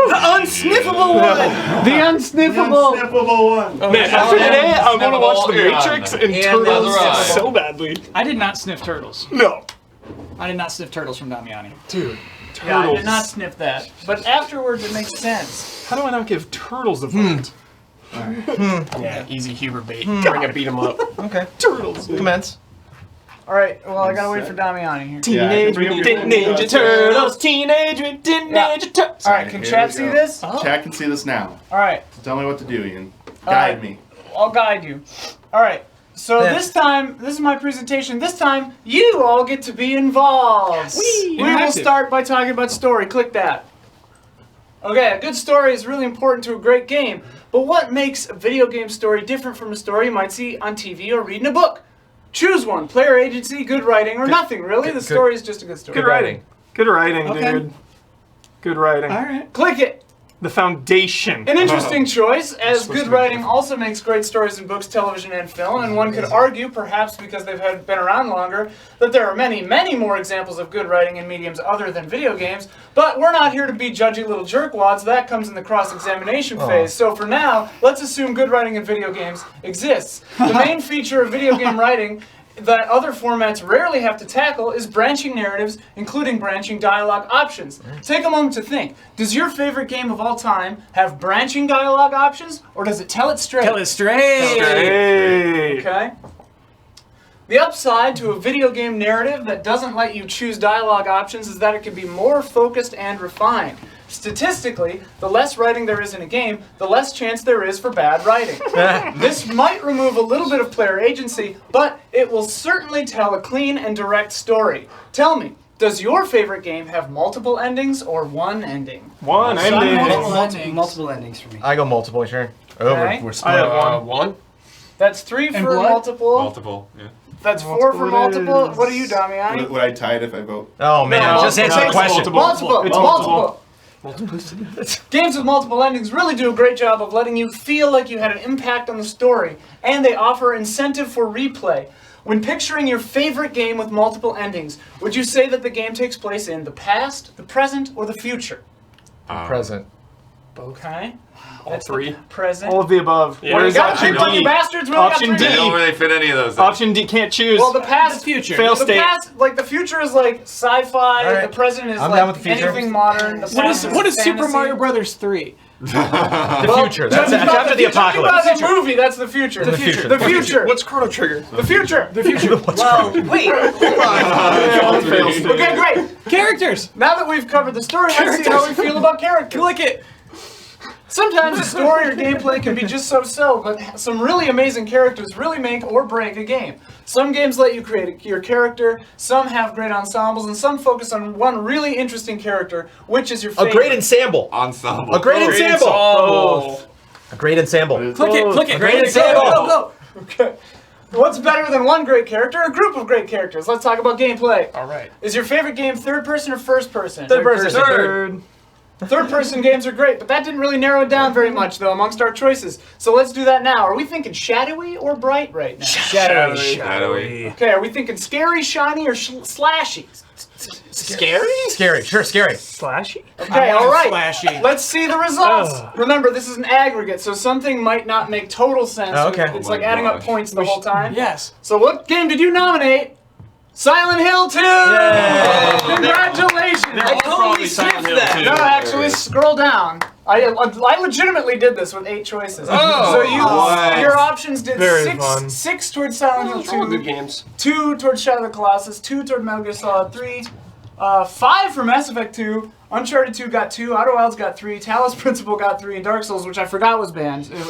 The unsniffable one. The unsniffable. Sniffable one. Man, after today, I want to watch The Sniffable Matrix Iran. and Turtles Iran. so badly. I did not sniff turtles. No. I did not sniff turtles from Damiani. Dude, Yeah, I turtles. did not sniff that. But afterwards, it makes sense. How do I not give turtles a vote? Yeah, easy Huber bait. Bring a beat 'em up. Okay. Turtles. Commence. All right, well, I gotta wait for Damiani here. Teenage Mutant Ninja Turtles. Teenage Mutant Ninja Turtles. All right, can Here chat we see go. this? Chat can see this now. All right, So tell me what to do, Ian. All Guide right. me. I'll guide you. All right, so Yeah. this time, this is my presentation. This time, you all get to be involved. We will Interactive. start by talking about story. Click that. Okay, a good story is really important to a great game, but what makes a video game story different from a story you might see on TV or read in a book? Choose one. Player agency, good writing, or nothing, really. The story is just a good story. Good writing. Good writing, Okay. dude. Good writing. All right. Click it. The foundation. An interesting choice, as good writing also makes great stories in books, television, and film, and one could argue, perhaps because they've been around longer, that there are many, many more examples of good writing in mediums other than video games, but we're not here to be judgy little jerkwads. That comes in the cross-examination phase. So for now, let's assume good writing in video games exists. The main feature of video game writing that other formats rarely have to tackle is branching narratives, including branching dialogue options. Take a moment to think. Does your favorite game of all time have branching dialogue options, or does it tell it straight? Tell it straight. Hey. Okay. The upside to a video game narrative that doesn't let you choose dialogue options is that it can be more focused and refined. Statistically, the less writing there is in a game, the less chance there is for bad writing. This might remove a little bit of player agency, but it will certainly tell a clean and direct story. Tell me, does your favorite game have multiple endings or one ending? One ending. Multiple endings for me. I go multiple, sure. Oh, Okay. we're I split. have one. One? That's 3 And for blood? multiple. Multiple. Yeah. That's 4 for Multiple it multiple. is. What are you, Damiani? Would I tie it if I vote? Oh man, No, just answer the multiple. question. Multiple. It's Multiple. Games with multiple endings really do a great job of letting you feel like you had an impact on the story, and they offer incentive for replay. When picturing your favorite game with multiple endings, would you say that the game takes place in the past, the present, or the future? Present. Okay. All three? Present. All of the above. Yeah. Where's You gotta option pick one, you D? bastards. We only got Option three. They D. don't really fit any of those. Option D can't choose. Well, the past, future. Fail the state. past, like the future is like sci-fi. All right. The present is I'm like down with the future. anything modern. The What past is Super fantasy. Mario Brothers 3? The future. That's Judging by after the judging by apocalypse. the movie, that's the future. The future. The future. What's Chrono Trigger? The future. The future. Well, wait. Fail state. Okay, great. Characters. Now that we've covered the story, let's see how we feel about characters. Click it. Sometimes the story or gameplay can be just so-so, but some really amazing characters really make or break a game. Some games let you create your character, some have great ensembles, and some focus on one really interesting character. Which is your A favorite? great ensemble. Ensemble. A great ensemble. Oh. A great ensemble. Click it. Click it. Great Click it. ensemble. Go, go, go. Okay. What's better than one great character? A group of great characters. Let's talk about gameplay. All right. Is your favorite game third person or first person? Third person. Third. Third person games are great, but that didn't really narrow it down very much, though, amongst our choices. So let's do that now. Are we thinking shadowy or bright right now? Shadowy. Okay, are we thinking scary, shiny, or slashy? Scary? Scary. Sure, scary. Slashy? Okay, I want all right. flashy. Let's see the results. Ugh. Remember, this is an aggregate, so something might not make total sense. Oh, okay. It's Oh like my adding up gosh. points the whole time. Yes. So what game did you nominate? Silent Hill 2! Congratulations! They're all probably Silent Hill too. No, actually, scroll down. I legitimately did this with 8 choices. Oh, so nice. your options did Very six, fun. 6 towards Silent Those are all Hill good 2, games. 2 towards Shadow of the Colossus, 2 toward Metal Gear Solid 3, 5 for Mass Effect 2, Uncharted 2 got 2, Outer Wilds got 3, Talos Principle got 3, and Dark Souls, which I forgot was banned. If it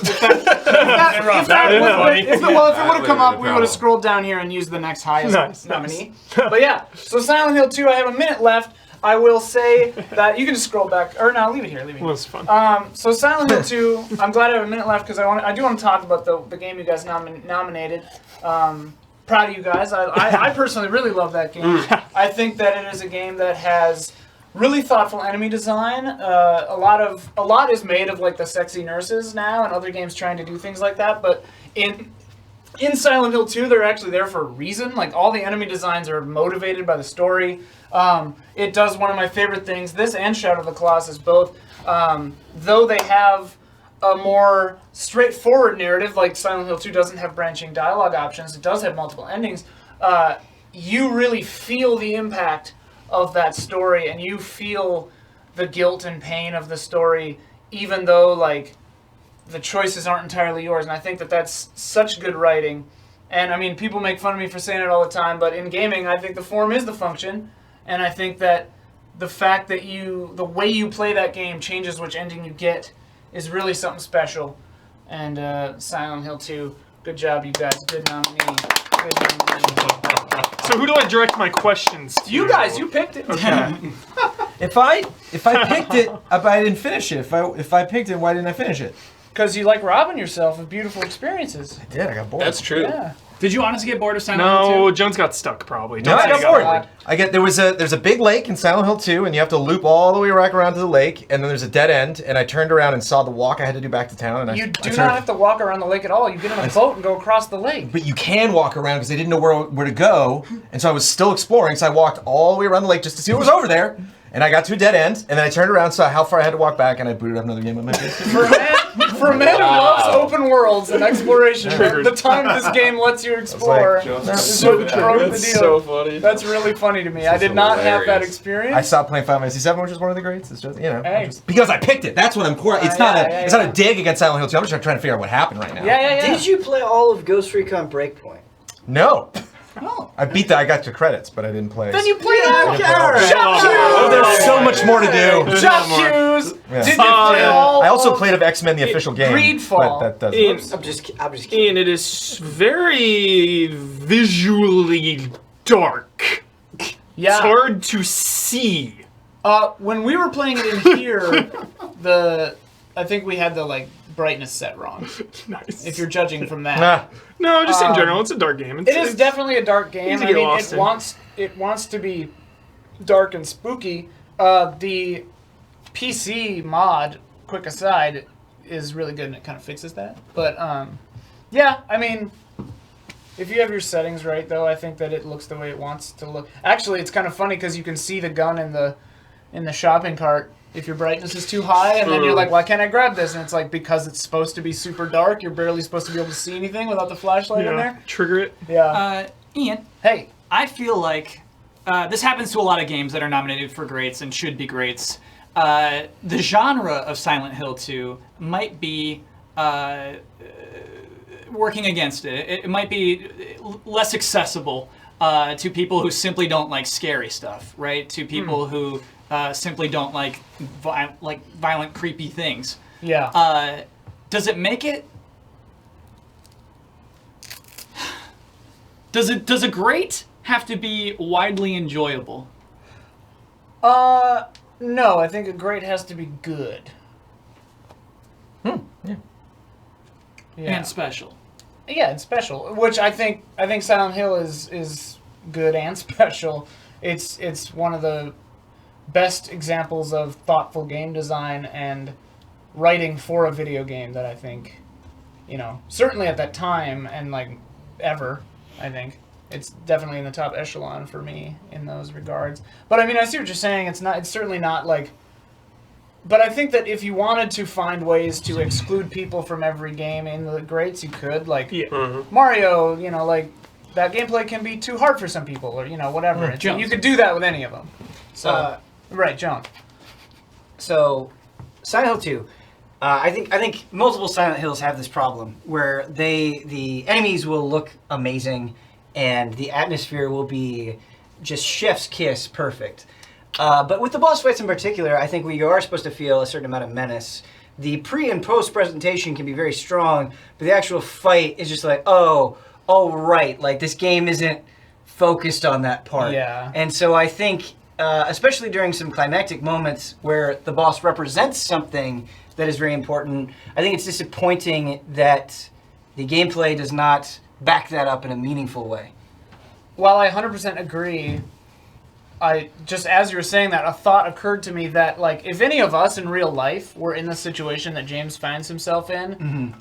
would have come up, we would have scrolled down here and used the next highest Nice. nominee. But yeah, so Silent Hill 2, I have a minute left. I will say that you can just scroll back, or no, leave it here. Leave it Well, here. it's fun. So Silent Hill 2, I'm glad I have a minute left because I do want to talk about the game you guys nominated. Proud of you guys. I personally really love that game. I think that it is a game that has really thoughtful enemy design. A lot is made of like the sexy nurses now, and other games trying to do things like that. But in Silent Hill 2, they're actually there for a reason. Like all the enemy designs are motivated by the story. It does one of my favorite things. This and Shadow of the Colossus both, though they have a more straightforward narrative, like Silent Hill 2 doesn't have branching dialogue options. It does have multiple endings. you really feel the impact of that story, and you feel the guilt and pain of the story, even though like the choices aren't entirely yours. And I think that that's such good writing. And I mean, people make fun of me for saying it all the time, but in gaming, I think the form is the function, and I think that the fact that the way you play that game changes which ending you get is really something special. And Silent Hill 2, good job, you guys. Good nominee. Good nominee. So who do I direct my questions to? You guys, you picked it. Okay. If I picked it, I didn't finish it. If I picked it, why didn't I finish it? Because you like robbing yourself of beautiful experiences. I did. I got bored. That's true. Yeah. Did you honestly get bored of Silent Hill No, 2? Jones got stuck probably. No, Jones I got got bored. There's a big lake in Silent Hill 2, and you have to loop all the way back around to the lake, and then there's a dead end. And I turned around and saw the walk I had to do back to town. And You I do turned, not have to walk around the lake at all. You get on a boat and go across the lake. But you can walk around because they didn't know where to go, and so I was still exploring. So I walked all the way around the lake just to see what was over there. And I got to a dead end, and then I turned around, saw how far I had to walk back, and I booted up another game on my PC. For a man who loves open worlds and exploration, the time this game lets you explore is what broke the deal. That's so funny. That's really funny to me. I did not have that hilarious. experience. I stopped playing Final Fantasy VII, which is one of the greats. It's just, Hey. because I picked it. That's what I'm core. It's not yeah, it's not a dig against Silent Hill 2. I'm just trying to figure out what happened right now. Yeah. Did you play all of Ghost Recon Breakpoint? No. Oh. I beat that. I got to credits, but I didn't play. Then you played all Shop Shop There's so much more to do. Shop Cues. Yeah. Did you play all? I also played of X-Men: The Official Game. Greedfall. But that doesn't. I'm just kidding. And it is very visually dark. Yeah. It's hard to see. When we were playing it in here, I think we had the brightness set wrong. Nice. If you're judging from that. Nah. No, just in general, it's a dark game. It is definitely a dark game. Easy I to get mean, lost in. it wants to be dark and spooky. The PC mod, quick aside, is really good and it kind of fixes that. But yeah, I mean, if you have your settings right, though, I think that it looks the way it wants to look. Actually, it's kind of funny because you can see the gun in the shopping cart. If your brightness is too high, and then you're like, why can't I grab this? And it's like, because it's supposed to be super dark, you're barely supposed to be able to see anything without the flashlight in there. Trigger it. Yeah. Ian, Hey. I feel like this happens to a lot of games that are nominated for greats and should be greats. The genre of Silent Hill 2 might be working against it. It might be less accessible to people who simply don't like scary stuff, right? To people who simply don't like violent, creepy things. Yeah. Does it make it? Does a great have to be widely enjoyable? No, I think a great has to be good. Yeah. Yeah. And special. Yeah, it's special. Which I think Silent Hill is good and special. It's one of the best examples of thoughtful game design and writing for a video game that I think, certainly at that time and ever, I think. It's definitely in the top echelon for me in those regards. But I mean, I see what you're saying. It's certainly not but I think that if you wanted to find ways to exclude people from every game in the greats, you could. Mario, that gameplay can be too hard for some people, or whatever. You could do that with any of them. So, right, John. So, Silent Hill 2. I think multiple Silent Hills have this problem where the enemies will look amazing, and the atmosphere will be just chef's kiss perfect. But with the boss fights in particular, I think we are supposed to feel a certain amount of menace. The pre and post presentation can be very strong, but the actual fight is just right, this game isn't focused on that part. Yeah. And so I think, especially during some climactic moments where the boss represents something that is very important, I think it's disappointing that the gameplay does not back that up in a meaningful way. While I 100% agree, just as you were saying that, a thought occurred to me that, if any of us in real life were in the situation that James finds himself in,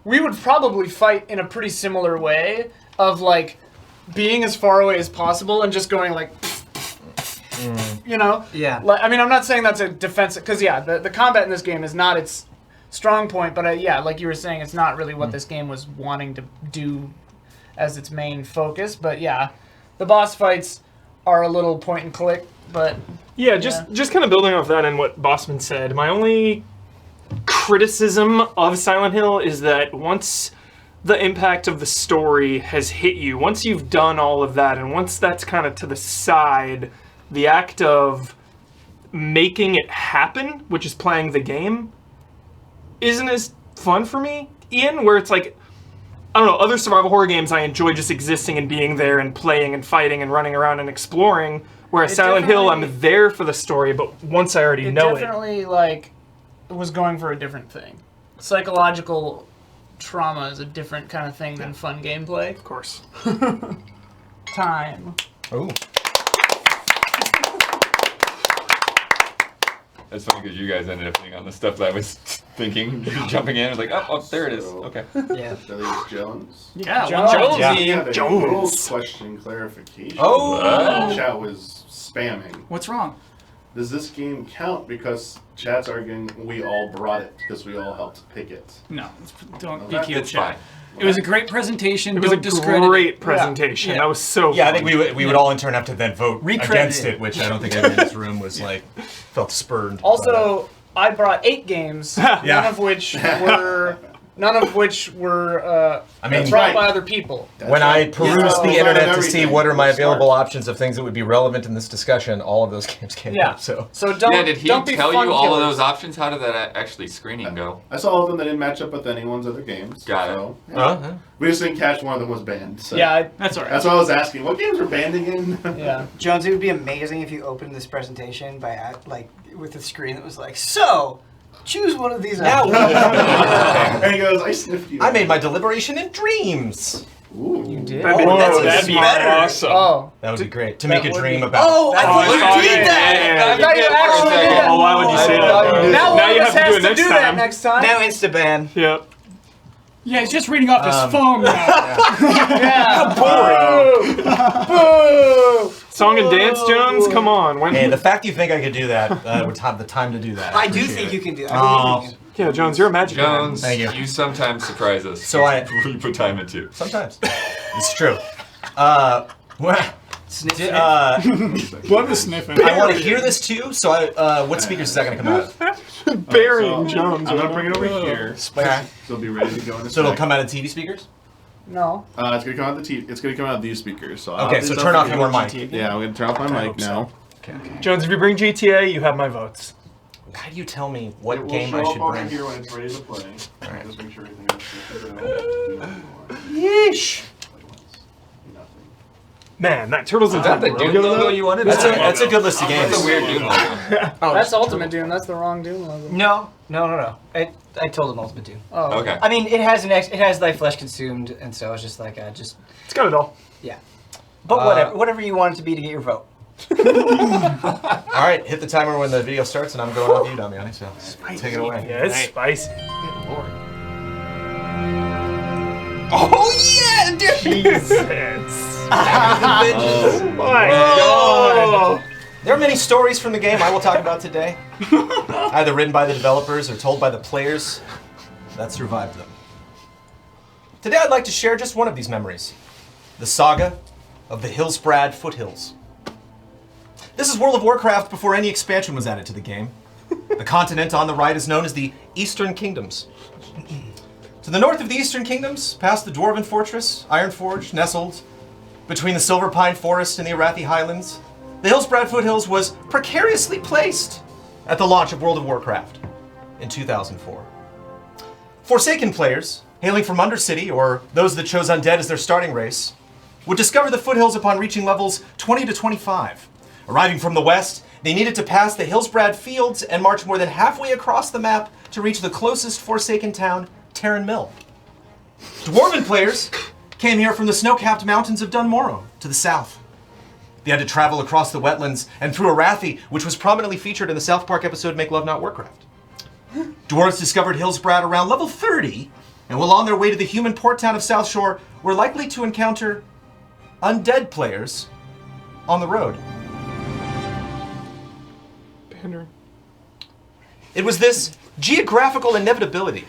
we would probably fight in a pretty similar way of, being as far away as possible and just going, Yeah. I mean, I'm not saying that's a defensive, because, the combat in this game is not its strong point, but, like you were saying, it's not really what this game was wanting to do as its main focus, but, The boss fights are a little point and click, but Yeah, just kind of building off that and what Bossman said. My only criticism of Silent Hill is that once the impact of the story has hit you, once you've done all of that, and once that's kind of to the side, the act of making it happen, which is playing the game, isn't as fun for me, Ian, where it's like, I don't know, other survival horror games I enjoy just existing and being there and playing and fighting and running around and exploring, whereas Silent Hill, I'm there for the story, but once I already know it. definitely like was going for a different thing. Psychological trauma is a different kind of thing than fun gameplay. Of course. Time. Oh. That's funny because you guys ended up being on the stuff that I was thinking, jumping in. I was like, oh, there it is. Okay. Yeah. That is Jones. Yeah, Jones. Yeah. Yeah, the Jones. rules question clarification. Oh. Chat was spamming. What's wrong? Does this game count because chat's arguing we all brought it because we all helped pick it? No, don't Okay. EQ It's chat. fine. It was a great presentation. It was Don't a discredit great it. presentation. Yeah. That was so Yeah, I fun. think we would all in turn have to then vote Recredit against it. it, which I don't think anyone in this room was like felt spurred. Also, I brought 8 games, Yeah. none of which were I mean, brought by other people. when I perused Yeah. the Well, internet to everything. see what are my Smart. available options of things that would be relevant in this discussion, all of those games came Yeah. up. So So don't Yeah, did he don't be tell fun you all of killers. those options? How did that actually screening go? I saw all of them that didn't match up with anyone's other games. Got it. So, yeah. We just didn't catch one of them was banned. So. Yeah, That's all right. That's why I was asking. What games are banned again? yeah. Jones, it would be amazing if you opened this presentation by like with a screen that was like, so choose one of these. Now- options." And he goes, I sniffed you. I made my deliberation in dreams. Ooh. You did. That'd be, Oh, that's that'd be better. awesome. Oh, That would be great to That make a would dream be- about. Oh, I thought you yeah, did that. yeah, I thought you actually did that. Oh, why would you say I thought you that? did. Now Now one you of us have to do has it to next do that time. next time. Now insta ban. Yep. Yeah, he's just reading off his phone now. Yeah. Boring. Boo! Song and dance, Jones? Come on. When? Hey, the fact you think I could do that would have the time to do that. I do appreciate think it. you can do that. Oh. I believe in you. Yeah, Jones, you're a magic man. Jones, Thank you. you sometimes surprise us. So I- we put time into. Sometimes. It's true. Well, Sniff, Did, sniff. What was sniffing? I want to hear this too. So, what speakers is that going to come out of? Burying Jones. I'm gonna bring it over here. Okay. So it'll be ready to go in a So it'll sec. come out of TV speakers. No. It's gonna come out it's gonna come out of these speakers. So Okay, so turn off your mic. Yeah, I'm gonna turn off my mic now. Jones, if you bring GTA, you have my votes. How do you tell me what It will game show I up should over bring? here when it's ready to play. Alright. Just make sure everything else is Yeesh. Man, that Turtles in Is that Time the Doom logo, logo though? you wanted? That's a good list of games. That's a weird Doom logo. Oh, that's Ultimate Doom. That's the wrong Doom logo. No. I told him Ultimate Doom. Oh. Okay. I mean, it has like flesh consumed, and so it's just like It's got it all. But whatever you want it to be to get your vote. All right, hit the timer when the video starts, and I'm going off you, Damiani. So take it away. Yeah, it's spicy. Oh yeah, dude! Jesus. Oh my God. There are many stories from the game I will talk about today, either written by the developers or told by the players that survived them. Today I'd like to share just one of these memories, the saga of the Hillsbrad Foothills. This is World of Warcraft before any expansion was added to the game. The continent on the right is known as the Eastern Kingdoms. To the north of the Eastern Kingdoms, past the Dwarven Fortress, Ironforge, nestled between the Silver Pine Forest and the Arathi Highlands, the Hillsbrad Foothills was precariously placed at the launch of World of Warcraft in 2004. Forsaken players, hailing from Undercity or those that chose Undead as their starting race, would discover the foothills upon reaching levels 20 to 25. Arriving from the west, they needed to pass the Hillsbrad Fields and march more than halfway across the map to reach the closest Forsaken town, Terran Mill. Dwarven players came here from the snow-capped mountains of Dunmorrow to the south. They had to travel across the wetlands and through Arathi, which was prominently featured in the South Park episode Make Love Not Warcraft. Dwarves discovered Hillsbrad around level 30, and while on their way to the human port town of South Shore, were likely to encounter undead players on the road. Pandering. It was this geographical inevitability,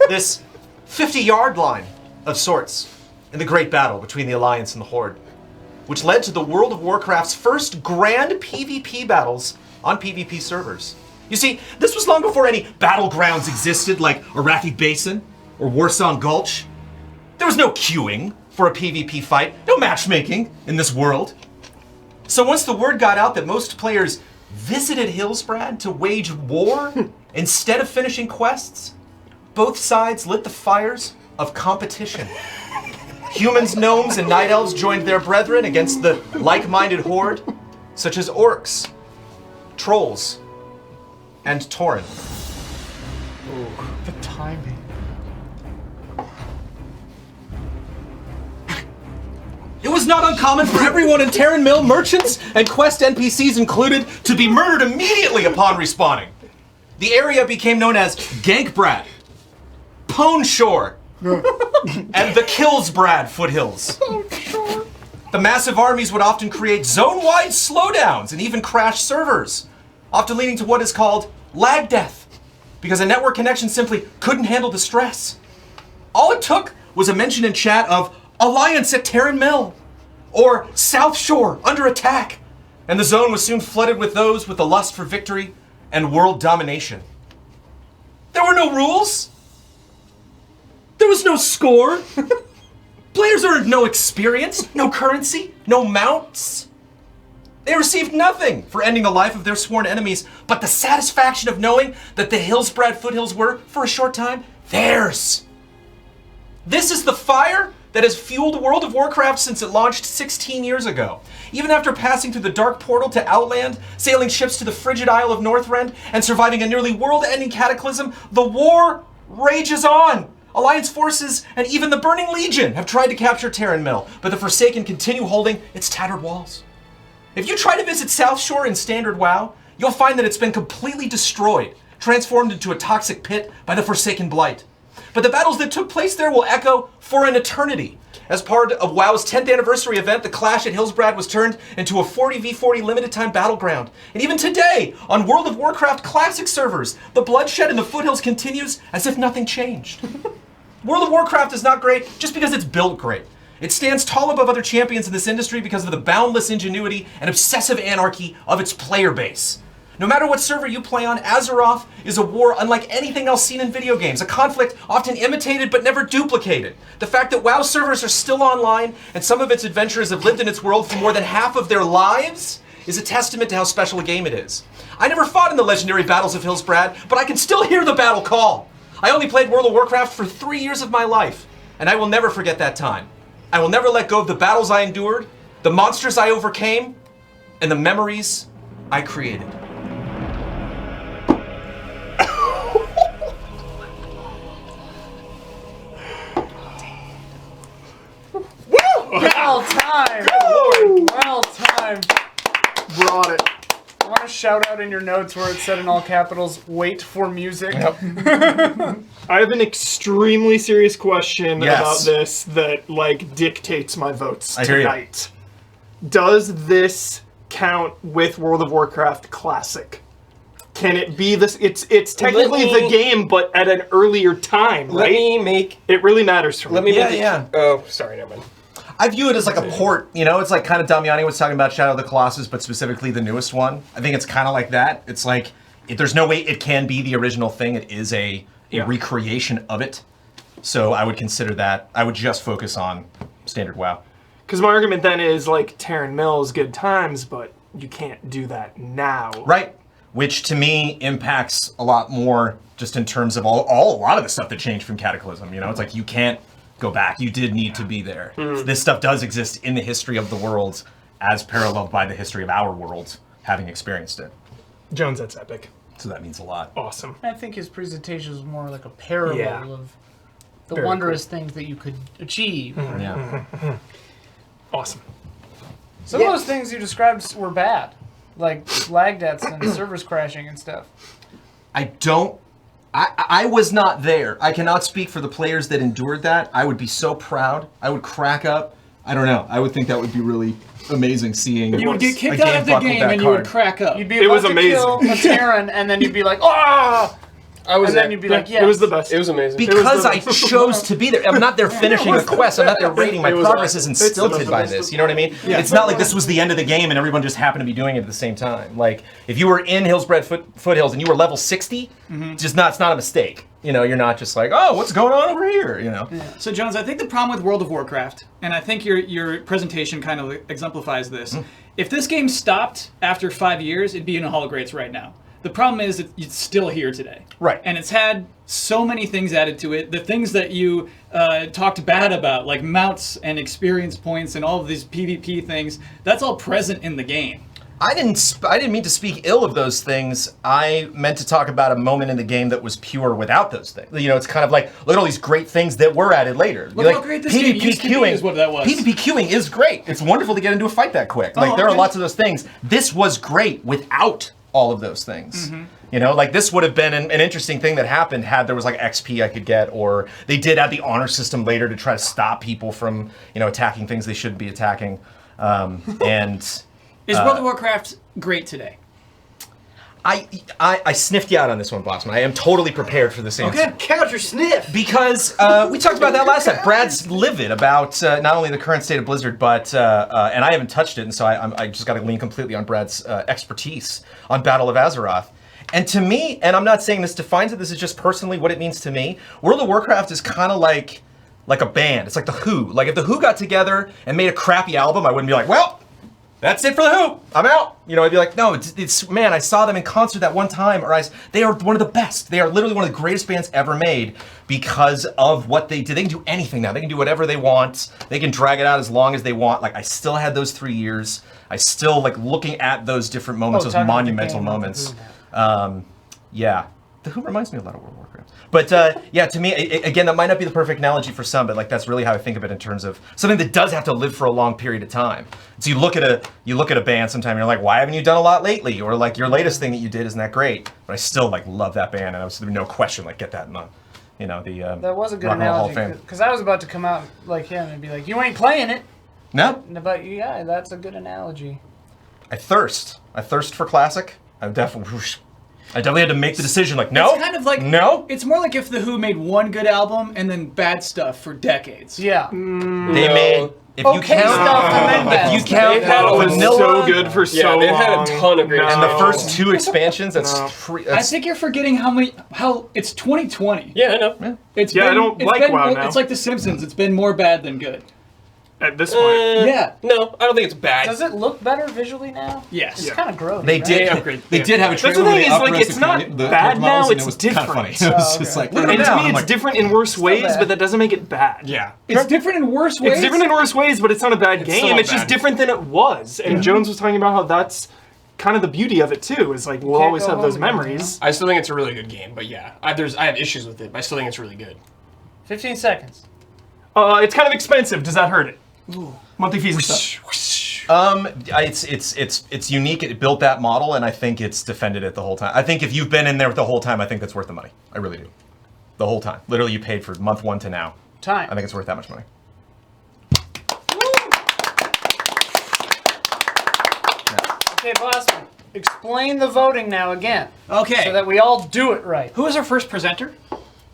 this 50-yard line of sorts in the great battle between the Alliance and the Horde, which led to the World of Warcraft's first grand PvP battles on PvP servers. You see, this was long before any battlegrounds existed like Arathi Basin or Warsong Gulch. There was no queuing for a PvP fight, no matchmaking in this world. So once the word got out that most players visited Hillsbrad to wage war instead of finishing quests, both sides lit the fires of competition. Humans, gnomes, and night elves joined their brethren against the like-minded horde, such as orcs, trolls, and Tauren. The timing. It was not uncommon for everyone in Terran Mill, merchants and quest NPCs included, to be murdered immediately upon respawning. The area became known as Gankbrad, Pone Shore, and the Killsbrad foothills. The massive armies would often create zone-wide slowdowns and even crash servers, often leading to what is called lag death, because a network connection simply couldn't handle the stress. All it took was a mention in chat of Alliance at Terran Mill, or South Shore under attack, and the zone was soon flooded with those with the lust for victory and world domination. There were no rules. There was no score. Players earned no experience, no currency, no mounts. They received nothing for ending the life of their sworn enemies, but the satisfaction of knowing that the Hillsbrad foothills were, for a short time, theirs. This is the fire that has fueled World of Warcraft since it launched 16 years ago. Even after passing through the Dark Portal to Outland, sailing ships to the frigid Isle of Northrend, and surviving a nearly world-ending cataclysm, the war rages on. Alliance forces and even the Burning Legion have tried to capture Terran Mill, but the Forsaken continue holding its tattered walls. If you try to visit South Shore in Standard WoW, you'll find that it's been completely destroyed, transformed into a toxic pit by the Forsaken Blight. But the battles that took place there will echo for an eternity. As part of WoW's 10th anniversary event, the clash at Hillsbrad was turned into a 40v40 limited time battleground. And even today, on World of Warcraft Classic servers, the bloodshed in the foothills continues as if nothing changed. World of Warcraft is not great just because it's built great. It stands tall above other champions in this industry because of the boundless ingenuity and obsessive anarchy of its player base. No matter what server you play on, Azeroth is a war unlike anything else seen in video games, a conflict often imitated but never duplicated. The fact that WoW servers are still online and some of its adventurers have lived in its world for more than half of their lives is a testament to how special a game it is. I never fought in the legendary battles of Hillsbrad, but I can still hear the battle call. I only played World of Warcraft for 3 years of my life, and I will never forget that time. I will never let go of the battles I endured, the monsters I overcame, and the memories I created. Well timed. Good Lord. Well timed. Brought it. I want to shout out in your notes where it said in all capitals, wait for music. I have an extremely serious question Yes. about this that like dictates my votes I hear you. tonight. Does this count with World of Warcraft Classic? Can it be this? It's technically Let me- the game, but at an earlier time, Let right? me make. It really matters for me. Let me Yeah, make. yeah. Oh, sorry, never mind. I view it as like a port, you know, it's like kind of Damiani was talking about Shadow of the Colossus, but specifically the newest one. I think it's kind of like that. It's like, there's no way it can be the original thing. It is a recreation of it. So I would consider that, I would just focus on Standard WoW. Because my argument then is like Terran Mill is good times, but you can't do that now. Right. Which to me impacts a lot more just in terms of a lot of the stuff that changed from Cataclysm. You know, it's like you can't go back. You did need to be there. This stuff does exist in the history of the world as paralleled by the history of our world, having experienced it. Jones, that's epic. So that means a lot. Awesome. I think his presentation was more like a parable Yeah. of the Very wondrous things that you could achieve. Yeah. Awesome. Some of those things you described were bad, like lag deaths and servers crashing and stuff. I was not there. I cannot speak for the players that endured that. I would be so proud. I would crack up. I don't know. I would think that would be really amazing seeing. You would get a kicked out of the fuck with game that and you would card. crack up. You'd be It about was to amazing. kill a Terran, and then you'd be like, "Ah!" I was and then there. you'd be like, yeah, It was the best. It was amazing. Because I chose to be there. I'm not there finishing a quest. I'm not there rating. My It was progress awesome. isn't stilted by this. You know what I mean? It's not like this was the end of the game and everyone just happened to be doing it at the same time. Like, if you were in Hillsbred Foothills and you were level 60, it's not a mistake. You know, you're not just like, oh, what's going on over here? You know. So, Jones, I think the problem with World of Warcraft, and I think your presentation kind of exemplifies this. If this game stopped after 5 years, it'd be in a Hall of Greats right now. The problem is that it's still here today. Right. And it's had so many things added to it. The things that you talked bad about, like mounts and experience points and all of these PvP things, that's all present in the game. I didn't mean to speak ill of those things. I meant to talk about a moment in the game that was pure without those things. You know, it's kind of like, look at all these great things that were added later. Look how great this game used to be is what that was. PvP queuing is great. It's wonderful to get into a fight that quick. Like, there are lots of those things. This was great without all of those things. You know, like this would have been an interesting thing that happened had there was like XP I could get, or they did add the honor system later to try to stop people from, you know, attacking things they shouldn't be attacking. Is World of Warcraft great today? I sniffed you out on this one, Bossman. I am totally prepared for this answer. Okay, count your sniff. Because we talked about that last time. Brad's livid about not only the current state of Blizzard, but and I haven't touched it, and so I just got to lean completely on Brad's expertise on Battle of Azeroth. And to me, and I'm not saying this defines it, this is just personally what it means to me, World of Warcraft is kind of like a band. It's like the Who. Like if the Who got together and made a crappy album, I wouldn't be like, well, that's it for the Who. I'm out. You know, I'd be like, no, it's man, I saw them in concert that one time, or they are one of the best. They are literally one of the greatest bands ever made because of what they did. They can do anything now. They can do whatever they want. They can drag it out as long as they want. Like, I still had those 3 years. I still, like, looking at those different moments, those monumental moments. Yeah. The Who reminds me a lot of World of Warcraft. But yeah, to me, again, that might not be the perfect analogy for some, but like that's really how I think of it in terms of something that does have to live for a long period of time. So you look at a band sometime and you're like, why haven't you done a lot lately? Or like your latest thing that you did isn't that great. But I still like love that band, and I was no question like get that in the, you know, the that was a good Rock and Roll Hall of analogy Fame. because I was about to come out like him and be like, you ain't playing it. No, But yeah, that's a good analogy. I thirst for classic. I definitely had to make the decision. Like, no, It's kind of like no. It's more like if the Who made one good album and then bad stuff for decades. Yeah. They made if you Okay count stuff and then bad if you stuff. count They've had vanilla so good for Yeah, so they've long. had a ton of great and the stuff. first 2 expansions. I That's think you're forgetting how it's 2020. Yeah, I know. It's Yeah, I been, don't it's like been, WoW now. It's like The Simpsons. It's been more bad than good. At this point. Yeah. No, I don't think it's bad. Does it look better visually now? Yes. It's kind of gross. they right? did. upgrade. They did have a That's trailer the where thing they is, like, uprosted it's not the bad models, now, and it's it was different. Kind of funny. It was just like, look at And it to now. me, I'm it's like, different in worse ways, bad. but that doesn't make it bad. yeah. It's different in worse ways. It's different in worse ways, but it's not a bad game. still It's just bad. different than it was. And Jones was talking about how that's kind of the beauty of it too. Is like we'll can't always go have those home again, memories. I still think it's a really good game, but yeah, I have issues with it, but I still think it's really good. 15 seconds. It's kind of expensive. Does that hurt it? Monthly fees and stuff. It's unique. It built that model, and I think it's defended it the whole time. I think if you've been in there the whole time, I think that's worth the money. I really do. The whole time. Literally, you paid for month 1 to now. Time. I think it's worth that much money. Okay, Bossman, explain the voting now again. Okay. So that we all do it right. Who is our first presenter?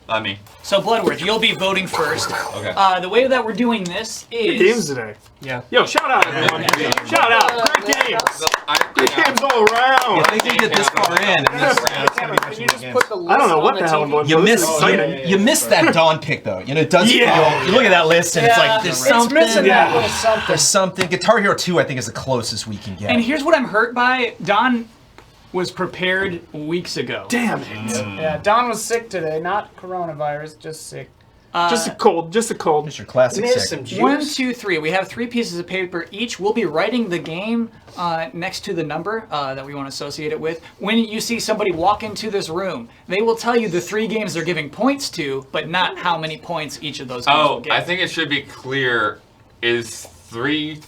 Not me. So Bloodworth, you'll be voting first. Okay. The way that we're doing this is Games today. Yeah. Yo, shout out everyone. Shout out. Great games. Great games all around. I think you get this far in. And Can you just put the list I don't know on what the the hell I'm TV? going you for. This miss is exciting. you miss that Dawn pick though. You know, it does Yeah. feel. You look at that list and it's like there's it's something. missing Yeah. that little something. There's something. Guitar Hero 2, I think, is the closest we can get. And here's what I'm hurt by. Don was prepared weeks ago. Damn it. Yeah, Don was sick today, not coronavirus, just sick. Just a cold. Just a cold. It's your classic Miss sick. some juice. 1, 2, 3. We have 3 pieces of paper each. We'll be writing the game next to the number that we want to associate it with. When you see somebody walk into this room, they will tell you the 3 games they're giving points to, but not how many points each of those games will Oh, get. I think it should be clear. Is 3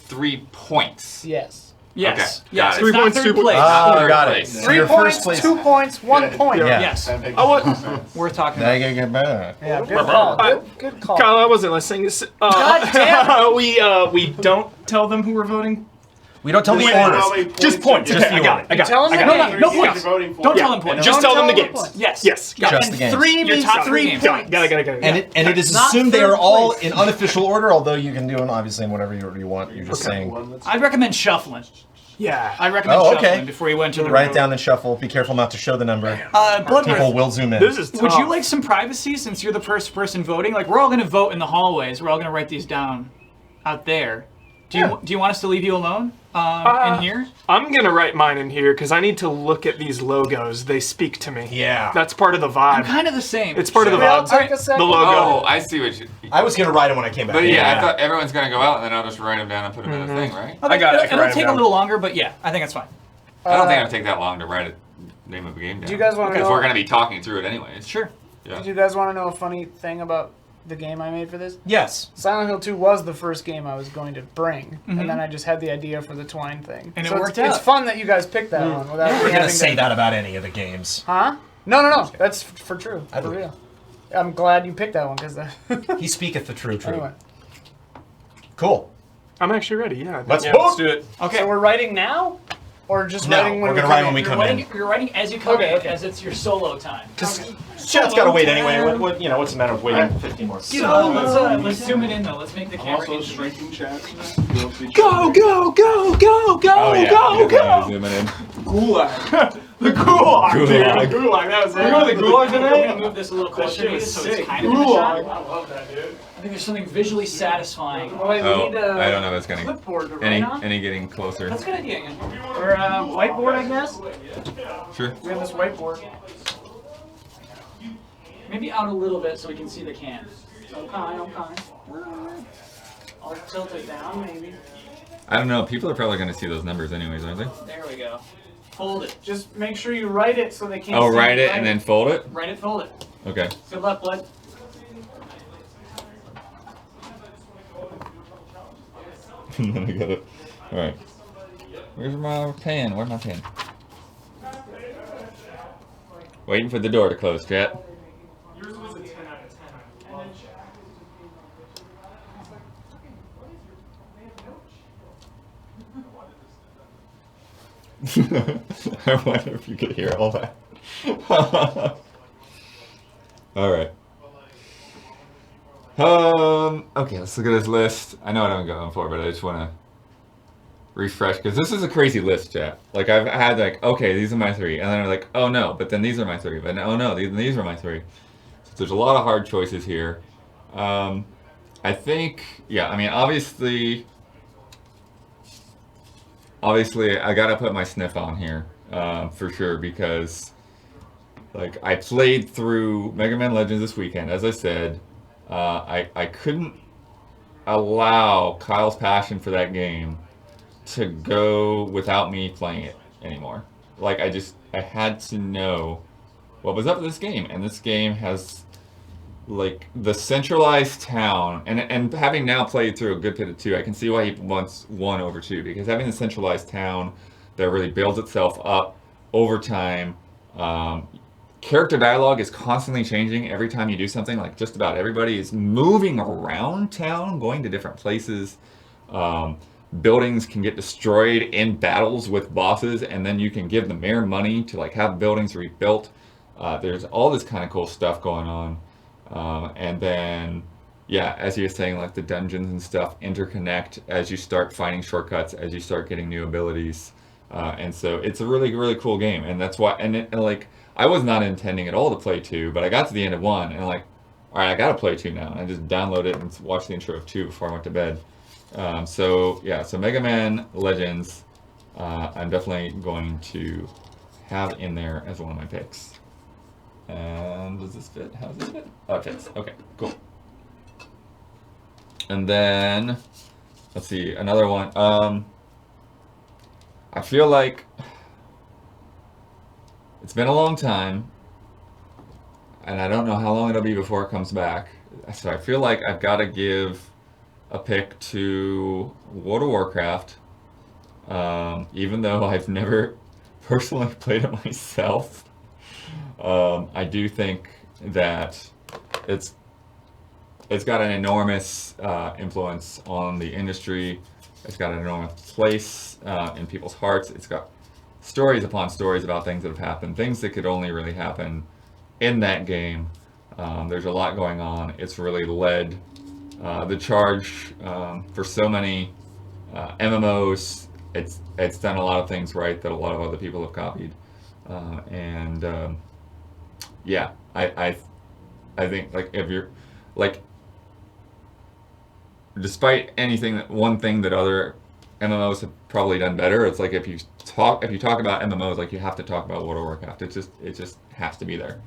points? Yes. Yes. Okay, Yes. got it. It's 3 not points, 3rd 2 place. Oh, got it. place. So 3 your points, first place. 2 points, 1 point. Yeah. Yes. Oh, what? Worth talking Now about. you gotta get back. Yeah, good call. Good call. Kyle, I wasn't listening. God damn we don't tell them who we're voting. We don't tell Wait, the how orders. many Just points points. are Okay, you I got it. I got it. Tell them I the got it. game. No you're points. voting for? Don't Yeah. tell them points. Just Don't tell them the tell them games. points. Yes. Yes. Got Just it. the games. 3 Your means top 3 games. points. Got it. And it is Not assumed they third are all place. in unofficial order, although you can do them obviously in whatever order you want. You're just saying. I'd recommend shuffling. Yeah. I'd recommend Oh, shuffling okay. before you went to the Write room. down and shuffle. Be careful not to show the number. Bloodworth, People will zoom in. This is tough. would you like some privacy since you're the first person voting? Like, we're all going to vote in the hallways. We're all going to write these down out there. Do you want us to leave you alone in here? I'm gonna write mine in here because I need to look at these logos. They speak to me. Yeah. That's part of the I'm vibe. kind of the same. It's part of the We all vibe. take a second. The logo. Oh, I see what you. I was gonna write it when I came back. But yeah, I thought everyone's gonna go out and then I'll just write them down and put them in a thing, right? I got it. I can It'll write 'em take a down. little longer, but yeah, I think that's fine. I don't think it'll take that long to write a name of a game down. Do you guys want to Because know? we're gonna be talking through it anyways. Sure. Yeah. Do you guys want to know a funny thing about the game I made for this? Yes. Silent Hill 2 was the first game I was going to bring, and then I just had the idea for the twine thing. And it so worked it's out. fun that you guys picked that one without me We're gonna having say to... that about any of the games. Huh? No. That's for true. I For believe. real. I'm glad you picked that one because He speaketh the true. anyway. Cool. I'm actually ready. Yeah. Let's yeah, vote. Let's do it. Okay. So we're writing now, or just No, writing when we're gonna we write come when we in? come in. You're writing as you come Okay, in, okay. as it's your solo time. Chat's gotta wait anyway. What's the matter of waiting 15 more seconds? So let's zoom it in though. Let's make the camera. Also intimate. shrinking chat. Go, go, go, go, go, Oh yeah. go, You're go. gonna zoom it in. Gulag. The gulag, dude. Gulag. Gulag. That was it. We're Going to the gulag I'm gonna tonight? move this a little closer to you, was so sick. it's kind of in the shot. Gulag. I love that, dude. I think there's something visually satisfying. Wait, we Oh, need I don't know if it's gonna clipboard to write any on. any getting closer. That's a good idea, Ian. Or whiteboard, I guess. Sure. We have this whiteboard. Maybe out a little bit so we can see the can. Okay. I'll tilt it down, maybe. I don't know. People are probably gonna see those numbers anyways, aren't they? There we go. Fold it. Just make sure you write it so they can't. Oh, see write you it and then fold it. Write it, fold it. Okay. Good luck, Blood. And then I got it. All right. Where's my pen? Where's my pen? Waiting for the door to close, chat. Yours was a 10 out of 10. I love I wonder if you could hear all that. All right. Okay, let's look at this list. I know what I'm going for, but I just want to refresh because this is a crazy list, chat. Like I've had like, okay, these are my three, and then I'm like, oh no, but then these are my three, but oh no, these are my three. So there's a lot of hard choices here. I think, yeah, I mean, obviously, I gotta put my sniff on here for sure because, like, I played through Mega Man Legends this weekend, as I said. I couldn't allow Kyle's passion for that game to go without me playing it anymore. Like, I had to know what was up with this game, and this game has, like, the centralized town, and having now played through a good bit of 2, I can see why he wants 1 over 2, because having the centralized town that really builds itself up over time, character dialogue is constantly changing every time you do something. Like, just about everybody is moving around town, going to different places. Buildings can get destroyed in battles with bosses, and then you can give the mayor money to, like, have buildings rebuilt. There's all this kind of cool stuff going on. And then, yeah, as you were saying, like, the dungeons and stuff interconnect as you start finding shortcuts, as you start getting new abilities. And so it's a really, really cool game. And that's why, and like, I was not intending at all to play 2, but I got to the end of 1 and I'm like, all right, I got to play 2 now. And I just downloaded it and watched the intro of 2 before I went to bed. So yeah, so Mega Man Legends, I'm definitely going to have in there as one of my picks. And does this fit? How does this fit? Oh, it fits. Okay, cool. And then, let's see, another one. I feel like it's been a long time, and I don't know how long it'll be before it comes back. So I feel like I've got to give a pick to World of Warcraft, even though I've never personally played it myself. I do think that it's got an enormous influence on the industry. It's got an enormous place in people's hearts. It's got stories upon stories about things that have happened, things that could only really happen in that game. There's a lot going on. It's really led the charge for so many MMOs. It's done a lot of things right that a lot of other people have copied, yeah, I think like if you're like, despite anything one thing that other MMOs have probably done better, it's like if you talk about MMOs, like you have to talk about World of Warcraft. It just has to be there.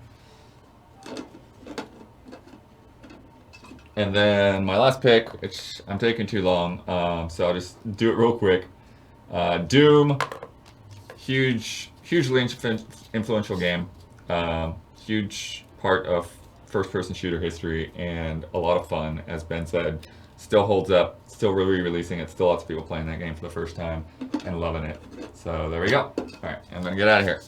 And then my last pick, which I'm taking too long, so I'll just do it real quick. Doom, hugely influential game, huge part of first-person shooter history, and a lot of fun, as Ben said. Still holds up, still re-releasing it, still lots of people playing that game for the first time and loving it. So there we go. All right, I'm gonna get out of here.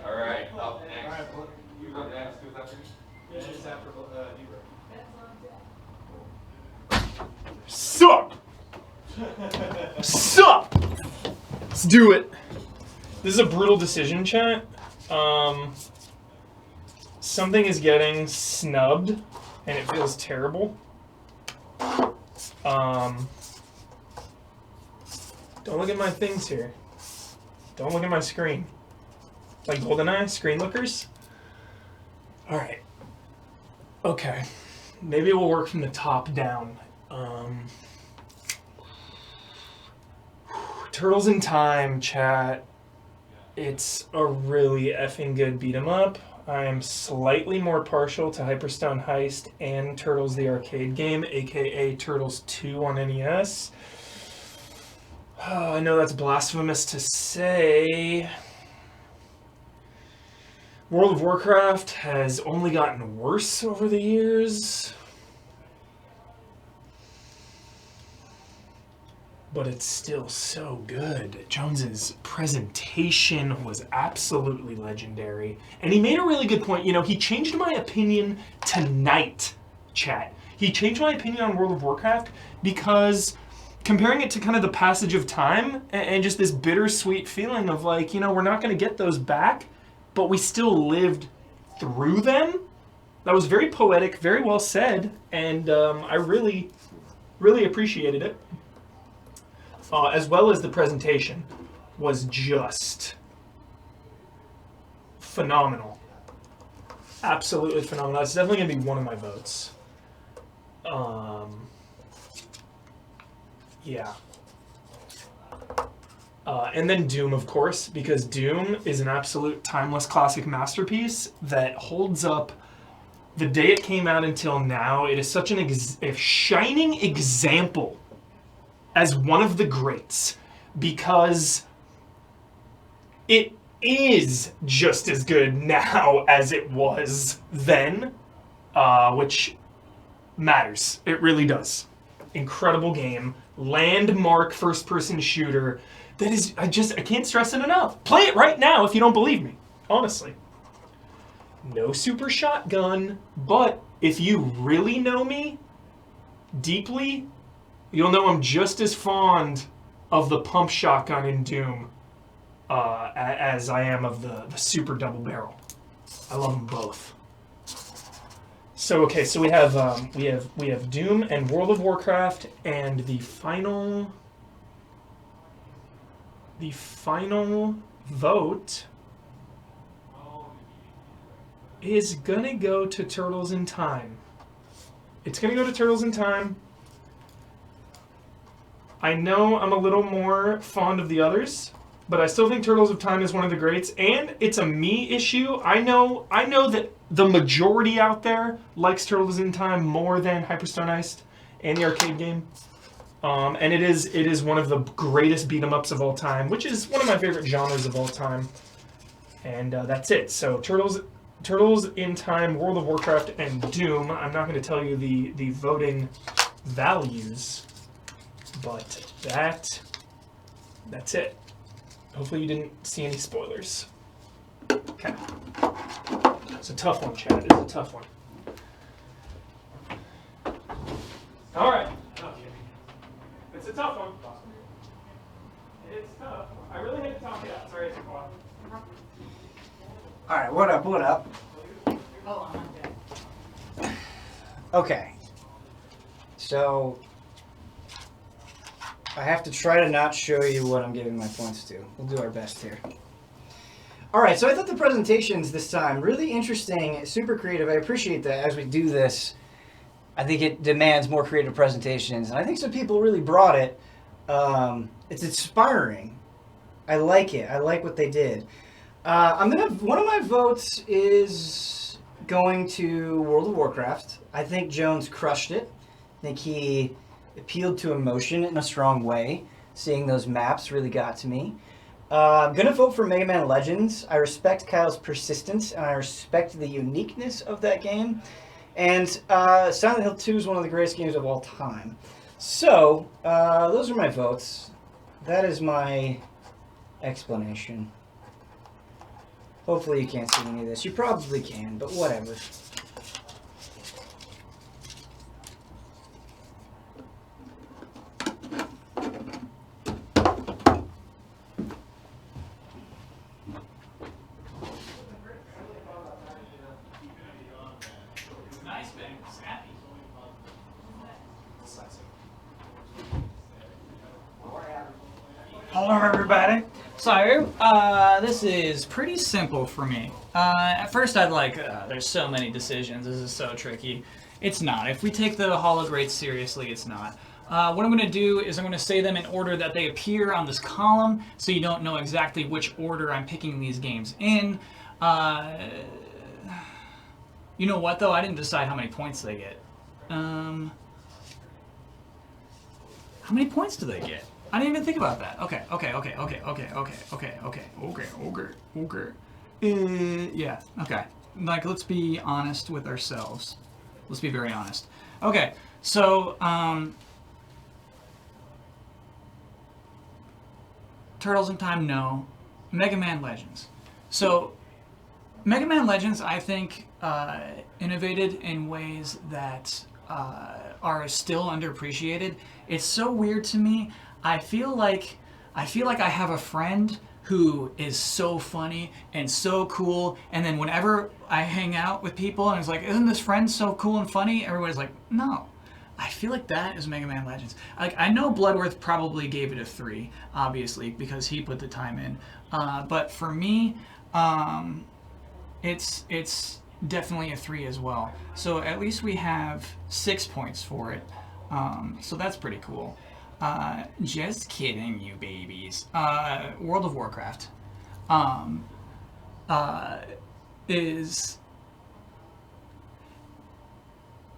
All right, up next. You go next. Who's after you? Yeah, just after Sup? Sup? Let's do it. This is a brutal decision, chat. Something is getting snubbed, and it feels terrible. Don't look at my things here. Don't look at my screen. Like GoldenEye, screen lookers? Alright. Okay. Maybe we'll work from the top down. Turtles in Time, chat. It's a really effing good beat 'em up. I am slightly more partial to Hyperstone Heist and Turtles the arcade game, aka Turtles 2 on NES. Oh, I know that's blasphemous to say. World of Warcraft has only gotten worse over the years. But it's still so good. Jones's presentation was absolutely legendary. And he made a really good point. You know, he changed my opinion tonight, chat. He changed my opinion on World of Warcraft because comparing it to kind of the passage of time and just this bittersweet feeling of like, you know, we're not going to get those back, but we still lived through them. That was very poetic, very well said, and I really, really appreciated it. As well as the presentation was just phenomenal. Absolutely phenomenal. That's definitely going to be one of my votes. Yeah. And then Doom, of course, because Doom is an absolute timeless classic masterpiece that holds up the day it came out until now. It is such a shining example as one of the greats, because it is just as good now as it was then, which matters. It really does. Incredible game. Landmark first-person shooter that is, I can't stress it enough. Play it right now if you don't believe me, honestly. No super shotgun, but if you really know me deeply, you'll know I'm just as fond of the pump shotgun in Doom as I am of the super double barrel. I love them both. So okay, so we have Doom and World of Warcraft, and the final vote is gonna go to Turtles in Time. It's gonna go to Turtles in Time. I know I'm a little more fond of the others, but I still think Turtles of Time is one of the greats, and it's a me issue. I know that the majority out there likes Turtles in Time more than Hyperstone Heist and the arcade game. And it is one of the greatest beat 'em ups of all time, which is one of my favorite genres of all time. And that's it. So Turtles in Time, World of Warcraft, and Doom. I'm not going to tell you the voting values, but that's it. Hopefully you didn't see any spoilers. Okay. It's a tough one, Chad. It's a tough one. All right. It's a tough one. It's tough. I really hate to talk it out. Sorry, it's a while. All right, what up? What up? Okay. So I have to try to not show you what I'm giving my points to. We'll do our best here. All right, so I thought the presentations this time really interesting, super creative. I appreciate that as we do this. I think it demands more creative presentations, and I think some people really brought it. It's inspiring. I like it. I like what they did. One of my votes is going to World of Warcraft. I think Jones crushed it. I think he appealed to emotion in a strong way. Seeing those maps really got to me. I'm going to vote for Mega Man Legends. I respect Kyle's persistence, and I respect the uniqueness of that game. And Silent Hill 2 is one of the greatest games of all time. So, those are my votes. That is my explanation. Hopefully you can't see any of this. You probably can, but whatever. Nice bang, snappy. Hello, everybody. So, this is pretty simple for me. At first, I'd like, there's so many decisions. This is so tricky. It's not. If we take the Holo Greats seriously, it's not. What I'm going to do is I'm going to say them in order that they appear on this column, so you don't know exactly which order I'm picking these games in. You know what, though? I didn't decide how many points they get. How many points do they get? I didn't even think about that. Okay. Yeah, okay. Like, let's be honest with ourselves. Let's be very honest. Okay, so, Turtles in Time, no. Mega Man Legends. So, Mega Man Legends, I think, innovated in ways that are still underappreciated. It's so weird to me. I feel like I have a friend who is so funny and so cool, and then whenever I hang out with people and it's like, isn't this friend so cool and funny? Everybody's like, no. I feel like that is Mega Man Legends. Like, I know Bloodworth probably gave it a 3, obviously, because he put the time in. But for me, it's definitely a 3 as well. So at least we have 6 points for it. So that's pretty cool. Just kidding, you babies. World of Warcraft is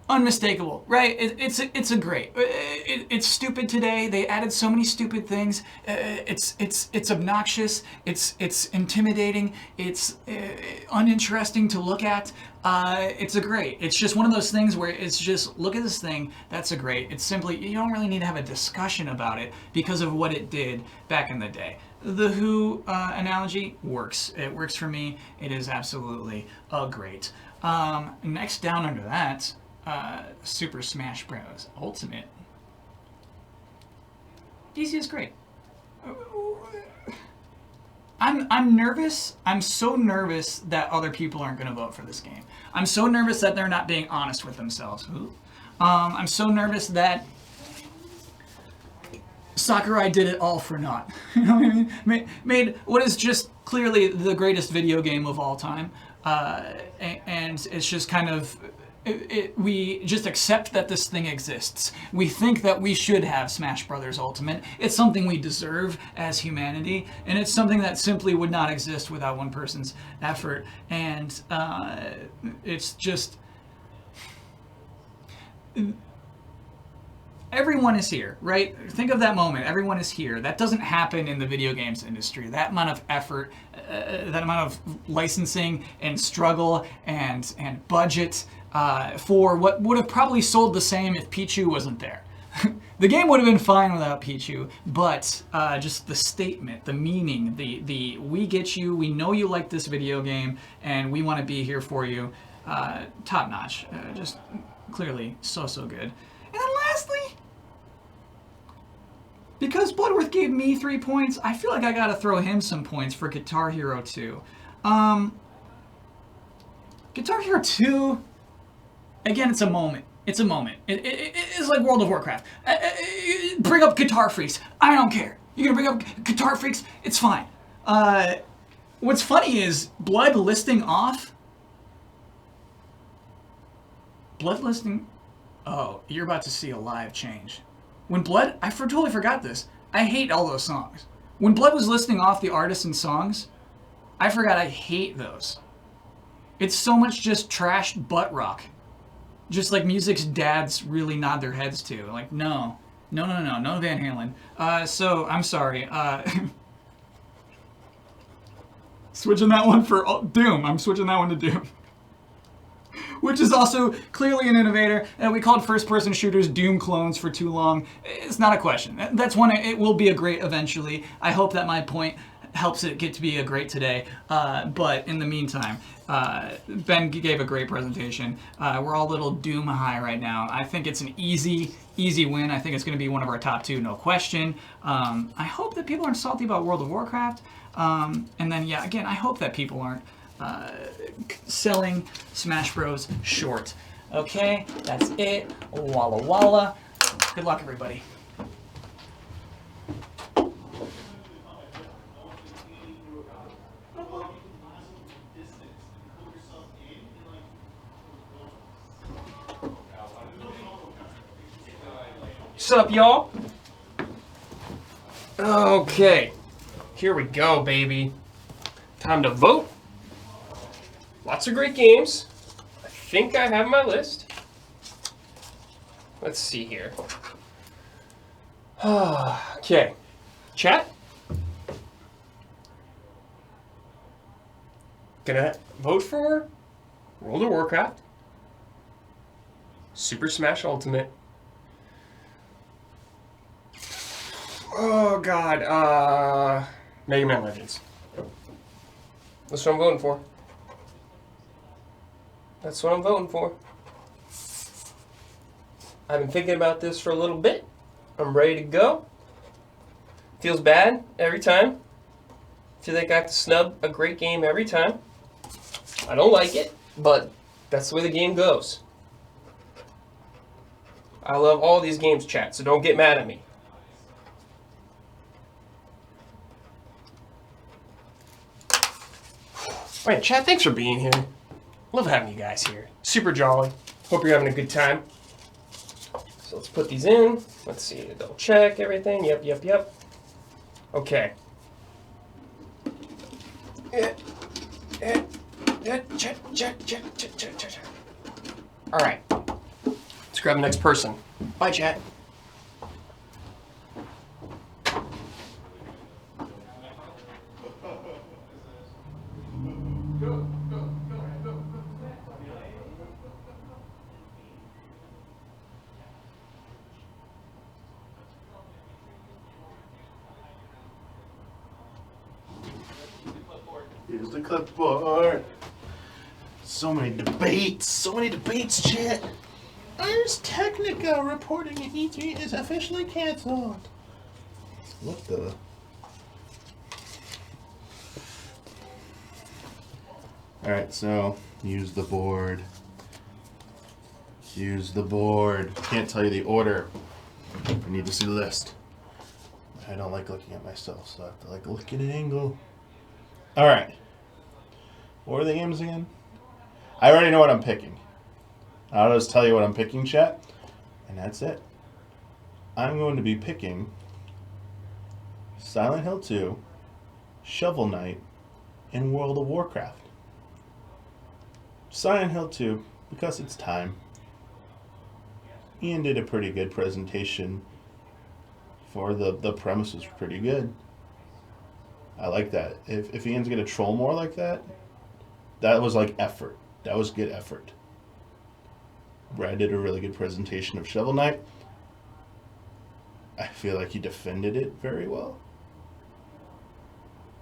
unmistakable, right? It's a great. It's stupid today. They added so many stupid things. It's obnoxious. It's intimidating. It's uninteresting to look at. It's a great. It's just one of those things where it's just, look at this thing. That's a great. It's simply, you don't really need to have a discussion about it because of what it did back in the day. The Who analogy works. It works for me. It is absolutely a great. Next down under that. Super Smash Bros. Ultimate. DC is great. I'm nervous. I'm so nervous that other people aren't going to vote for this game. I'm so nervous that they're not being honest with themselves. I'm so nervous that Sakurai did it all for naught. You know what I mean? Made what is just clearly the greatest video game of all time, and it's just kind of. We just accept that this thing exists. We think that we should have Smash Brothers Ultimate. It's something we deserve as humanity, and it's something that simply would not exist without one person's effort. And it's just... Everyone is here, right? Think of that moment. Everyone is here. That doesn't happen in the video games industry. That amount of effort, that amount of licensing and struggle and budget for what would have probably sold the same if Pichu wasn't there. The game would have been fine without Pichu, but just the statement, the meaning, the we get you, we know you like this video game, and we want to be here for you. Top notch. Just clearly so good. And then lastly, because Bloodworth gave me 3 points, I feel like I gotta throw him some points for Guitar Hero 2. Guitar Hero 2, again, it's a moment. It's a moment. It's like World of Warcraft. Bring up Guitar Freaks. I don't care. You're gonna bring up Guitar Freaks? It's fine. What's funny is Blood listing off. Blood listing. Oh, you're about to see a live change. When Blood, totally forgot this. I hate all those songs. When Blood was listing off the artists and songs, I forgot I hate those. It's so much just trashed butt rock. Just like music's dads really nod their heads to. Like, no Van Halen. So, I'm sorry. Switching that one for Doom. I'm switching that one to Doom. Which is also clearly an innovator. We called first-person shooters Doom clones for too long. It's not a question. That's one. It will be a great eventually. I hope that my point helps it get to be a great today. But in the meantime, Ben gave a great presentation. We're all a little Doom high right now. I think it's an easy win. I think it's going to be one of our top 2, no question. I hope that people aren't salty about World of Warcraft. And then, yeah, again, I hope that people aren't selling Smash Bros. Short. Okay, that's it. Walla walla. Good luck, everybody. What's up, y'all? Okay, here we go, baby. Time to vote. Lots of great games. I think I have my list. Let's see here. Okay, chat. Gonna vote for World of Warcraft, Super Smash Ultimate. Oh God, Mega Man Legends. That's what I'm voting for. That's what I'm voting for. I've been thinking about this for a little bit. I'm ready to go. Feels bad every time. Feel like I have to snub a great game every time. I don't like it, but that's the way the game goes. I love all these games, chat, so don't get mad at me. Alright, chat, thanks for being here. Love having you guys here. Super jolly. Hope you're having a good time. So let's put these in. Let's see, double check everything. Yep. Okay. Check. Alright. Let's grab the next person. Bye, chat. Here's the clipboard. So many debates, chat. Ars Technica reporting at E3 is officially canceled. What the? Alright, so use the board. Can't tell you the order. I need to see the list. I don't like looking at myself, so I have to look at an angle. Alright. What are the games again? I already know what I'm picking. I'll just tell you what I'm picking, chat. And that's it. I'm going to be picking Silent Hill 2, Shovel Knight, and World of Warcraft. Silent Hill 2, because it's time. Ian did a pretty good presentation for the premise was pretty good. I like that. If Ian's gonna troll more like that, that was like effort. That was good effort. Brad did a really good presentation of Shovel Knight. I feel like he defended it very well.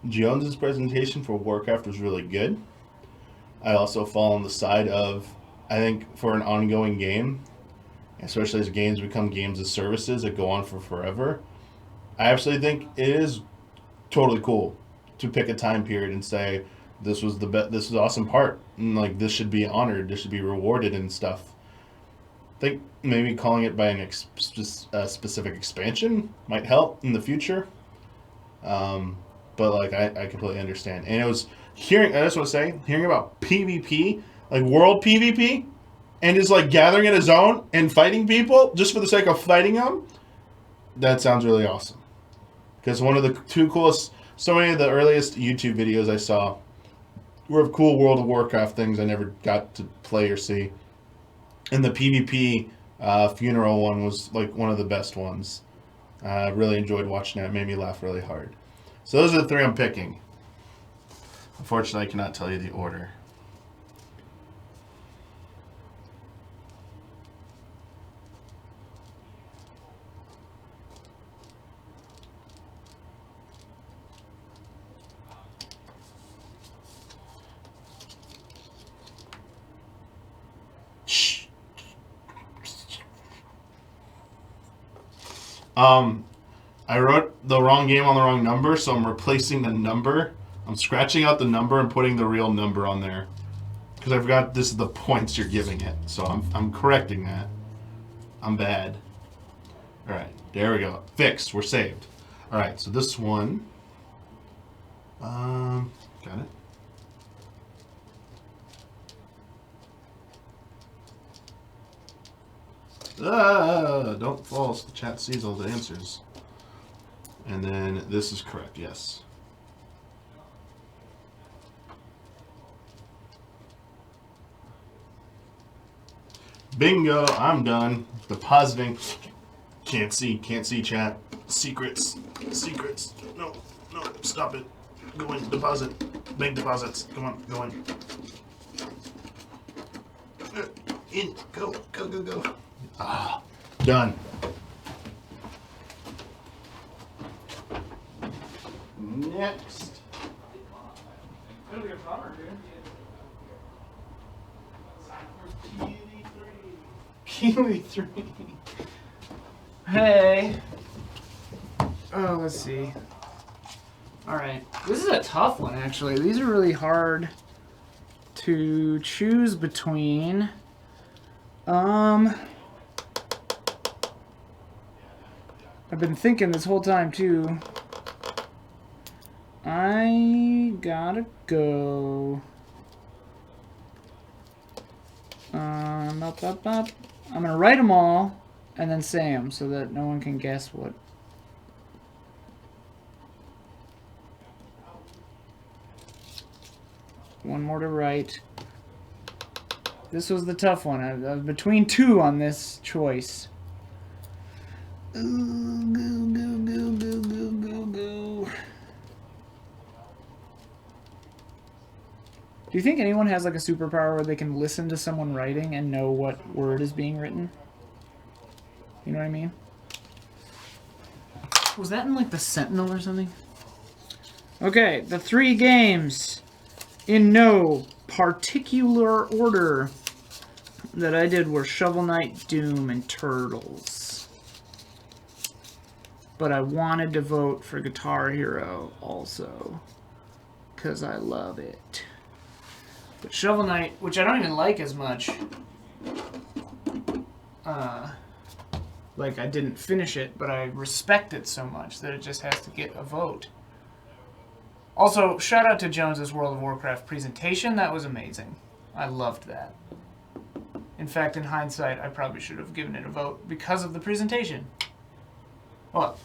Jones's presentation for Warcraft was really good. I also fall on the side of, I think for an ongoing game, especially as games become games as services that go on for forever, I absolutely think it is totally cool to pick a time period and say this was this is awesome part, and like this should be honored, this should be rewarded and stuff. I think maybe calling it by a specific expansion might help in the future. But like I completely understand, and it was hearing. I just want to say, hearing about PvP, like world PvP, and just like gathering in a zone and fighting people just for the sake of fighting them. That sounds really awesome. Because one of the two coolest, so many of the earliest YouTube videos I saw were of cool World of Warcraft things I never got to play or see. And the PvP funeral one was like one of the best ones. I really enjoyed watching that. It made me laugh really hard. So those are the three I'm picking. Unfortunately, I cannot tell you the order. I wrote the wrong game on the wrong number, so I'm replacing the number. I'm scratching out the number and putting the real number on there. Because I forgot this is the points you're giving it. So I'm correcting that. I'm bad. Alright, there we go. Fixed. We're saved. Alright, so this one. Got it. Don't fall so the chat sees all the answers. And then this is correct, yes. Bingo, I'm done. Depositing. Can't see chat. Secrets. No, stop it. Go in, deposit. Bank deposits. Come on, go in. In, go. Ah, done. Next. It'll be a bummer, dude. Keely 3. Hey. Oh, let's see. Alright. This is a tough one, actually. These are really hard to choose between. I've been thinking this whole time, too. I gotta go. I'm gonna write them all and then say them so that no one can guess what. One more to write. This was the tough one. I was between two on this choice. Go. Do you think anyone has like a superpower where they can listen to someone writing and know what word is being written? You know what I mean? Was that in like the Sentinel or something? Okay, the 3 games in no particular order that I did were Shovel Knight, Doom, and Turtles. But I wanted to vote for Guitar Hero also, because I love it. But Shovel Knight, which I don't even like as much, like I didn't finish it, but I respect it so much that it just has to get a vote. Also, shout out to Jones's World of Warcraft presentation. That was amazing. I loved that. In fact, in hindsight, I probably should have given it a vote because of the presentation. Well,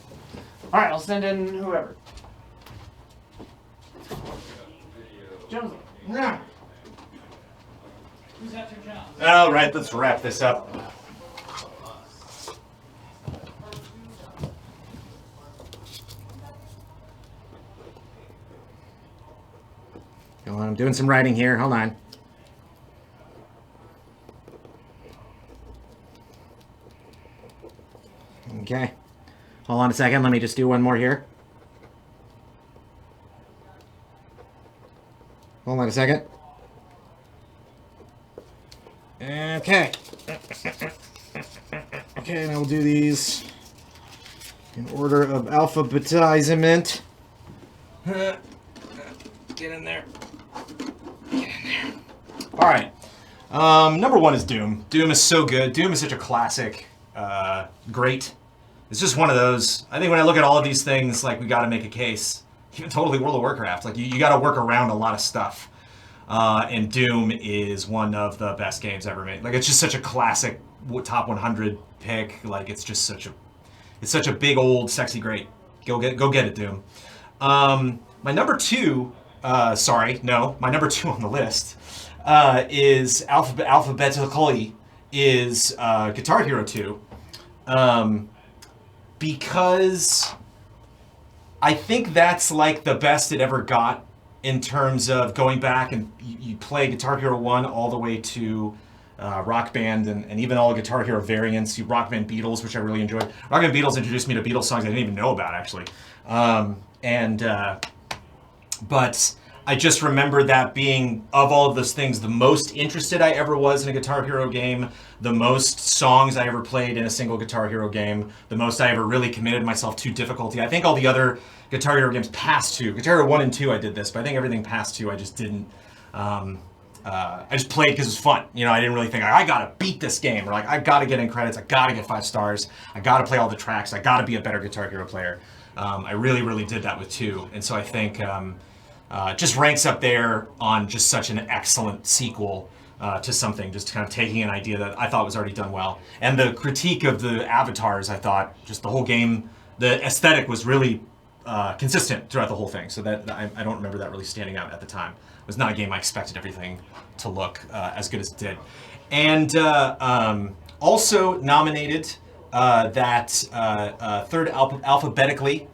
all right, I'll send in whoever. Jones. Yeah. Who's after John? All right, let's wrap this up. Go on, I'm doing some writing here. Hold on. Okay. Hold on a second. Let me just do one more here. Hold on a second. Okay. Okay, and I will do these in order of alphabetizement. Get in there. Get in there. All right. Number one is Doom. Doom is so good. Doom is such a classic. Great. It's just one of those. I think when I look at all of these things, like, we got to make a case. Even totally World of Warcraft. Like, you got to work around a lot of stuff. And Doom is one of the best games ever made. Like, it's just such a classic top 100 pick. Like, it's just such a big old sexy great. Go get it, Doom. My number two. My number two on the list is alphabetically is Guitar Hero 2. Because I think that's like the best it ever got in terms of going back and you play Guitar Hero 1 all the way to Rock Band and even all Guitar Hero variants, Rock Band Beatles, which I really enjoyed. Rock Band Beatles introduced me to Beatles songs I didn't even know about, actually. But I just remember that being, of all of those things, the most interested I ever was in a Guitar Hero game, the most songs I ever played in a single Guitar Hero game, the most I ever really committed myself to difficulty. I think all the other Guitar Hero games past 2, Guitar Hero 1 and 2 I did this, but I think everything past 2 I just didn't. I just played because it was fun. You know, I didn't really think, I gotta beat this game, or like, I gotta get in credits, I gotta get 5 stars, I gotta play all the tracks, I gotta be a better Guitar Hero player. I really, really did that with 2, and so I think just ranks up there on just such an excellent sequel to something, just kind of taking an idea that I thought was already done well. And the critique of the avatars, I thought, just the whole game, the aesthetic was really consistent throughout the whole thing. So that I don't remember that really standing out at the time. It was not a game I expected everything to look as good as it did. And also nominated that third alphabetically,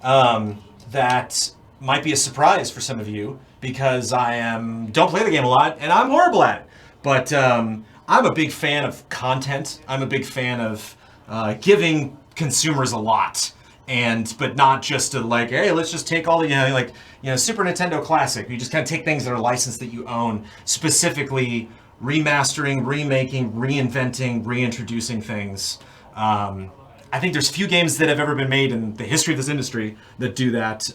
that might be a surprise for some of you, because don't play the game a lot and I'm horrible at it. But I'm a big fan of content. I'm a big fan of giving consumers a lot, but not just to like, hey, let's just take all the Super Nintendo Classic. You just kind of take things that are licensed that you own, specifically remastering, remaking, reinventing, reintroducing things. I think there's few games that have ever been made in the history of this industry that do that.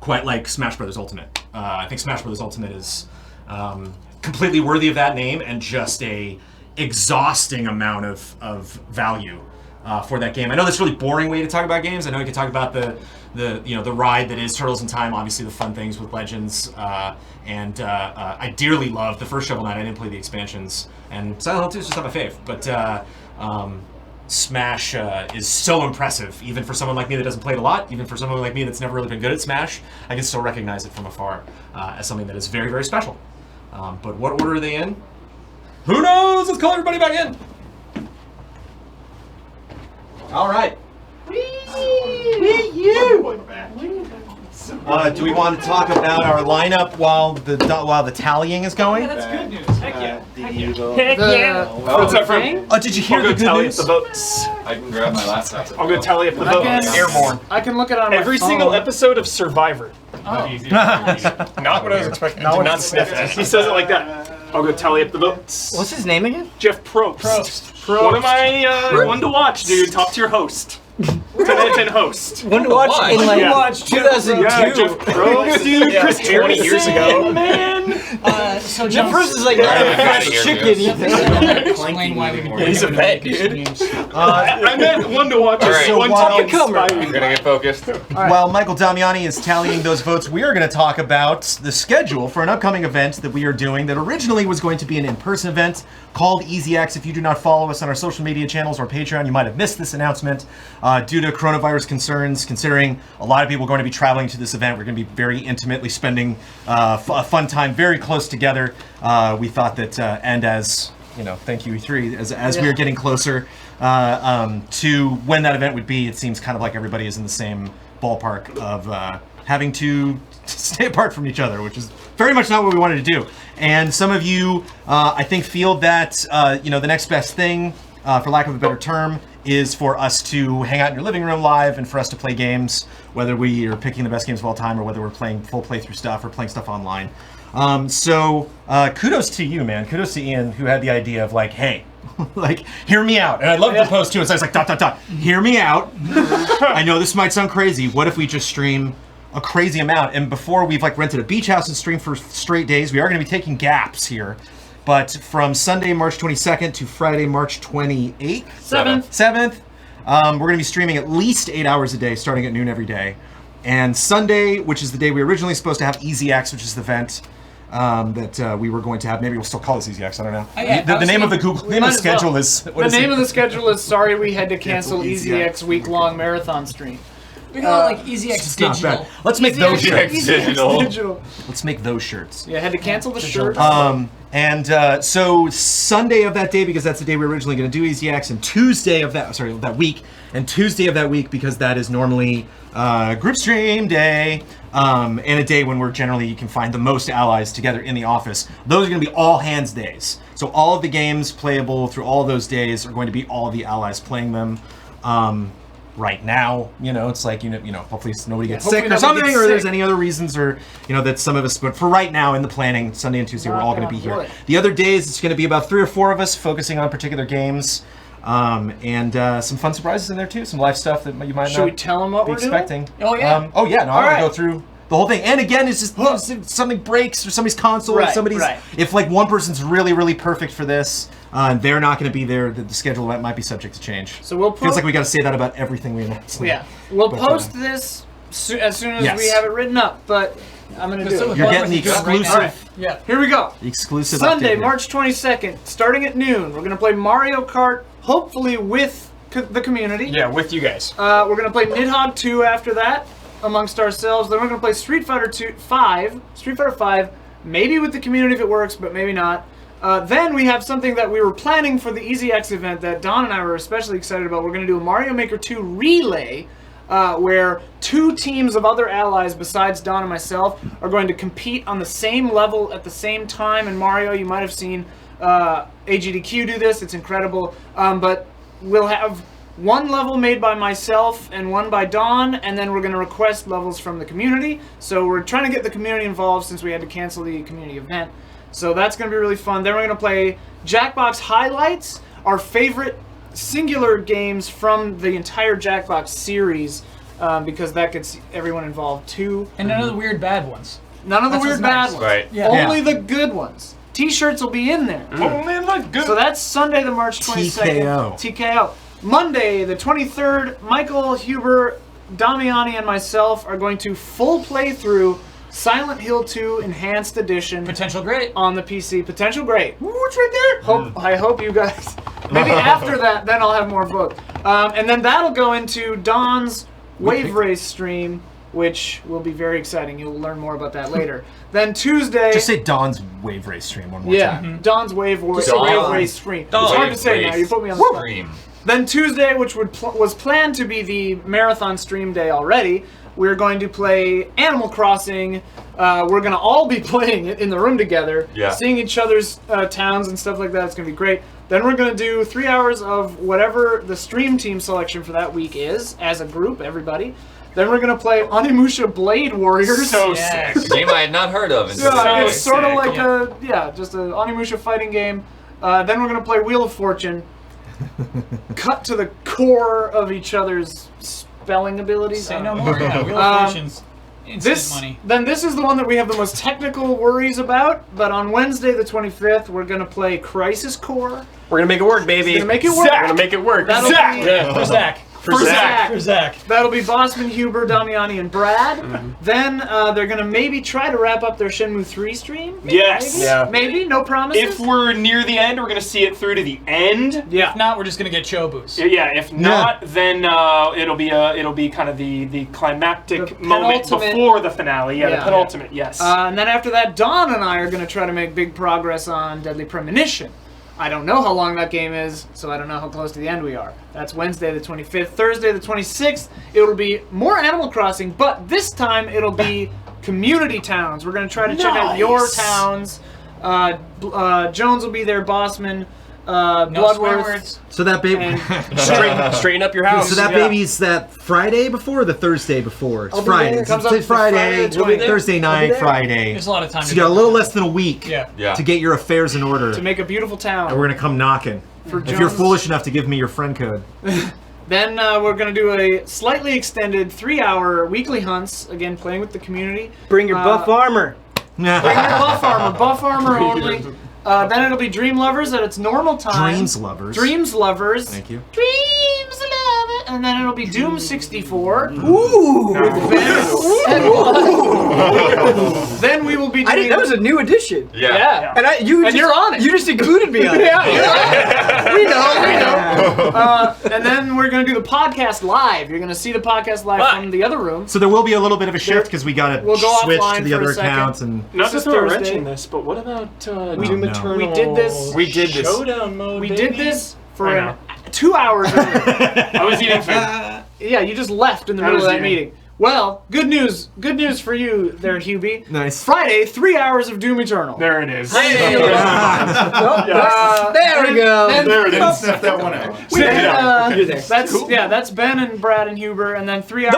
Quite like Smash Bros. Ultimate. I think Smash Bros. Ultimate is completely worthy of that name, and just a exhausting amount of value for that game. I know that's a really boring way to talk about games. I know you can talk about the ride that is Turtles in Time, obviously the fun things with Legends, and I dearly love the first Shovel Knight. I didn't play the expansions, and Silent Hill 2 is just not my fave, but Smash is so impressive, even for someone like me that doesn't play it a lot, even for someone like me that's never really been good at Smash. I can still recognize it from afar as something that is very, very special. But what order are they in? Who knows? Let's call everybody back in. All right. Do we want to talk about our lineup while the tallying is going? That's good news. Heck yeah. Heck yeah. What's up, friend? Oh, did you hear I'll the go good tally news? up the votes. I can grab my laptop. I'll go tally up the votes. Airborne. I can look at it on my Every phone. single episode of Survivor. Oh. Not what I was expecting. Not sniff it. He says it like that. I'll go tally up the votes. What's his name again? Jeff Probst. One of my one to watch, dude. Top tier host. 10 out of 10 host. One to watch in like Yeah. 2002. Yeah, Jeff Probst, dude. Yeah, Chris 20 years ago. man. So Jeff Bruce is like not a fresh chicken. Explain why we've been He's a vet, dude. I meant one to watch. All right. One while- to inspire. We're gonna get focused. While Michael Damiani is tallying those votes, we are going to talk about the schedule for an upcoming event that we are doing that originally was going to be an in-person event called EZX. If you do not follow us on our social media channels or Patreon, you might have missed this announcement. Due to coronavirus concerns, considering a lot of people are going to be traveling to this event, we're going to be very intimately spending a fun time very close together. We thought that, and as you know, thank you E3, as we are getting closer to when that event would be, it seems kind of like everybody is in the same ballpark of having to stay apart from each other, which is very much not what we wanted to do. And some of you, I think, feel that the next best thing for lack of a better term, is for us to hang out in your living room live and for us to play games, whether we are picking the best games of all time or whether we're playing full playthrough stuff or playing stuff online. So kudos to you, man. Kudos to Ian, who had the idea of like, hey, like, hear me out. And I love the post too. So I was like, ... Hear me out. I know this might sound crazy. What if we just stream a crazy amount? And before we've like rented a beach house and streamed for straight days, we are going to be taking gaps here. But from Sunday, March 22nd to Friday, March 28th, 7th, we're going to be streaming at least 8 hours a day, starting at noon every day. And Sunday, which is the day we were originally supposed to have EZX, which is the event that we were going to have. Maybe we'll still call this EZX. I don't know. The name of the Google name of the schedule is. The name of the schedule is sorry we had to cancel EZX week-long marathon stream. We call it like EZX Digital. Let's make those shirts. Digital. Let's make those shirts. Yeah, had to cancel the shirt. So Sunday of that day, because that's the day we were originally going to do EZX, and Tuesday of that week, and Tuesday of that week because that is normally group stream day, and a day when you can find the most allies together in the office. Those are going to be all hands days. So all of the games playable through all those days are going to be all of the allies playing them. Right now, it's like, hopefully nobody gets sick or something, or there's any other reasons, or, that some of us, but for right now in the planning, Sunday and Tuesday, we're all going to be here. The other days, it's going to be about 3 or 4 of us focusing on particular games, and some fun surprises in there too, some live stuff that you might Should we tell them what be we're expecting. Doing? Oh, yeah. I'm going to go through the whole thing. And again, it's just if something breaks or somebody's console, or somebody's, if like one person's really, really perfect for this, they're not going to be there, the schedule might be subject to change. So we'll feels like we got to say that about everything we announce. Yeah, we'll post this as soon as we have it written up, but I'm going to do it. You're getting the exclusive. Right. Yeah, here we go. The exclusive Sunday, March 22nd, starting at noon. We're going to play Mario Kart, hopefully with the community. Yeah, with you guys. We're going to play Nidhogg 2 after that, amongst ourselves. Then we're going to play Street Fighter 5, maybe with the community if it works, but maybe not. Then we have something that we were planning for the EZX event that Don and I were especially excited about. We're going to do a Mario Maker 2 relay, where 2 teams of other allies besides Don and myself are going to compete on the same level at the same time in Mario. You might have seen AGDQ do this. It's incredible. But we'll have one level made by myself and one by Don, and then we're going to request levels from the community. So we're trying to get the community involved since we had to cancel the community event. So that's going to be really fun. Then we're going to play Jackbox Highlights, our favorite singular games from the entire Jackbox series, because that gets everyone involved too. And none of the weird bad ones. None of the weird bad ones. Right. Yeah. Only the good ones. T-shirts will be in there. Only the good. So that's Sunday, the March 22nd. TKO. Monday, the 23rd, Michael, Huber, Damiani, and myself are going to full playthrough Silent Hill 2 Enhanced Edition. Potential great. On the PC. Potential great. Ooh, it's right there. I hope you guys... Maybe after that, then I'll have more book. And then that'll go into Don's Wave Race stream, which will be very exciting. You'll learn more about that later. Then Tuesday... Just say Don's Wave Race stream one more time. Don's Wave Race stream. It's hard to say now. You put me on the spot. Then Tuesday, which was planned to be the marathon stream day already, we're going to play Animal Crossing. We're going to all be playing it in the room together, seeing each other's towns and stuff like that. It's going to be great. Then we're going to do 3 hours of whatever the stream team selection for that week is, as a group, everybody. Then we're going to play Onimusha Blade Warriors. So sick. A game I had not heard of. It's sort of like just an Onimusha fighting game. Then we're going to play Wheel of Fortune. Cut to the core of each other's spelling abilities. Say no more. Yeah, Wheel of Fortune's instant money. Then this is the one that we have the most technical worries about. But on Wednesday, the 25th, we're gonna play Crisis Core. We're gonna make it work, baby. We're gonna make it work. We're gonna make it work. That'll Zach. be- For Zach. For Zach. For Zach. That'll be Bossman, Huber, Damiani, and Brad. Then they're going to maybe try to wrap up their Shenmue 3 stream. Yes. Maybe? Yeah. Maybe. No promises. If we're near the end, we're gonna see it through to the end. Yeah. If not, we're just gonna get Chobus. Yeah. If not, then it'll be kind of the climactic The moment penultimate- before the finale. Yeah, Yeah. the penultimate. Yes. And then after that, Don and I are going to try to make big progress on Deadly Premonition. I don't know how long that game is, so I don't know how close to the end we are. That's Wednesday the 25th. Thursday the 26th, it'll be more Animal Crossing, but this time it'll be community towns. We're going to try to check out your towns. Jones will be there, Bossman. No swear Bloodworth. words. So that baby. And Straighten up your house. So that Yeah. baby's that Friday before or the Thursday before? It's I'll be Friday. there. It's Comes up it's Friday, Friday, we'll be there. Thursday night, there. Friday. There's a lot of time. So to you got a do little that. less than a week Yeah. Yeah. to get your affairs in order. to make a beautiful town. And we're gonna come knocking. For If you're Jones. foolish enough to give me your friend code. Then we're going to do a slightly extended 3-hour weekly hunts, again playing with the community. Bring your buff armor. Bring your buff armor only. Then it'll be Dream Lovers at its normal time. Dreams lovers. Dreams Lovers. Thank you. Dreams Lovers. And then it'll be Doom 64. Ooh! Then we will be doing... That was a new addition. Yeah. And you're on it. You just included me on it. Yeah. We know. And then we're going to do the podcast live. You're going to see the podcast live from the other room. So there will be a little bit of a shift because we got to We'll go switch offline to the for other a second. accounts and. Not to This is throw a wrench Thursday. in this, but what about Doom no. Eternal? We did this. We did this. Showdown mode. We baby? did this for I know. 2 hours. I was eating food. Yeah, you just left in the I middle of was that eating. meeting. Well, good news. Good news for you there, Hubie. Nice. Friday, 3 hours of Doom Eternal. There it is. There we go. There it is. Sniff that one out. That's Ben and Brad and Huber, and then 3 hours.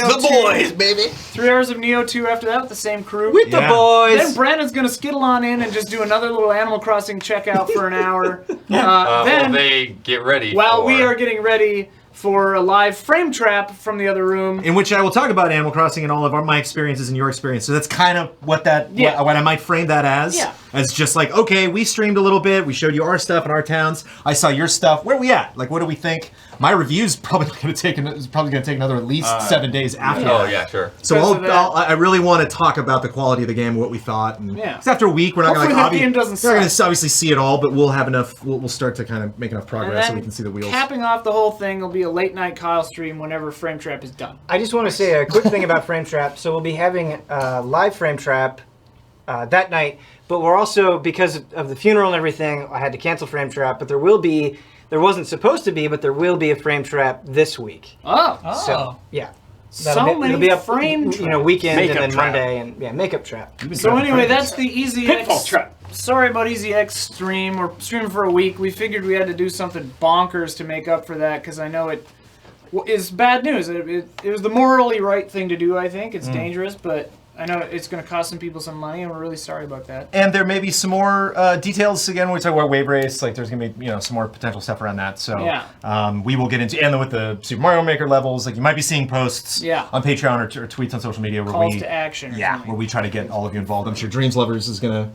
of Neo 2, baby. 3 hours of Neo 2 after that with the same crew. With the boys. Then Brandon's gonna skittle on in and just do another little Animal Crossing checkout for an hour. While Then, they get ready. while we for- are getting ready for a live frame trap from the other room. In which I will talk about Animal Crossing and all of my experiences and your experience. So that's kind of what what I might frame that as. Yeah. As just like, okay, we streamed a little bit, we showed you our stuff in our towns. I saw your stuff. Where are we at? Like, what do we think? My review's probably going to take another at least 7 days after. Oh that. yeah, sure. So Because of that. I really want to talk about the quality of the game, what we thought, and Yeah. 'cause after a week we're not going Hopefully to that game doesn't we're not going suck. to obviously see it all, but we'll have enough. We'll start to kind of make enough And progress so then we can see the wheels. capping off the whole thing will be a late night Kyle stream whenever Frame Trap is done. I just want to say a quick thing about Frame Trap. So we'll be having live Frame Trap that night, but we're also, because of the funeral and everything, I had to cancel Frame Trap, but there wasn't supposed to be, but there will be a Frame Trap this week. Oh, So, yeah. so many it'll be up, frame weekend Makeup and then trap. Monday, and makeup trap. So anyway, that's the Pitfall EZX. trap. Sorry about EZX stream. We're streaming for a week. We figured we had to do something bonkers to make up for that because I know it is bad news. It was the morally right thing to do. I think it's dangerous, but I know it's going to cost some people some money, and we're really sorry about that. And there may be some more details again when we talk about Wave Race. Like there's gonna be some more potential stuff around that. So Yeah. we will get into, and then with the Super Mario Maker levels, like you might be seeing posts Yeah. on Patreon or tweets on social media where Calls we to action. Or yeah something. where we try to get all of you involved. I'm sure Dreams Lovers is gonna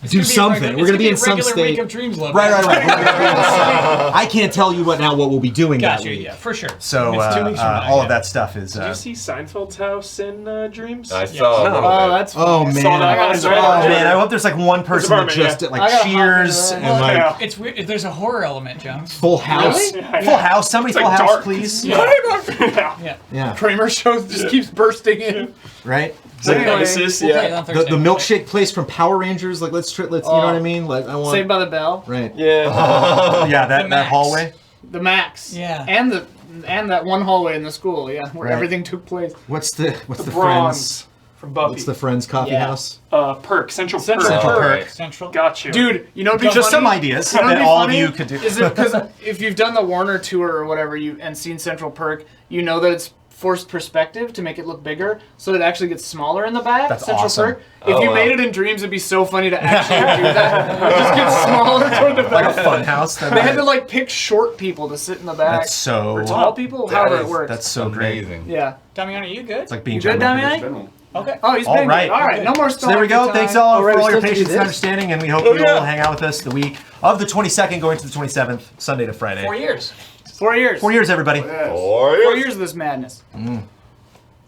do It's gonna be a something. regular- We're gonna be in it's some gonna be a regular state. week of Dreams Love. Right. We're gonna be in some- I can't tell you what we'll be doing that Gotcha. week. Yeah, for sure. So It's 2 weeks from now, all yeah. of that stuff is. Did you see Seinfeld's house in Dreams? I saw a little Oh, bit. that's Oh funny. man! Saw that. I got Oh it. man! I hope there's like one person that apartment, just yeah. like I gotta hop cheers into and that. like Yeah. It's weird. There's a horror element, Jones. Full House. Really? Full House. Somebody It's Full like House, dark. please. Yeah. Yeah. Kramer show just keeps bursting in. Right. It's like Anyway, Nemesis, We'll play it yeah. on The Thursday. milkshake place from Power Rangers. Like let's you know what I mean? Like I want. Saved by the Bell. Right. Yeah. Yeah. That Max. hallway. The Max. Yeah. And that one hallway in the school, yeah, where Right. everything took place. What's the Friends? Bronze from Buffy. What's the Friends coffee Yeah. house? Perk, Central Central Perk. Perk. Right. Central. Got you. Dude, you know what'd be Just funny? some ideas You know what'd that be all of funny? you could do. Is it because if you've done the Warner tour or whatever and seen Central Perk, you know that it's forced perspective to make it look bigger, so it actually gets smaller in the back. That's Central awesome. Perk. If Oh, you wow. made it in Dreams, it'd be so funny to actually do that. It just gets smaller toward the Like back. a fun house. They had to like pick short people to sit in the back. That's so. or tall people, That however is- it works. That's so great. Amazing. Yeah. Damiani, are you good? It's like being You good, John Damiani? Malkovich. Okay. Oh, he's All been right. good. All right. No more So there we stalling go. time. Thanks all All right, for we all your still have to do patience and this? understanding, and we hope you will hang out with us the week of the 22nd going to the 27th, Sunday to Friday. 4 years. 4 years. 4 years, everybody. 4 years of this madness.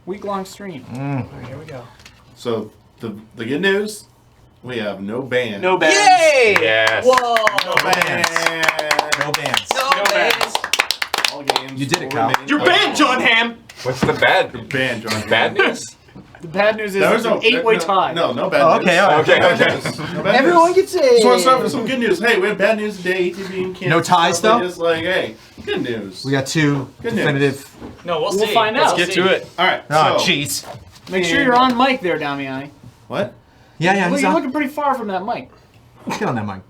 Week-long stream. Here we go. So the good news, we have no band. No bands. Yes. Whoa. No bands. No bands. No bands. All games. You did it, will Kyle. remain- You're banned, John Ham. What's the bad? Banned, John. Bad news? The bad news is There it's was an eight-way tie. No, no bad Oh, news. okay, all right. Okay, No okay. bad news. No bad Everyone news. gets a. Just want to start with some good news. Hey, we have bad news today. ATV and canceled. No ties, stuff. though? Just like, hey, good news. We got two Good news. definitive. No, we'll We'll see. find out. Let's get to it. All right. Oh, so, jeez. Make sure you're on mic there, Damiani. what? Yeah, Well, he's you're on. looking pretty far from that mic. Get on that mic.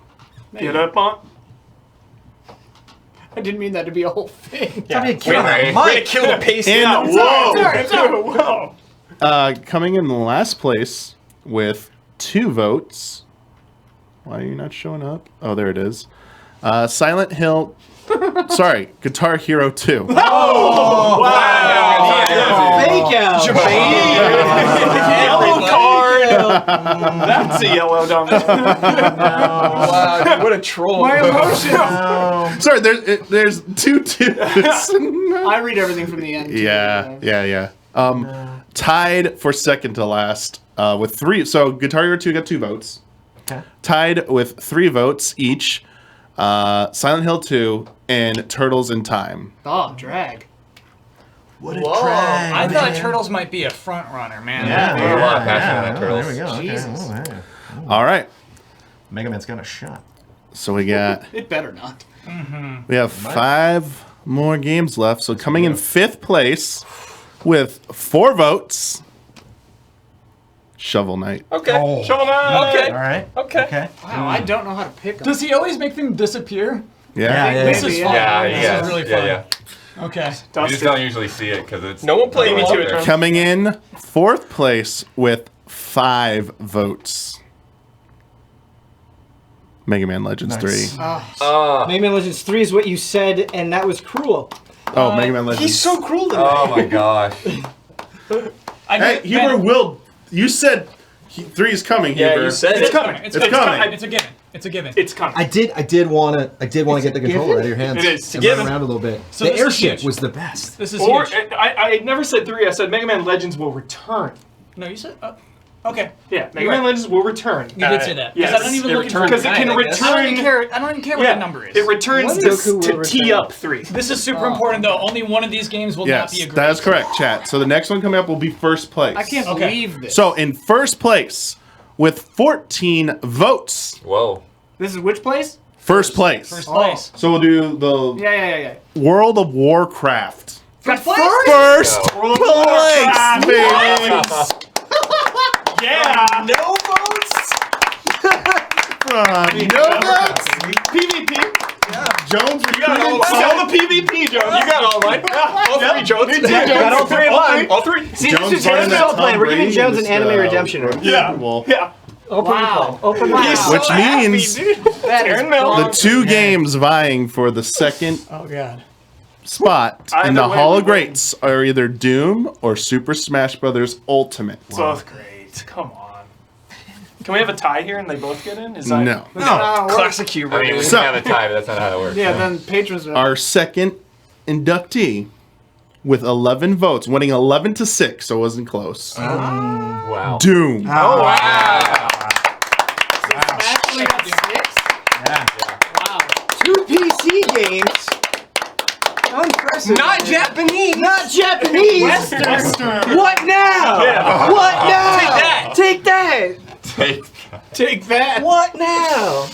Get up on. I didn't mean that to be a whole thing. Yeah. Wait, We're gonna kill the pace. And Whoa! coming in last place with 2 votes. Why are you not showing up? Oh, there it is. Silent Hill. Sorry, Guitar Hero 2. Oh! Wow! Fake out. Yellow card! That's a yellow down there. Wow, dude, what a troll. My emotions. Sorry, there's 2 twos. I read everything from the end. too. Yeah. Tied for second to last with 3. So Guitar Hero 2 got 2 votes. Okay. Tied with 3 votes each. Silent Hill 2 and Turtles in Time. Oh, drag. What a Whoa. drag. I thought Turtles might be a front runner, man. There's a lot of passion in that Turtles. There we go. Okay. Jesus. Oh, yeah. All right. Mega Man's got a shot. So we got It better not. we have 5 more games left. So coming in 5th place with 4 votes. Shovel Knight. Okay, Shovel Knight. Okay. All right. Okay. Wow, I don't know how to pick them. Does he always make them disappear? Yeah. This is fun. Yeah, This yeah. is really fun. Yeah. Okay. You just don't usually see it because it's. No one played me out to there. it. Coming in 4th place with 5 votes. Mega Man Legends Nice. 3. Mega Man Legends 3 is what you said, and that was cruel. Oh, Mega Man Legends. He's so cruel to me. Oh my gosh. Hey, Huber, you said 3 is coming, Yeah, Huber. you said It's it. coming. It's coming. It's a given. It's a given. It's coming. I did want to get the controller out of your hands. It is. And It's a run around a little bit. So the this is airship huge. was the best. This is Or huge. I never said 3. I said Mega Man Legends will return. No, you said. Okay. Yeah, Mega You're Man right. Legends will return. You did say that. 'Cause Yes. I don't even it look returns because it can I return. don't even care what the number is. It returns Goku to will tee return. up 3. This is super important though. Only one of these games will Yes, not be a great. that is correct, chat. So the next one coming up will be 1st place. I can't Okay. believe this. So in 1st place with 14 votes. Whoa. This is which place? 1st place. First place. So we'll do the Yeah. World of Warcraft. First First World of place, Warcraft. baby. Yeah. No votes. No votes. PvP. Jones You got all the PvP, Jones. You got all mine. All 3 Jones. Me too, Jones. Got all 3 of mine. All 3. See, Jones this is running his that solo Tom plan. We're giving Brady Jones an just, anime redemption. Yeah. Yeah. Wow. Open He's mouth. so Which happy, means dude. That is Aaron Mel. the 2 games vying for the 2nd Oh god. spot in Either the way, Hall we of Greats are either Doom or Super Smash Bros. Ultimate. Both great. Come on. Can we have a tie here and they both get in? Is No. that Classic Huber. I mean, we So- can have a tie, but that's not how it works. Yeah, then patrons are. Our 2nd inductee with 11 votes, winning 11-6, so it wasn't close. Wow. Doom. Oh, wow. Actually got 6? Wow. 2 PC games. Unprecedented. Not Japanese. Not Japanese. Western. What now? Yeah. What now? Take that. Take that. Take that. What now?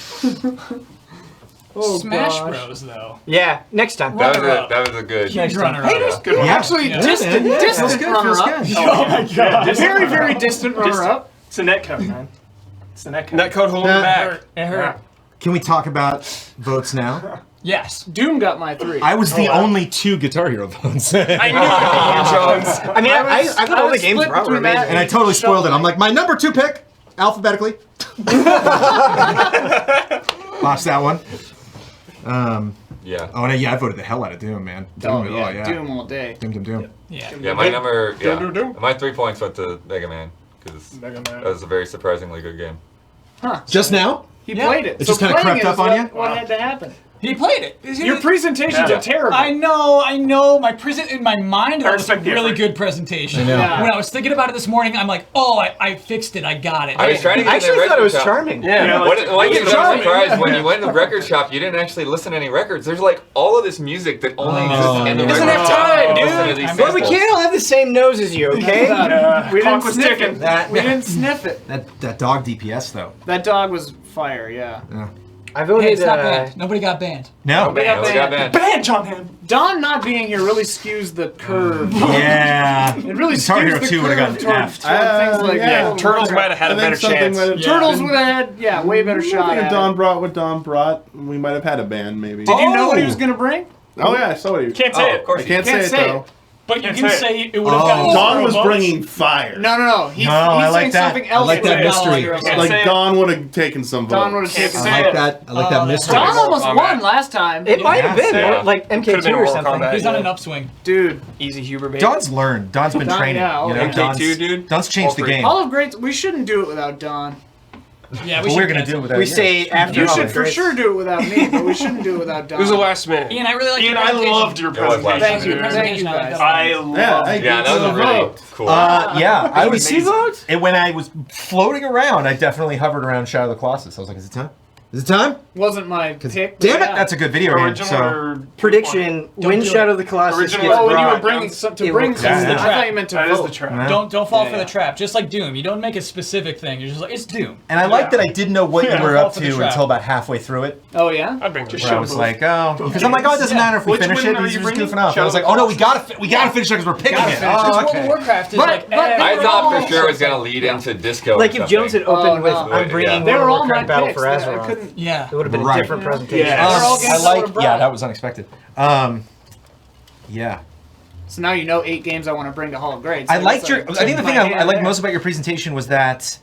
Smash gosh. Bros though. Yeah, next time. That was a good. Huge runner up. Yeah. good one? Actually, Yeah. distant Feels good. Feels runner-up. good. Oh my god. Very, very distant runner-up. It's the netcode, man. It's the netcode. That code holding back. It hurt. Can we talk about votes now? Yes. Doom got my 3. I was the only 2 Guitar Hero votes. I knew it would be you, Jones. I mean, I thought all the games split were between amazing. that And I totally spoiled it. I'm like, my number 2 pick, alphabetically. Lost that one. Yeah. Oh, and I voted the hell out of Doom, man. Doom, Oh, yeah. Doom all day. Doom. Yeah. Yeah, my number. Yeah. Dum. My 3 points went to Mega Man because Mega Man. that was a very surprisingly good game. Just now? He Yeah. played it. It just kinda playing crept it up is on what- you? What had to happen? He played it. Your presentations Yeah. are terrible. I know. My present in my mind, that was a respect the really effort. good presentation. I know. Yeah. When I was thinking about it this morning, I'm like, oh, I fixed it. I got it. I was trying to get I in the actually thought it record was shop. charming. Yeah. What I was charming. surprised when you went to the record shop, you didn't actually listen to any records. There's like all of this music that only exists in the Doesn't record have shop. time, dude. Listen to these But we samples. can't all have the same nose as you, okay? We didn't Clock was sniff ticking. it. We didn't sniff it. That dog DPS, though. That dog was fire, yeah. I voted. Hey, it's not banned. Nobody got banned. No. Man, we got banned. Ban John Hamm. Don not being here really skews the curve. Yeah. It really Guitar Hero skews the 2 would've curve gotten toward effed. things like Yeah, Turtles might have had a better chance. Turtles would have had, way better shot If at Don it. brought what Don brought, we might have had a band maybe. Did you know what he was going to bring? Oh yeah, I saw what he. Can't say it. Of course I can't say it though. But you Can't can say say it would have gotten Don was votes. bringing fire. No. He's I like saying that. something I else. like that would have mystery. gone under Can't us. say Like it. Don would have taken some votes. Don would have Can't taken say I it. like that. I like that mystery. Don almost Kombat. won last time. It might have been Yeah. like Could've been MK2 or Mortal something. Kombat. He's on an upswing. Dude, Easy Huber, baby. Don's learned. Don's been Don, training. yeah, You know, okay. Don's, MK2, dude. Don's changed the All three. game. Hall of Greats, we shouldn't do it without Don. Yeah, But we're gonna do it without We you. say after You Hall should of for Greats. sure do it without me, but we shouldn't do it without Don. It was the last minute. Ian, I really like Ian, your I presentation. loved your It was like- presentation. Thank you. Your Thank you, presentation, I like guys. that. I Yeah, loved it. Yeah, that was really cool. Yeah, I was. see those? And when I was floating around, I definitely hovered around Shadow of the Colossus. I was like, "Is it time? Is it time?" Wasn't my pick. Damn it, yeah. that's a good video game. Original So or Prediction: Win do it. Shadow of the Colossus Original- gets Oh, when you were brought. bringing something It to bring will- something, Yeah. I thought you meant to That is vote. the trap. Yeah. Don't fall Yeah, for yeah. the trap. Just like Doom, you don't make a specific thing. You're just like, it's Doom. And I like that I didn't know what Yeah, you were fall up for the to trap. until about halfway through it. Oh yeah. I'd bring Where I was like, oh, because I'm like, oh, it doesn't matter if we Which finish one it. are He's you just bringing? goofing off. I was like, Shadow oh no, of we gotta finish it because we're picking Gotta it. finish Oh, Because World okay. of Warcraft is But- like, but I were thought all for sure it was gonna lead into disco. Like or if Jones had something. opened with no. "I'm bringing Yeah. They were World all of my Warcraft Battle picks. for that I Azeroth," couldn't. yeah. it would have been Right. a different presentation. Yeah. They're all games I I like, would've brought. yeah, that was unexpected. Yeah. So now you know 8 games I want to bring to Hall of Greats. I So liked it's your. like, I think the my thing I hand liked there. most about your presentation was that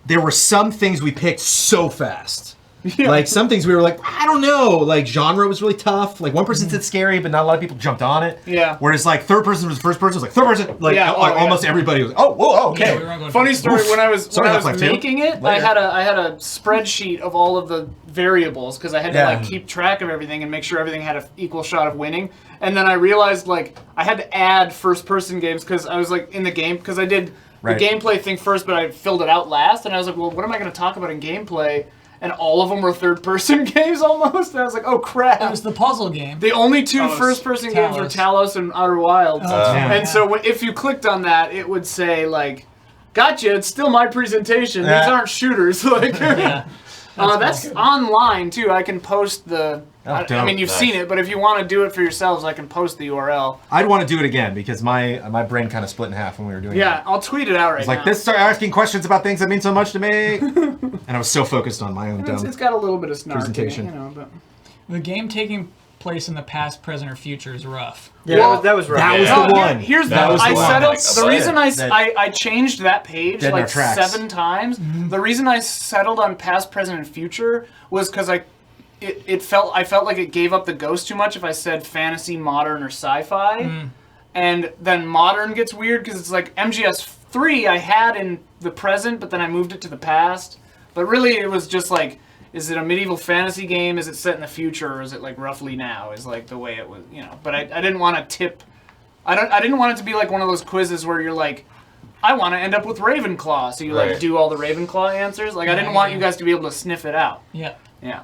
there were some things we picked so fast. Like some things we were like, I don't know. Like genre was really tough. Like one person said scary, but not a lot of people jumped on it. Yeah. Whereas like third person was first person was like third person. Like Yeah, like, oh, almost yeah. everybody was. Oh, whoa, okay. Yeah, we weren't going Funny story. Oof. When I was Sorry, when I was Half-Life 2. making it, Later. I had a spreadsheet of all of the variables because I had to Yeah. like keep track of everything and make sure everything had an equal shot of winning. And then I realized like I had to add first person games because I was like in the game because I did Right. the gameplay thing first, but I filled it out last. And I was like, well, what am I going to talk about in gameplay? And all of them were third person games almost. And I was like, oh crap. It was the puzzle game. The only two Talos. first-person games were Talos. Talos and Outer Wilds. damn. And so if you clicked on that, it would say, like, gotcha, it's still my presentation. These Yeah. aren't shooters. Like, that's online, too. I can post the... I dope. mean, you've Nice. seen it, but if you want to do it for yourselves, I can post the URL. I'd want to do it again because my brain kind of split in half when we were doing Yeah, it. I'll tweet it out right It's like now. this started asking questions about things that mean so much to me, and I was so focused on my own It's dumb. got a little bit of snark presentation. in it, you know, but... The game taking place in the past, present, or future is rough. Yeah, Well, that was rough. That was Yeah. the one. Here's That the was I the one. settled. Like, The reason that- I changed that page Dead in our like tracks. 7 times. The reason I settled on past, present, and future was because I felt like it gave up the ghost too much if I said fantasy, modern, or sci-fi, and then modern gets weird because it's like MGS3 I had in the present, but then I moved it to the past. But really, it was just like. Is it a medieval fantasy game? Is it set in the future, or is it like roughly now? Is like the way it was, you know. But I didn't want to tip. I didn't want it to be like one of those quizzes where you're like, I want to end up with Ravenclaw, so you like Right. do all the Ravenclaw answers. Like I didn't want you guys to be able to sniff it out. Yeah. Yeah.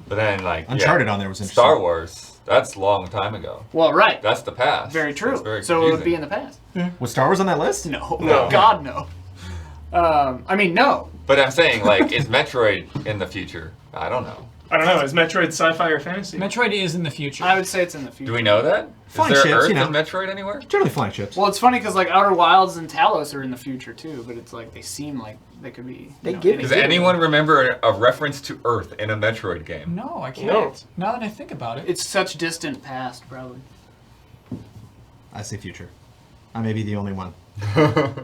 But then, like, Uncharted yeah, on there was interesting. Star Wars. That's a long time ago. Well, right. That's the past. Very true. It's very So it would be in confusing. the past. Was Star Wars on that list? No. No. God no. I mean no. But I'm saying, like, is Metroid in the future? I don't know. I don't know. Is Metroid sci-fi or fantasy? Metroid is in the future. I would say it's in the future. Do we know that? Flying Is there ships, Earth you know. in Metroid anywhere? Generally flying ships. Well, it's funny because like Outer Wilds and Talos are in the future too, but it's like they seem like they could be. They give Does Yeah. anyone remember a reference to Earth in a Metroid game? No, I can't. No. Now that I think about it. It's such distant past, probably. I say future. I may be the only one.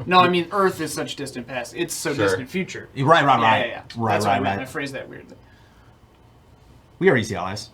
No, I mean Earth is such distant past. It's so Sure. distant future. Right, right, right. Yeah. Right, That's what I right, meant. right. I phrased that weirdly. We are easy allies.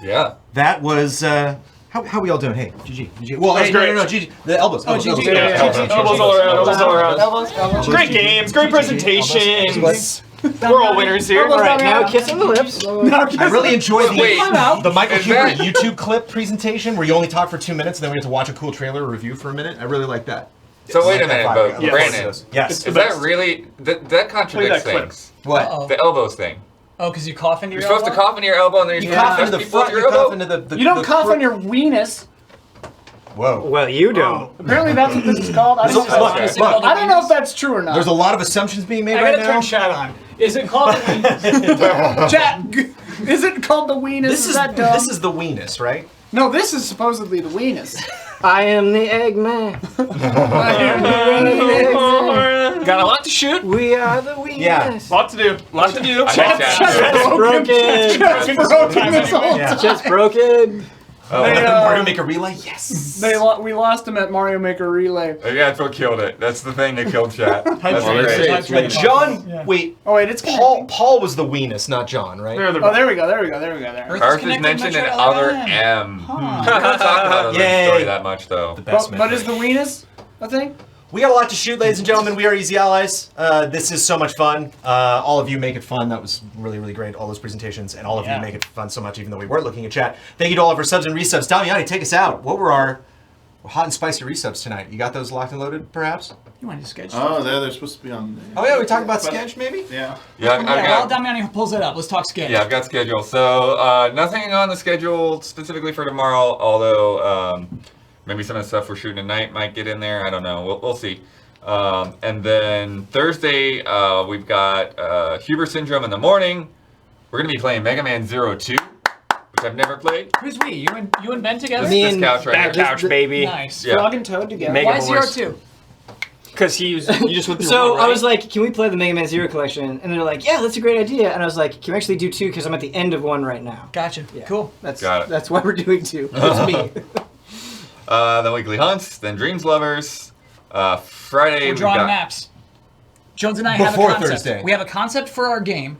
Yeah. That was how we all doing? Hey, GG. Well, That's hey, no, great. GG. The elbows. Oh, elbows, GG. elbows, Yeah, elbows, yeah, elbows, Elbows all around. Elbows all around. Elbows. Great games. Great presentations. We're all winners here. Elbows All right, down now there. kiss on the lips. I really enjoyed Wait, the Michael is Huber that- YouTube clip presentation where you only talk for 2 minutes and then we have to watch a cool trailer or review for a minute. I really like that. So wait a minute, Yes. but Yes. Brandon, Yes. It's the is that best. really that contradicts Play that clip. things? What? Uh-oh. The elbows thing. Oh, because you cough into You're your supposed to elbow? cough into your elbow and then You you're cough supposed into to the people with front. You your cough elbow. into the. You don't the cough fr- on your weenus. Whoa. Well, you don't. Apparently that's what this is called. I don't, Look, look, Is it look. called a I don't know weenus? if that's true or not. There's a lot of assumptions being made I right gotta turn now. chat on. Is it called a weenus? Chat. called the weenus. This is that dumb? this is the weenus, right? No, this is supposedly the weenus. I am the Eggman. Got a lot to shoot. We are the weenus. Yeah. Lot to do. Lot to do. I got chat. Chest broken. Yeah. Chest broken. Oh, They, Mario Maker Relay? Yes. We lost him at Mario Maker Relay. yeah, that's what killed it. That's the thing that killed chat. That's Well, they great. say it's really John, wait. Oh wait, it's Paul was the weenus, not John, right? Oh, there we go. There. Earth is mentioned in other M. We don't talk about other Yay. story that much though. But is the weenus a thing? We got a lot to shoot, ladies and gentlemen. We are Easy Allies. This is so much fun. All of you make it fun. That was really, really great, all those presentations. And all of you make it fun so much, even though we weren't looking at chat. Thank you to all of our subs and resubs. Damiani, take us out. What were our hot and spicy resubs tonight? You got those locked and loaded, perhaps? You want to sketch? Oh, they're supposed to be on. Oh, yeah, we talked about sketch, maybe? Yeah. Yeah, While Damiani pulls it up, let's talk sketch. Yeah, I've got schedule. So nothing on the schedule specifically for tomorrow, although maybe some of the stuff we're shooting tonight might get in there. I don't know. We'll see. And then Thursday, we've got Huber Syndrome in the morning. We're going to be playing Mega Man 02, which I've never played. Who's we? You and Ben together? This couch right Back here. couch, baby. Nice. Yeah. Frog and Toad together. Mega Why Horse. 02? Because you just went through So one, right? I was like, can we play the Mega Man Zero collection? And they're like, yeah, that's a great idea. And I was like, can we actually do 2? Because I'm at the end of 1 right now. Gotcha. Yeah. Cool. Got it. That's why we're doing 2. It's me. Then Weekly Hunts, then Dreams Lovers. Friday, We're we've drawing got... maps. Jones and I have a Before concept. Thursday. We have a concept for our game.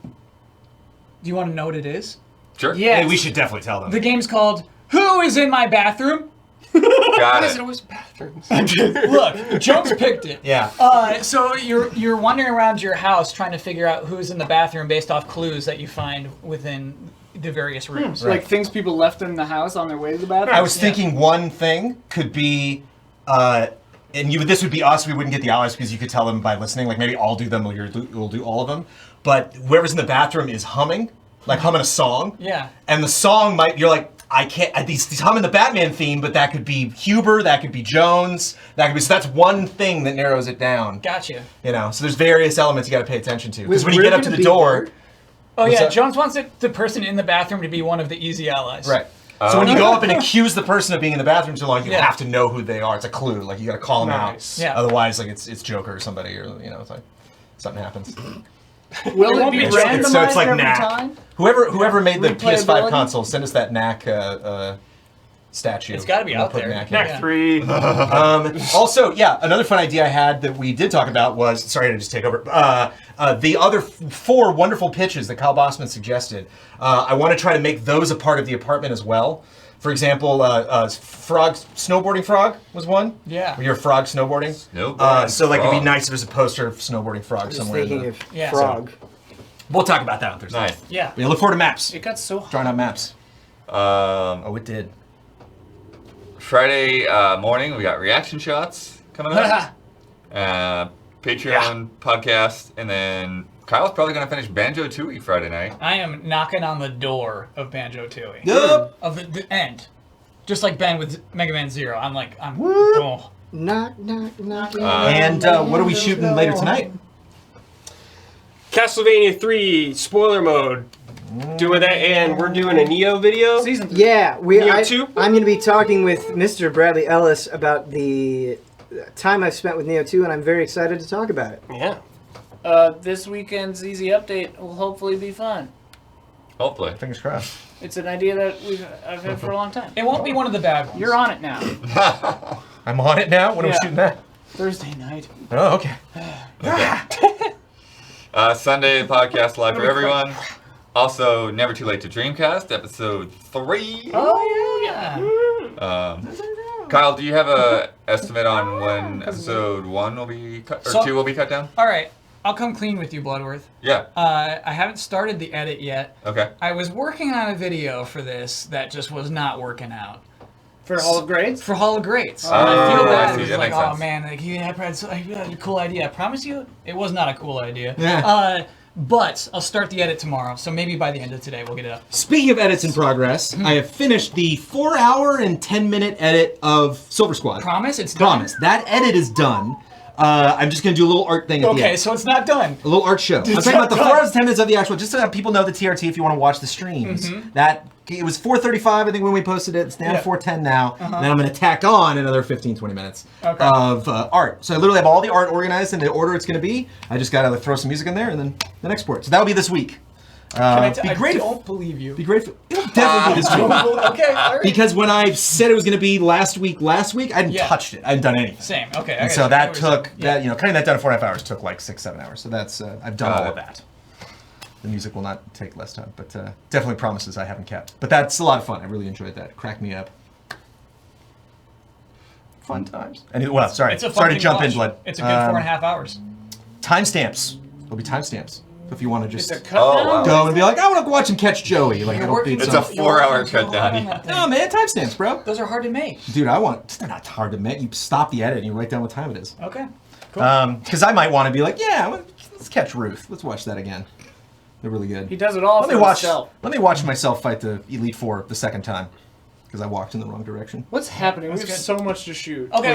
Do you want to know what it is? Sure. Yes. Hey, we should definitely tell them. The game's called Who is in My Bathroom? Got Why is it it. always bathrooms? Look, Jones picked it. Yeah. So you're wandering around your house trying to figure out who's in the bathroom based off clues that you find within the various rooms. Like things people left in the house on their way to the bathroom. I was thinking one thing could be, this would be us. We wouldn't get the allies because you could tell them by listening. Like maybe I'll do them, or you'll do all of them. But whoever's in the bathroom is humming a song. Yeah. And the song you're like, I can't. He's humming the Batman theme, but that could be Huber, that could be Jones, that could be. So that's one thing that narrows it down. Gotcha. So there's various elements you got to pay attention to. Because when you We're get up to gonna the be door, there. Oh What's yeah, that? Jones wants the person in the bathroom to be one of the easy allies. right. So when you go up and accuse the person of being in the bathroom too long, you Yeah. have to know who they are. It's a clue. Like you got to call them Nice. out. Yeah. Otherwise, like it's Joker or somebody, or it's like something happens. Will it won't be be randomized so it's like every knack. time? Whoever made the PS5 Replayability? console, send us that knack statue. It's gotta be And we'll out put there. Knack in. Yeah. Knack 3. Also, another fun idea I had that we did talk about was, sorry to just take over, the other 4 wonderful pitches that Kyle Bossman suggested. I want to try to make those a part of the apartment as well. For example, snowboarding frog was one. Yeah. Where you're frog snowboarding. Snowboarding So like it'd be frog. nice if there's a poster of snowboarding frog Just somewhere. thinking in of Yeah. Frog. We'll talk about that on Thursday. Nice. Yeah. Yeah, look forward to maps. It got so hot. Drawing out maps. Oh, it did. Friday morning, we got reaction shots coming up. Patreon podcast, and then Kyle's probably going to finish Banjo-Tooie Friday night. I am knocking on the door of Banjo-Tooie. Yep. Of the end. Just like Ben with Mega Man Zero. I'm oh. Knock, knock, knock. And what are we shooting later tonight? Castlevania 3 spoiler mode. Doing that, and we're doing a Neo video. Season 3. Yeah, Neo 2? I'm going to be talking with Mr. Bradley Ellis about the time I've spent with Neo 2, and I'm very excited to talk about it. Yeah. This weekend's Easy Update will hopefully be fun. Hopefully. Fingers crossed. It's an idea that I've had for a long time. It won't be one of the bad ones. You're on it now. I'm on it now. When are we Yeah. shooting that? Thursday night. Oh, okay. Sunday podcast live for everyone. Also, Never Too Late to Dreamcast, episode 3. Oh yeah. Kyle, do you have a estimate on when episode 1 will be cut, or So- 2 will be cut down? All right. I'll come clean with you, Bloodworth. Yeah. I haven't started the edit yet. Okay. I was working on a video for this that just was not working out. For Hall of Grades? For Hall of Greats. Oh, I feel I bad. see. It was That like, makes oh sense. man, like you had a cool idea. I promise you, it was not a cool idea. Yeah. But I'll start the edit tomorrow, so maybe by the end of today we'll get it up. Speaking of edits in progress, I have finished the 4-hour and 10-minute edit of Silver Squad. Promise, it's done. Promise. That edit is done. I'm just gonna do a little art thing at the Okay, end. so it's not done. A little art show. I'm talking about the 4 hours 10 minutes of the actual, just so that people know the TRT if you want to watch the streams. That it was 4:35, I think, when we posted it. It's down to 4:10 now. And then I'm going to tack on another 15, 20 minutes of art. So I literally have all the art organized in the order it's going to be. I just got to throw some music in there and then export. So that'll be this week. I great. don't believe you. Be great. It'll definitely be this week. Okay, all right. Because when I said it was going to be last week, I hadn't touched it. I hadn't done anything. Same. Okay. And so that took cutting that down to 4.5 hours took like 6-7 hours. So that's I've done all of that. The music will not take less time, but definitely promises I haven't kept. But that's a lot of fun. I really enjoyed that. Cracked me up. Fun times. And sorry to jump in, Blood. It's a good 4.5 hours. Timestamps. There'll be timestamps. If you want to just wow. go and be like, I want to watch him catch Joey. Like, it's a 4-hour cut down. No, man, timestamps, bro. Those are hard to make. Dude, they're not hard to make. You stop the edit and you write down what time it is. Okay. Cool. Because I might want to be like, let's catch Ruth. Let's watch that again. They're really good. He does it all for himself. Let me watch myself fight the Elite Four the second time. Because I walked in the wrong direction. What's happening? We have so much to shoot. Okay.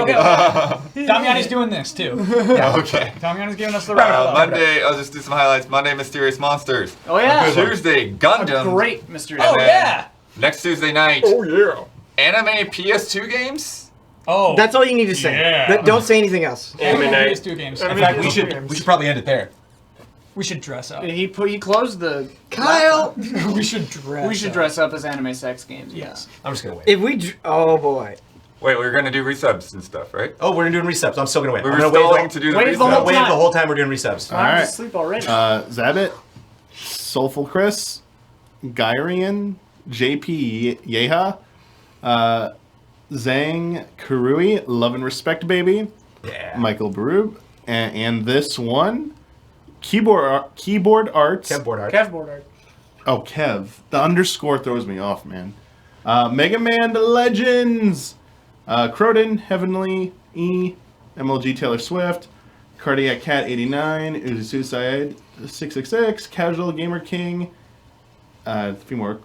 Damiani's doing this too. Yeah. Okay. Damiani's giving us the round. Monday, I'll just do some highlights. Monday, Mysterious Monsters. Oh yeah. Tuesday, Gundam. Great mystery. Oh yeah. Next Tuesday night. Oh yeah. Anime PS2 games. Oh. That's all you need to say. Yeah. Don't say anything else. Anime night. PS2 games. In fact, we should probably end it there. We should dress up. He closed the. Kyle. We should dress. We should dress up as anime sex games. Yes. I'm just gonna wait. If we, oh boy. Wait, we're gonna do resubs and stuff, right? Oh, we're doing resubs. I'm still gonna wait. We were I'm gonna stalling to do the wait the I'm resubs. gonna wait time. the whole time we're doing resubs. I'm Alright. asleep already. Zabit, Soulful Chris, Gyrian, JP Yeha, Zhang Karui, Love and Respect Baby, Michael Barub, and this one, Keyboard Arts. Keyboard art. Kevboard art. Oh, Kev. The underscore throws me off, man. Mega Man Legends, Croden, Heavenly, E, MLG Taylor Swift, Cardiac Cat 89, Uzi Suicide 666, Casual Gamer King, a few more.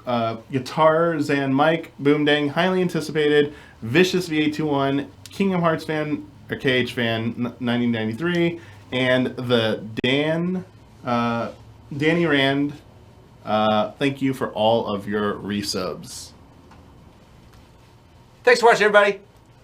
Guitar Zan Mike, Boomdang, Highly Anticipated, Vicious V821, Kingdom Hearts fan, or KH fan 1993, and the Danny Rand. Thank you for all of your resubs. Thanks for watching, everybody.